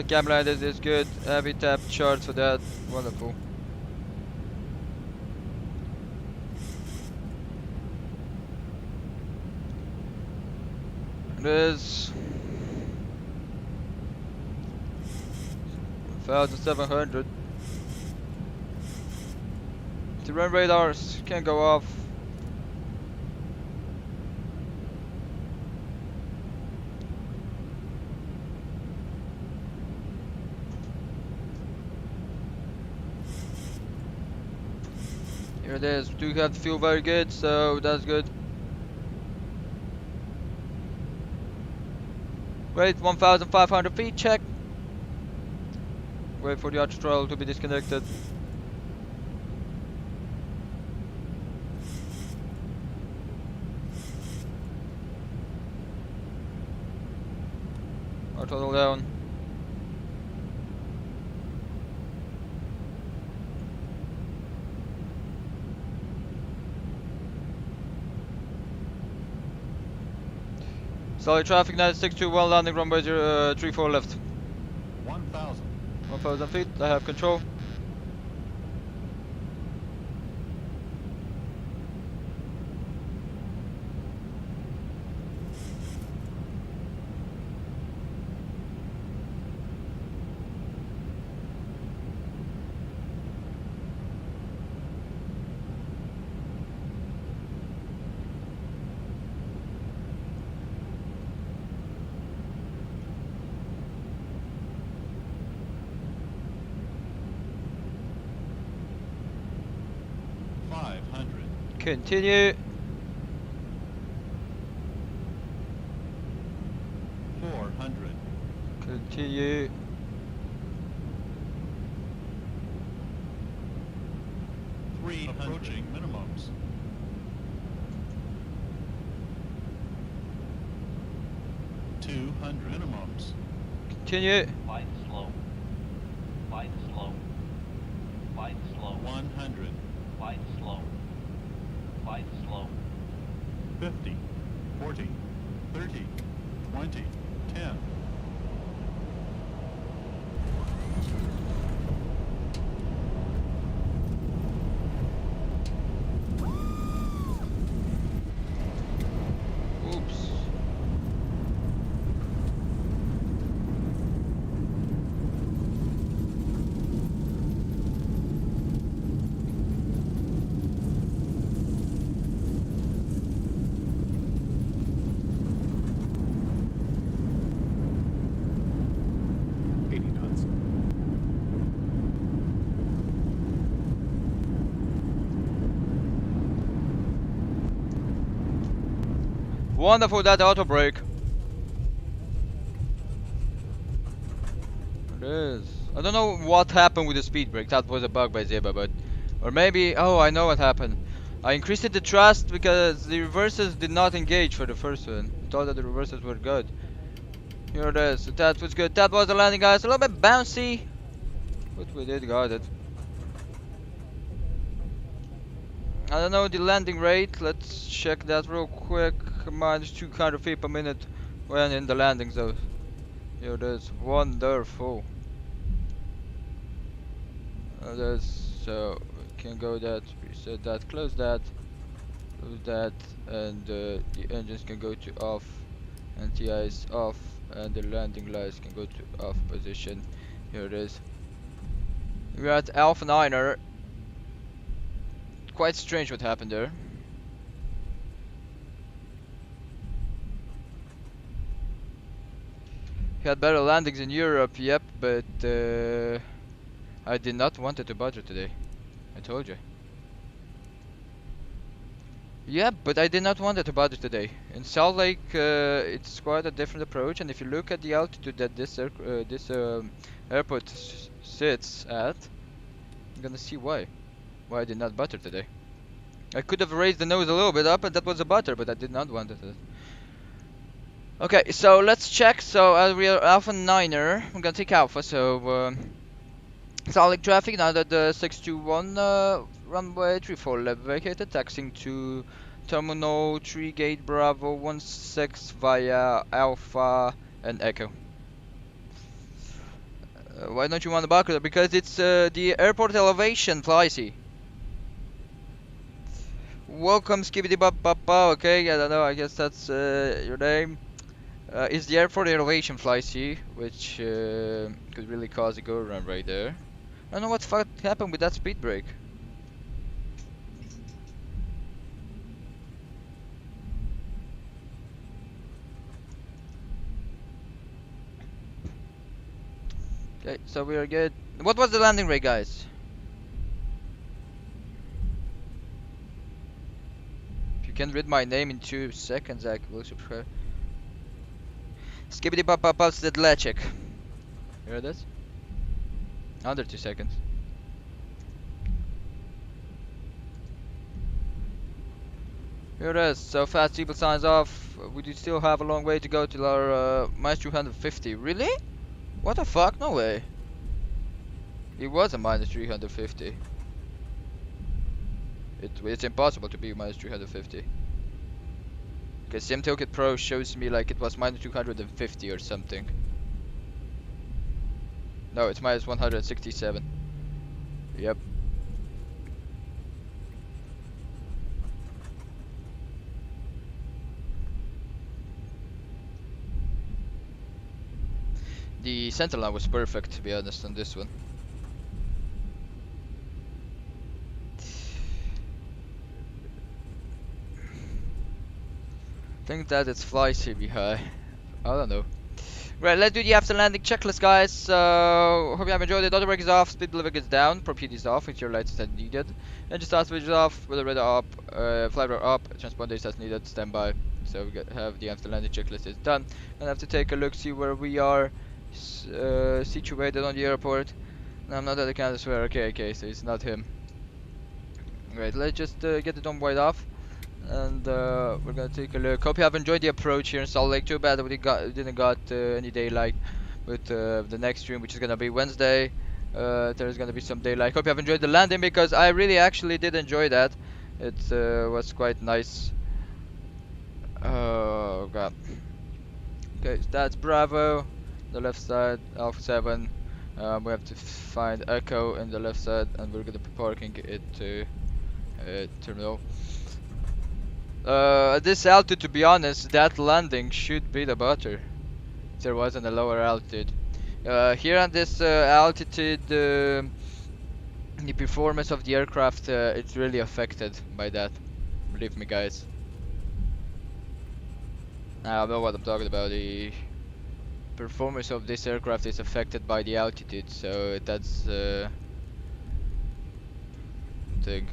camera is good, heavy tap charts for that, wonderful. There's 1,700. The run radars can go off. Here it is. We do have the fuel very good, so that's good. Great, 1,500 feet check. Wait for the arch throttle to be disconnected. Arch throttle down. Solid traffic 9621 landing runway 34 left. 1,000. 1,000 feet, I have control. Continue. 400. Continue. 300. Approaching minimums. 200 minimums. Continue. Flight slow. Flight slow. Flight slow. 100. Flight slow. Flight slow. 50. 40. 30. 20. 10. Wonderful, that auto brake. It is. I don't know what happened with the speed brake. That was a bug by Zibo, but or maybe I know what happened. I increased the thrust because the reverses did not engage for the first one. I thought that the reverses were good. Here it is. So that was good. That was the landing, guys. A little bit bouncy, but we did got it. I don't know the landing rate. Let's check that real quick. Minus 200 feet per minute when in the landing zone. Here it is. Wonderful. So we can go that, reset that, close that, and the engines can go to off, and TI is off, and the landing lights can go to off position. Here it is. We're at Alpha 9er. Quite strange what happened there. He had better landings in Europe, yep, but I did not want it to budget today. I told you. Yeah, but I did not want it to budget today. In Salt Lake, it's quite a different approach, and if you look at the altitude that this airport sits at, you're gonna see why I did not butter today. I could have raised the nose a little bit up, and that was a butter, but I did not want it. Okay, so let's check. So we are Alpha 9er. We're gonna take Alpha. So Salt Lake traffic now that the 621 runway 34 left vacated, taxiing to Terminal 3 Gate Bravo 16 via Alpha and Echo. Why don't you want to buckle? Because it's the airport elevation, Flycy. Welcome, Skibidi Baba. Okay, I don't know. I guess that's your name. It's the airport elevation, Flycy, which could really cause a go around right there. I don't know what the fuck happened with that speed brake. Okay, so we are good. What was the landing rate, guys? If you can read my name in 2 seconds, I will subscribe. Skibidi Papa said Lechek. You heard this? Under 2 seconds. Here it is. So fast Zibo signs off. We do still have a long way to go till our minus 250. Really? What the fuck? No way. It was a minus 350. It's impossible to be minus 350. Because SimToolkit Pro shows me like it was minus 250 or something. No, it's minus 167. Yep. The center line was perfect, to be honest, on this one. Think that it's Flycy high. I don't know. Right, let's do the after landing checklist, guys. So, hope you have enjoyed it. Auto brake is off, speed lever gets down, prop heat is off, with your lights as needed. Engine start switch is off, weather radar up, flybar up, transponder is as needed, standby. So we have the after landing checklist is done. And I have to take a look, see where we are situated on the airport. No, I'm not at the counter swear. Okay, so it's not him. Right, let's just get the dome wide off. And we're gonna take a look. Hope you have enjoyed the approach here in Salt Lake. Too bad that we didn't got any daylight with the next stream, which is gonna be Wednesday. There's gonna be some daylight. Hope you have enjoyed the landing, because I really actually did enjoy that. It was quite nice. Oh god. Okay, so that's Bravo, the left side, Alpha 7. We have to find Echo in the left side, and we're gonna be parking it to terminal. At this altitude, to be honest, that landing should be the butter. If there wasn't a lower altitude. Here on this altitude, the performance of the aircraft, it's really affected by that. Believe me, guys. I know what I'm talking about. The performance of this aircraft is affected by the altitude, so that's the thing.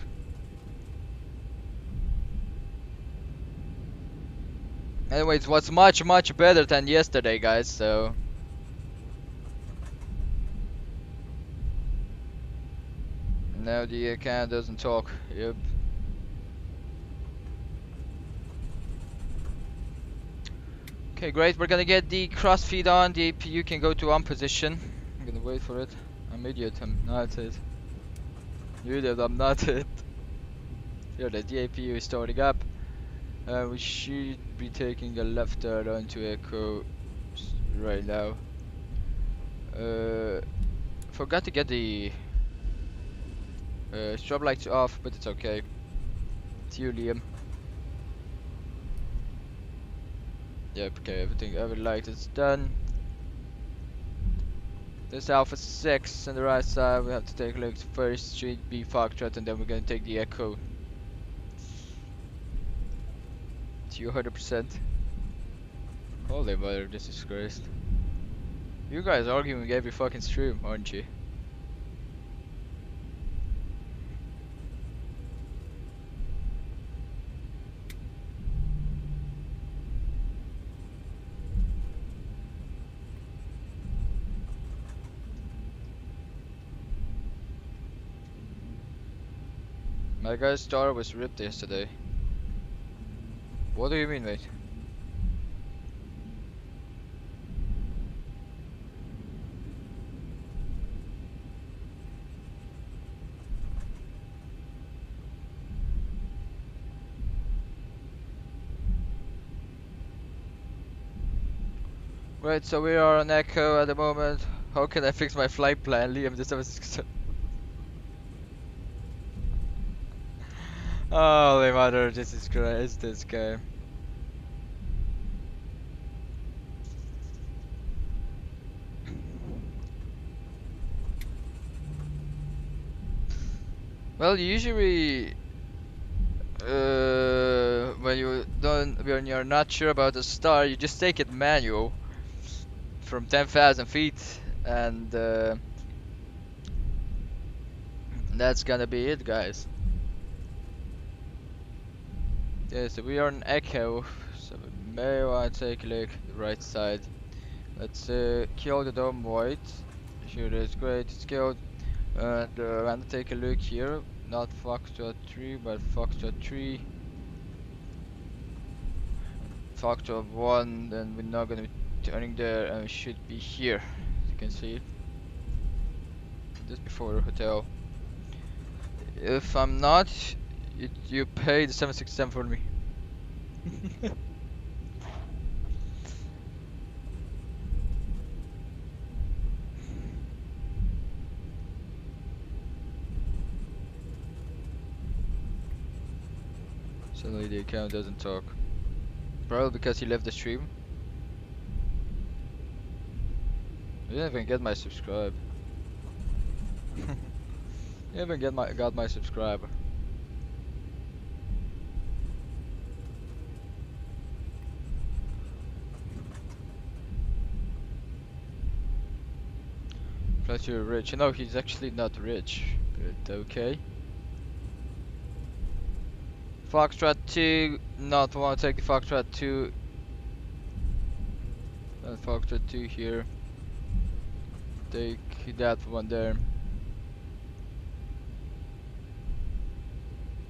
Anyway, it was much better than yesterday, guys, so... Now the account doesn't talk. Yep. Okay, great. We're gonna get the cross feed on. The APU can go to on position. I'm gonna wait for it. I'm idiot. I'm not it. You idiot. I'm not it. Here, the APU is starting up. We should be taking a left turn onto Echo right now. Forgot to get the strobe lights off, but it's okay. It's you, Liam. Yep, okay, every light is done. This Alpha 6 on the right side, we have to take a look first, should be Foxtrot, and then we're gonna take the Echo. It's you 100%. Holy mother, this is Christ. You guys arguing every fucking stream, aren't you? My guy's star was ripped yesterday. What do you mean, mate? Right, so we are on Echo at the moment. How can I fix my flight plan, Liam? This was holy mother, this is Christ, this guy. Well, usually, when you're not sure about the star, you just take it manual from 10,000 feet, and that's gonna be it, guys. Okay, so we are in Echo, so we may want to take a look at the right side. Let's kill the dome white. Sure, that's great, it's killed. And I'm gonna take a look here. Not Foxtrot 3, but Foxtrot 3. Foxtrot 1, then we're not gonna be turning there, and we should be here. As you can see. Just before the hotel. If I'm not, you pay the 767 for me. Suddenly the account doesn't talk. Probably because he left the stream. I didn't even get my subscribe. I even got my subscriber. Plus you're rich. You know, he's actually not rich, but okay. Foxtrot 2, not want to take the Foxtrot 2. And Foxtrot 2 here. Take that one there.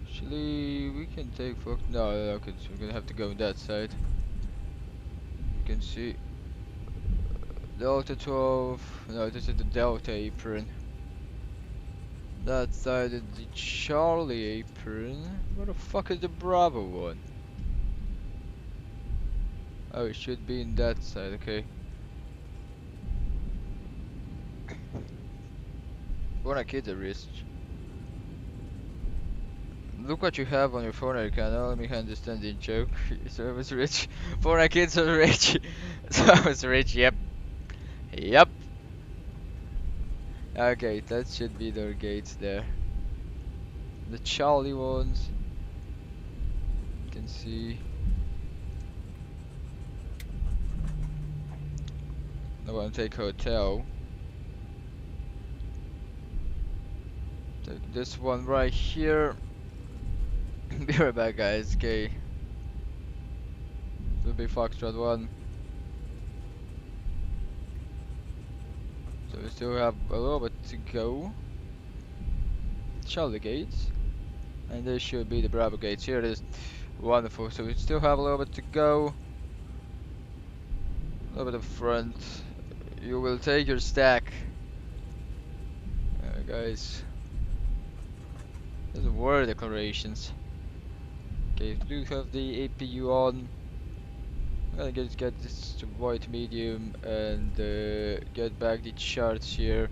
Actually, we can take Fox. No, cause we're gonna have to go on that side. You can see Delta 12. No, this is the Delta apron. That side is the Charlie apron. Where the fuck is the Bravo one? Oh, it should be in that side. Okay. Wanna kid the wrist. Look what you have on your phone account. Now let me understand the joke. So I was rich. Phone kids are rich. So I was rich. Yep. Yep. Okay, that should be their gates there. The Charlie ones. You can see. Now I'm gonna take hotel. Take this one right here. Be right back, guys. Okay. So will be Foxtrot 1. So we still have a little bit to go. Charlie gates. And this should be the Bravo gates. Here it is. Wonderful. So we still have a little bit to go. A little bit of front. You will take your stack. Guys. Those were declarations. Okay, we do have the APU on. I'm gonna get this to white medium and get back the charts here.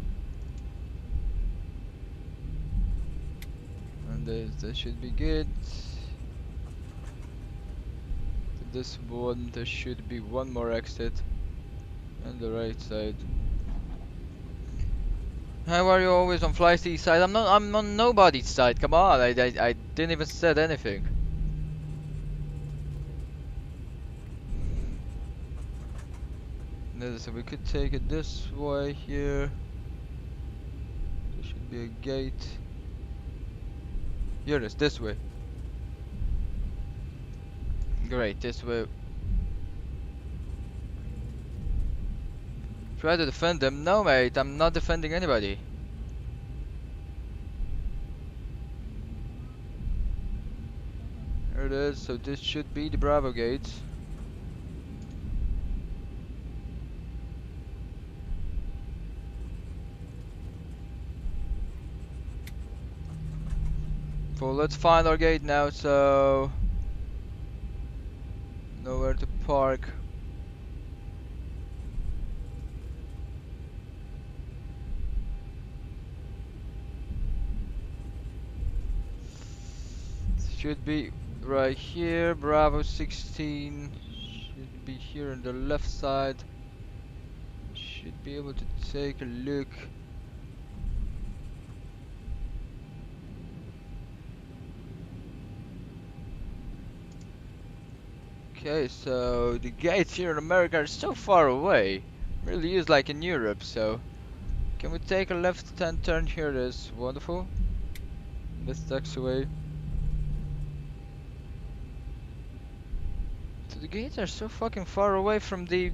And that should be good. This one, there should be one more exit on the right side. How are you always on Fly-C side? I'm on nobody's side. Come on, I didn't even said anything. So we could take it this way here. There should be a gate. Here it is, this way. Great, this way. Try to defend them. No, mate, I'm not defending anybody. Here it is, so this should be the Bravo gate. So let's find our gate now, so nowhere to park. Should be right here. Bravo 16 should be here on the left side. Should be able to take a look. Okay, so the gates here in America are so far away. Really is like in Europe, so can we take a left-hand turn here? It is wonderful. This taxiway. So the gates are so fucking far away from the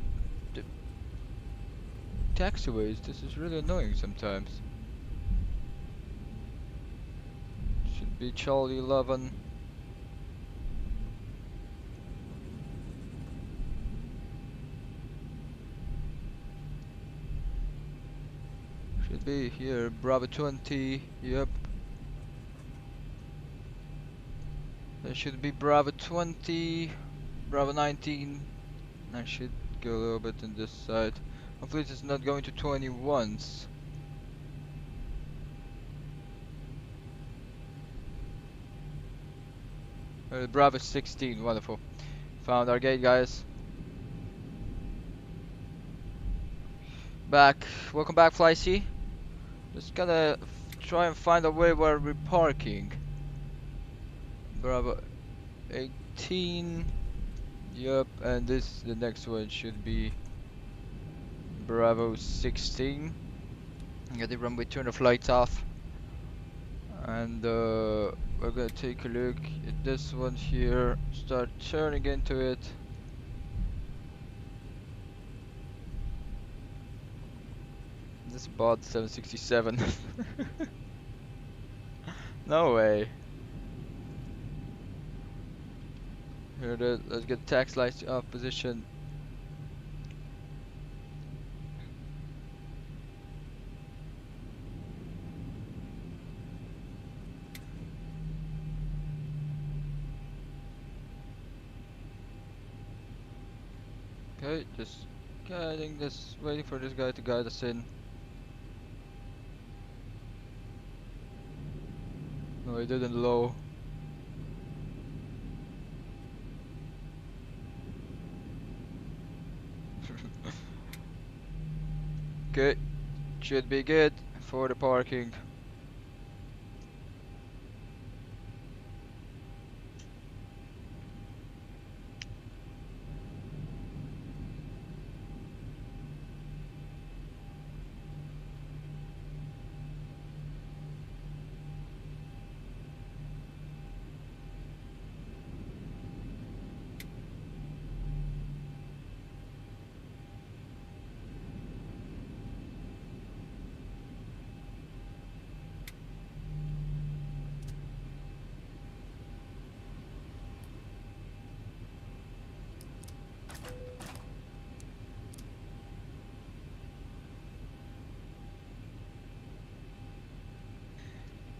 taxiways. This is really annoying sometimes. Should be Charlie 11. Should be here, Bravo 20, yep. There should be Bravo 20, Bravo 19. I should go a little bit on this side. Hopefully it's not going to 21s. Bravo 16, wonderful. Found our gate, guys. Back, welcome back, Fly-C. Just gotta try and find a way where we're parking. Bravo 18. Yep, and the next one should be Bravo 16. Get the runway, turn the flights off. And we're gonna take a look at this one here. Start turning into it. This bot 767. No way. Here it is. Let's get tax lights off position. Okay, just guiding this, waiting for this guy to guide us in. No, he didn't low. Okay, should be good for the parking.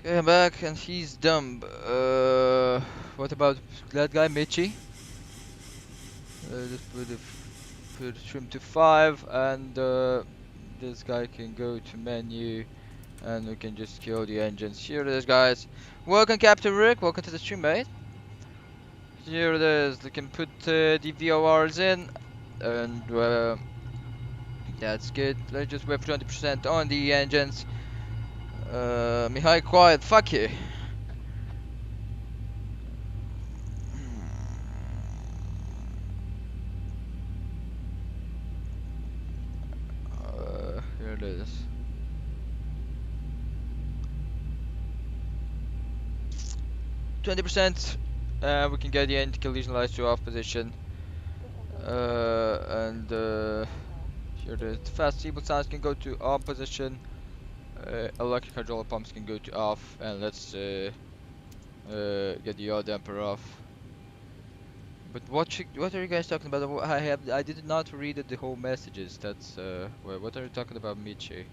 Okay, I'm back and he's dumb. What about that guy, Michi? Just put trim to 5 and this guy can go to menu and we can just kill the engines. Here it is, guys. Welcome, Captain Rick. Welcome to the stream, mate. Here it is. We can put the VORs in and that's good. Let's just wait for 20% on the engines. Mihai, quiet. Fuck you. Here it is. %20%. We can get the anti-collision lights to off position. Here the fast seatbelt signs can go to on position. Electric hydraulic pumps can go to off, and let's get the yaw damper off. But what are you guys talking about? I did not read the whole messages. That's what are you talking about, Michi?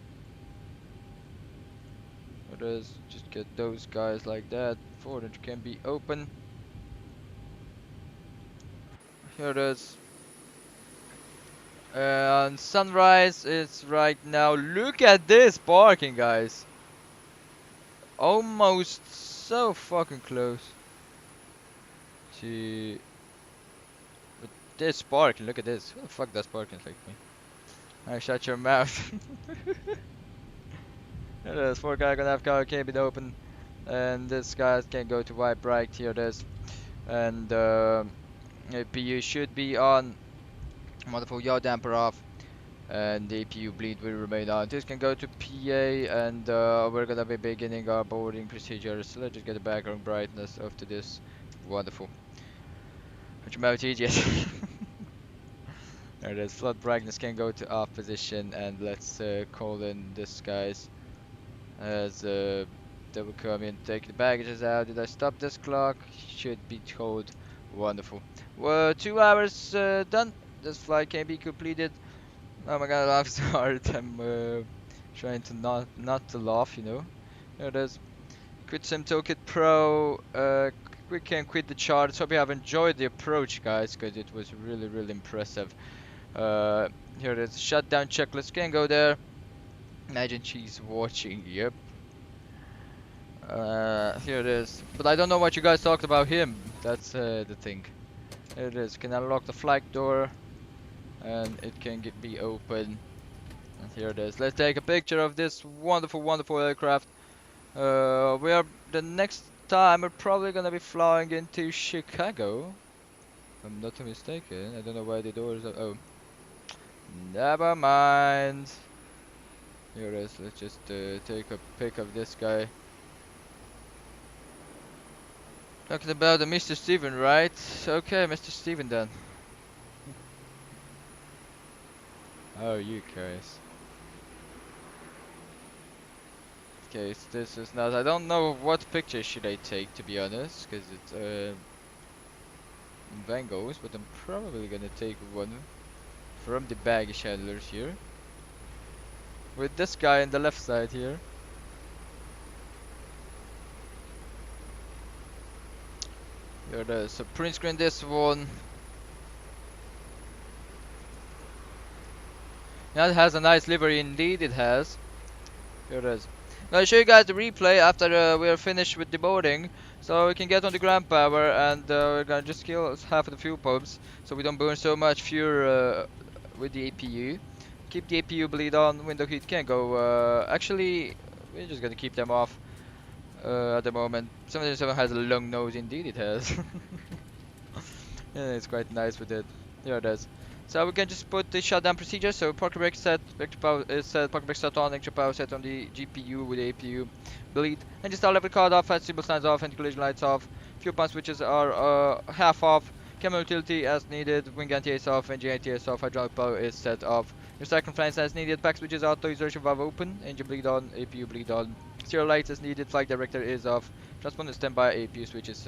It is just get those guys like that. Forward can be open. Here it is. And sunrise is right now. Look at this parking, guys. Almost so fucking close. See, but this parking. Look at this. Who the fuck does parking like me? I shut your mouth. It is. 4 guy gonna have car cabin open, and this guy can go to white bright. Here it is, and APU should be on. Wonderful yaw damper off, and the APU bleed will remain on. This can go to PA, and we're gonna be beginning our boarding procedures. So let's just get the background brightness up to this. Wonderful. Put your mouth idiot. There it is. Flood brightness can go to off position, and let's call in this guys as they will come in, take the baggages out. Did I stop this clock? Should be told. Wonderful. Well, 2 hours done. This flight can be completed. Oh my god, I'm sorry. I'm trying to not to laugh, you know. There it is. Quit Sim Toolkit Pro. We can quit the charts. Hope you have enjoyed the approach, guys, because it was really impressive. Here it is. Shutdown checklist can go there. Imagine she's watching. Yep. Here it is. But I don't know what you guys talked about him. That's the thing. Here it is. You can unlock the flight door, and it can be open. And here it is. Let's take a picture of this wonderful aircraft. We are the next time we're probably gonna be flying into Chicago, if I'm not mistaken. I don't know why the doors are. Oh, never mind. Here it is. Let's just take a pic of this guy. Talking about the Mr. Steven, right? Okay, Mr. Steven then. Oh, you guys. Okay, so this is not. I don't know what picture should I take, to be honest, because it's Bangles, but I'm probably gonna take one from the baggage handlers here, with this guy on the left side here. Here it is. So print screen this one. Now it has a nice livery indeed. It has. Here it is. Now I'll show you guys the replay after we are finished with the boarding, so we can get on the ground power, and we're gonna just kill half of the fuel pumps so we don't burn so much fuel with the APU. Keep the APU bleed on. Window heat can go. Actually, we're just gonna keep them off at the moment. 737 has a long nose, indeed it has. Yeah, it's quite nice with it. Here it is. So we can just put the shutdown procedure. So parking brake set, electric power is set, parking brake set on, electric power set on the GPU with the APU bleed, and just all level card off, VATSIM signs off, anti-collision lights off, fuel pump switches are half off, camera utility as needed, wing anti-ace off, engine anti-ace off, hydraulic power is set off, your cyclone fans as needed, back switches auto, isolation valve open, engine bleed on, APU bleed on, serial lights as needed, flight director is off, transponder standby, APU switches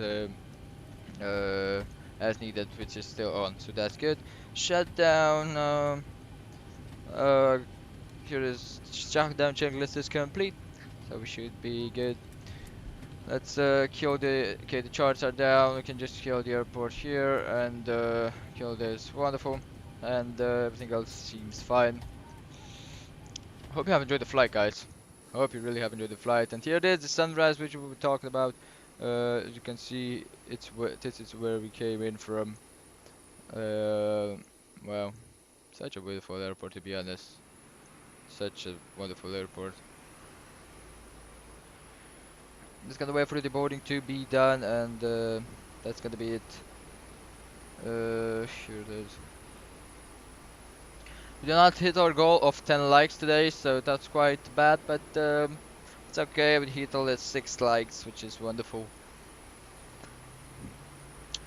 as needed, which is still on, so that's good. Shutdown. Here is shutdown checklist is complete, so we should be good. Let's kill the. Okay, the charts are down. We can just kill the airport here and kill this. Wonderful. And everything else seems fine. Hope you have enjoyed the flight, guys. Hope you really have enjoyed the flight. And here it is, the sunrise, which we were talking about. As you can see, this is where we came in from. Well, such a beautiful airport, to be honest. Such a wonderful airport. Just gonna wait for the boarding to be done, and that's gonna be it. Here it is. We did not hit our goal of 10 likes today, so that's quite bad, but it's okay. We hit all 6 likes, which is wonderful.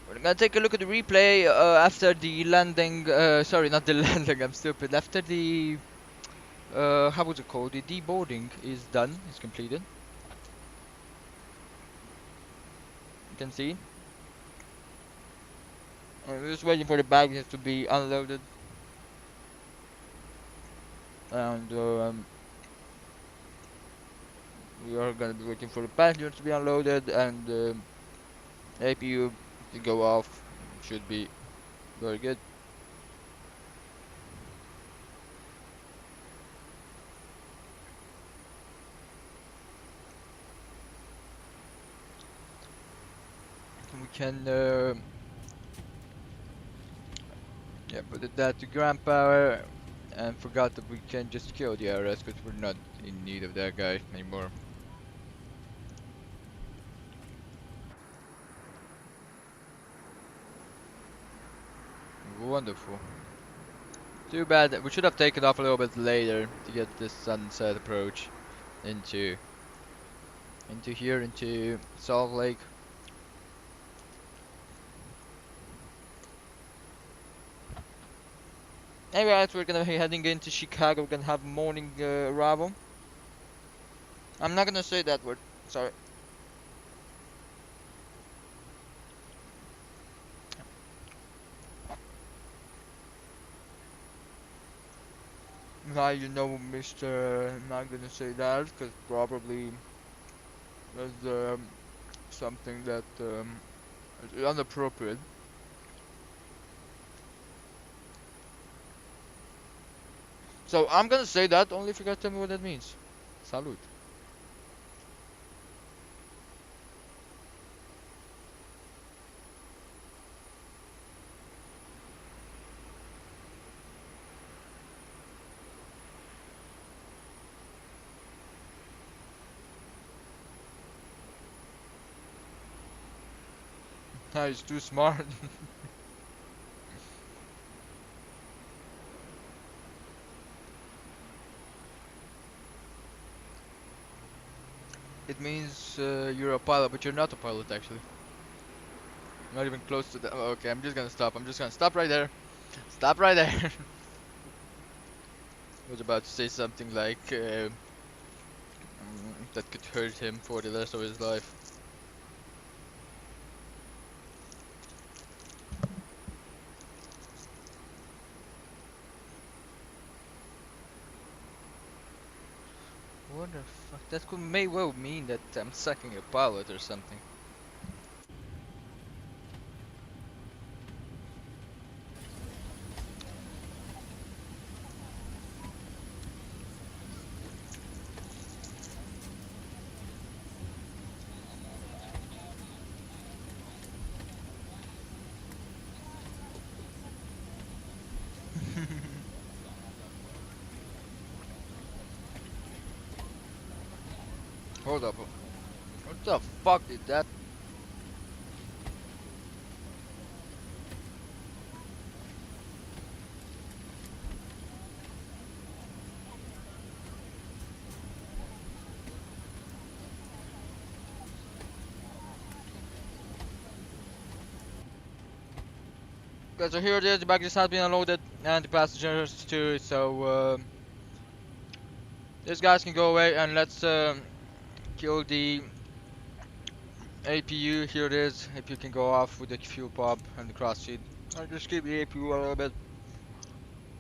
We're gonna take a look at the replay after the landing. Sorry, not the landing. I'm stupid. After the how was it called? The deboarding is done. Is completed. You can see. We're just waiting for the baggage to be unloaded, and we are gonna be waiting for the passengers to be unloaded, and APU to go off. Should be very good. We can yeah, put that to ground power, and forgot that we can just kill the IRS because we're not in need of that guy anymore. Wonderful. Too bad that we should have taken off a little bit later to get this sunset approach into here, into Salt Lake. Anyway, guys, we're gonna be heading into Chicago. We're gonna have morning arrival. I'm not gonna say that word. Sorry. Now you know, Mr. I'm not gonna say that because probably there's something that is inappropriate. So I'm gonna say that only if you guys tell me what that means. Salute. He's too smart. It means you're a pilot, but you're not a pilot actually. Not even close to that. Oh, okay, I'm just gonna stop. I'm just gonna stop right there. Stop right there. I was about to say something like that could hurt him for the rest of his life. What the fuck? That may well mean that I'm sucking a pilot or something. Hold up. What the fuck did that? Okay, so here it is, the baggage has been unloaded and the passengers too, so these guys can go away, and let's kill the APU. Here it is. APU can go off with the fuel pump and the cross feed. I'll just keep the APU a little bit.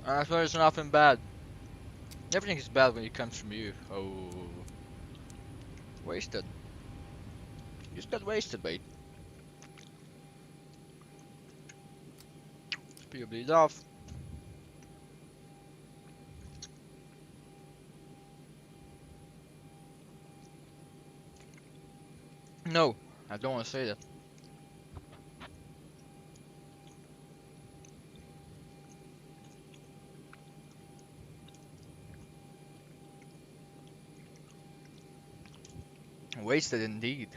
I swear it's nothing bad. Everything is bad when it comes from you. Oh, wasted. Just got wasted, mate. Speed bleed off. No, I don't want to say that. Wasted indeed.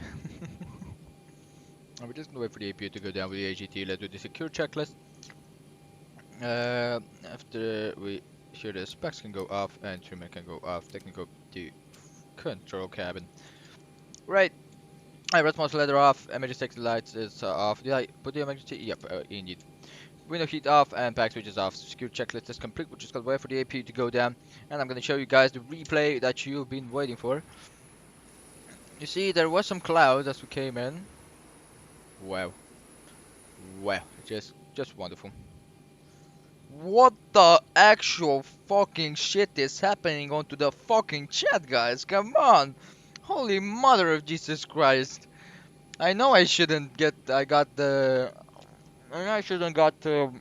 We're just gonna wait for the APU to go down with the AGT. Let's do the secure checklist. After we hear the specs can go off and trim can go off, technical to control cabin. Right. Response ladder off. Emergency safety lights is off. Did I put the emergency? Yep, indeed. Window heat off and pack switch is off. Secure checklist is complete. We're just gonna wait for the APU to go down, and I'm gonna show you guys the replay that you've been waiting for. You see, there was some clouds as we came in. Wow. Wow. Just wonderful. What the actual fucking shit is happening onto the fucking chat, guys? Come on. Holy mother of Jesus Christ. I know I shouldn't get, I shouldn't got the,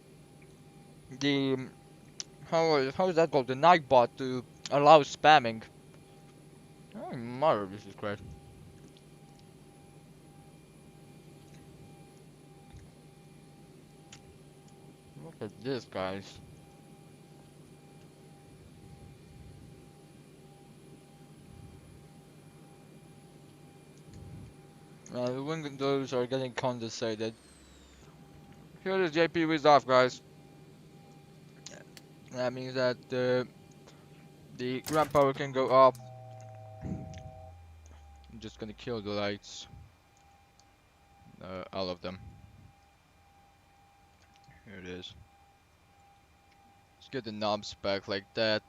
how is that called? The Nightbot to allow spamming. Holy mother of Jesus Christ. Look at this, guys. The windows are getting condensated. Here is JP is off, guys. That means that the ground power can go off. I'm just gonna kill the lights. All of them. Here it is. Let's get the knobs back like that.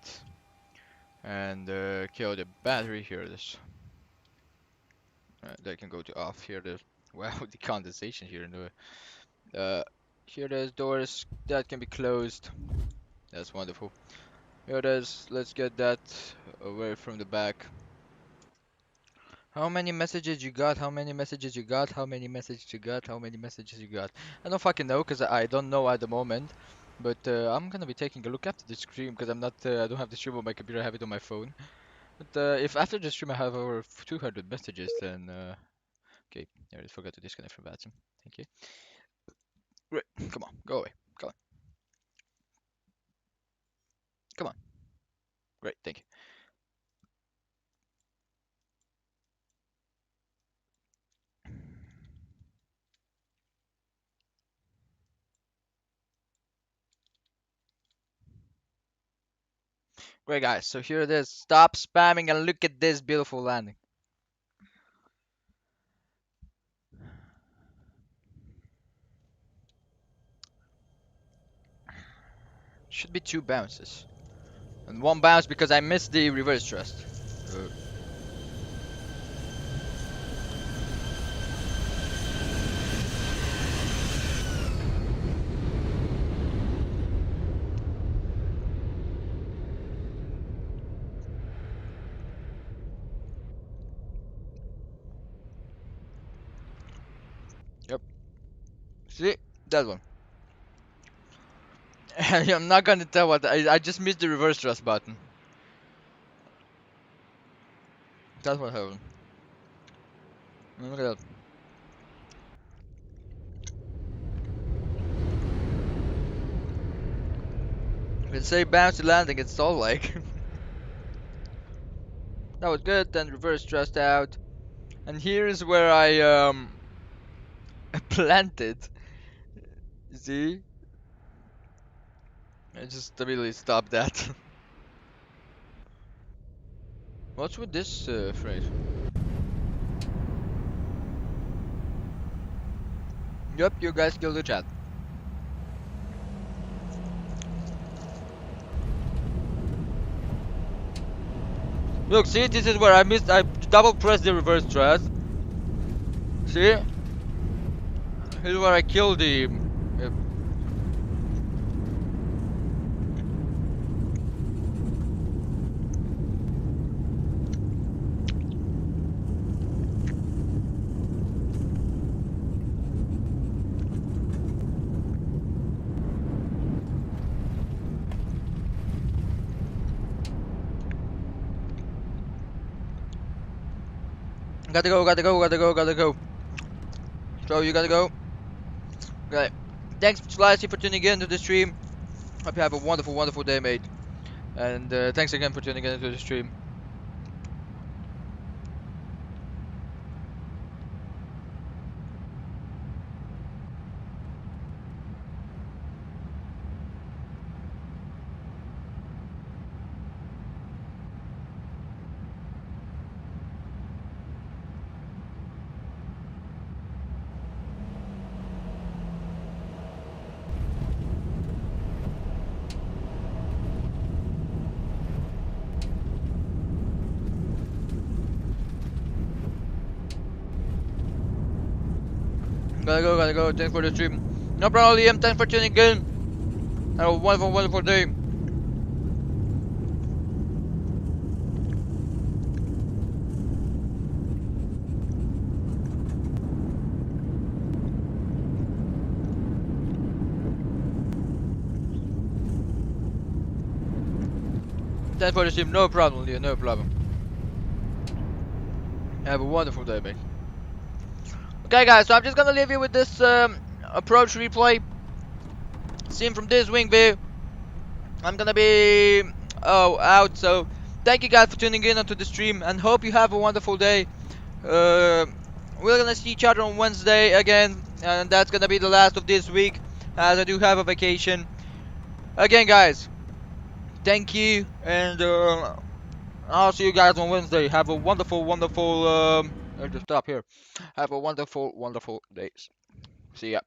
And kill the battery. Here it is. That can go to off. Here it is. Wow, the condensation here in the here there's doors that can be closed. That's wonderful. Here it is. Let's get that away from the back. How many messages you got? How many messages you got? How many messages you got? How many messages you got? I don't fucking know because I don't know at the moment. But I'm gonna be taking a look after the stream because I'm not. I don't have the stream on my computer. I have it on my phone. But if after the stream I have over 200 messages, then okay. I already forgot to disconnect from VATSIM. Thank you. Great. Come on. Go away. Come on. Come on. Great. Thank you. Great, guys. So here it is. Stop spamming and look at this beautiful landing. Should be 2 bounces. And 1 bounce because I missed the reverse thrust. Yep. See? That one. I'm not gonna tell what I just missed the reverse thrust button. That's what happened. Look at that. If it say bouncy landing, it's all like. That was good. Then reverse thrust out, and here is where I planted. You see? I just immediately stopped that. What's with this phrase? Yep, you guys killed the chat. Look, see, this is where I missed. I double pressed the reverse thrust. See? Here's where I killed the. Gotta go, gotta go, gotta go, gotta go. So you gotta go. Okay. Thanks, Slicey, for tuning in to the stream. Hope you have a wonderful, wonderful day, mate. And thanks again for tuning in to the stream. Gotta go, gotta go. Thanks for the stream. No problem, Liam. Thanks for tuning in. Have a wonderful, wonderful day. Thanks for the stream. No problem, Liam. No problem. Have a wonderful day, mate. Okay, guys. So I'm just gonna leave you with this approach replay. Seen from this wing view. I'm gonna be out. So thank you guys for tuning in onto the stream, and hope you have a wonderful day. We're gonna see each other on Wednesday again, and that's gonna be the last of this week, as I do have a vacation. Again, guys, thank you, and I'll see you guys on Wednesday. Have a wonderful, wonderful. I'll just stop here. Have a wonderful, wonderful days. See ya.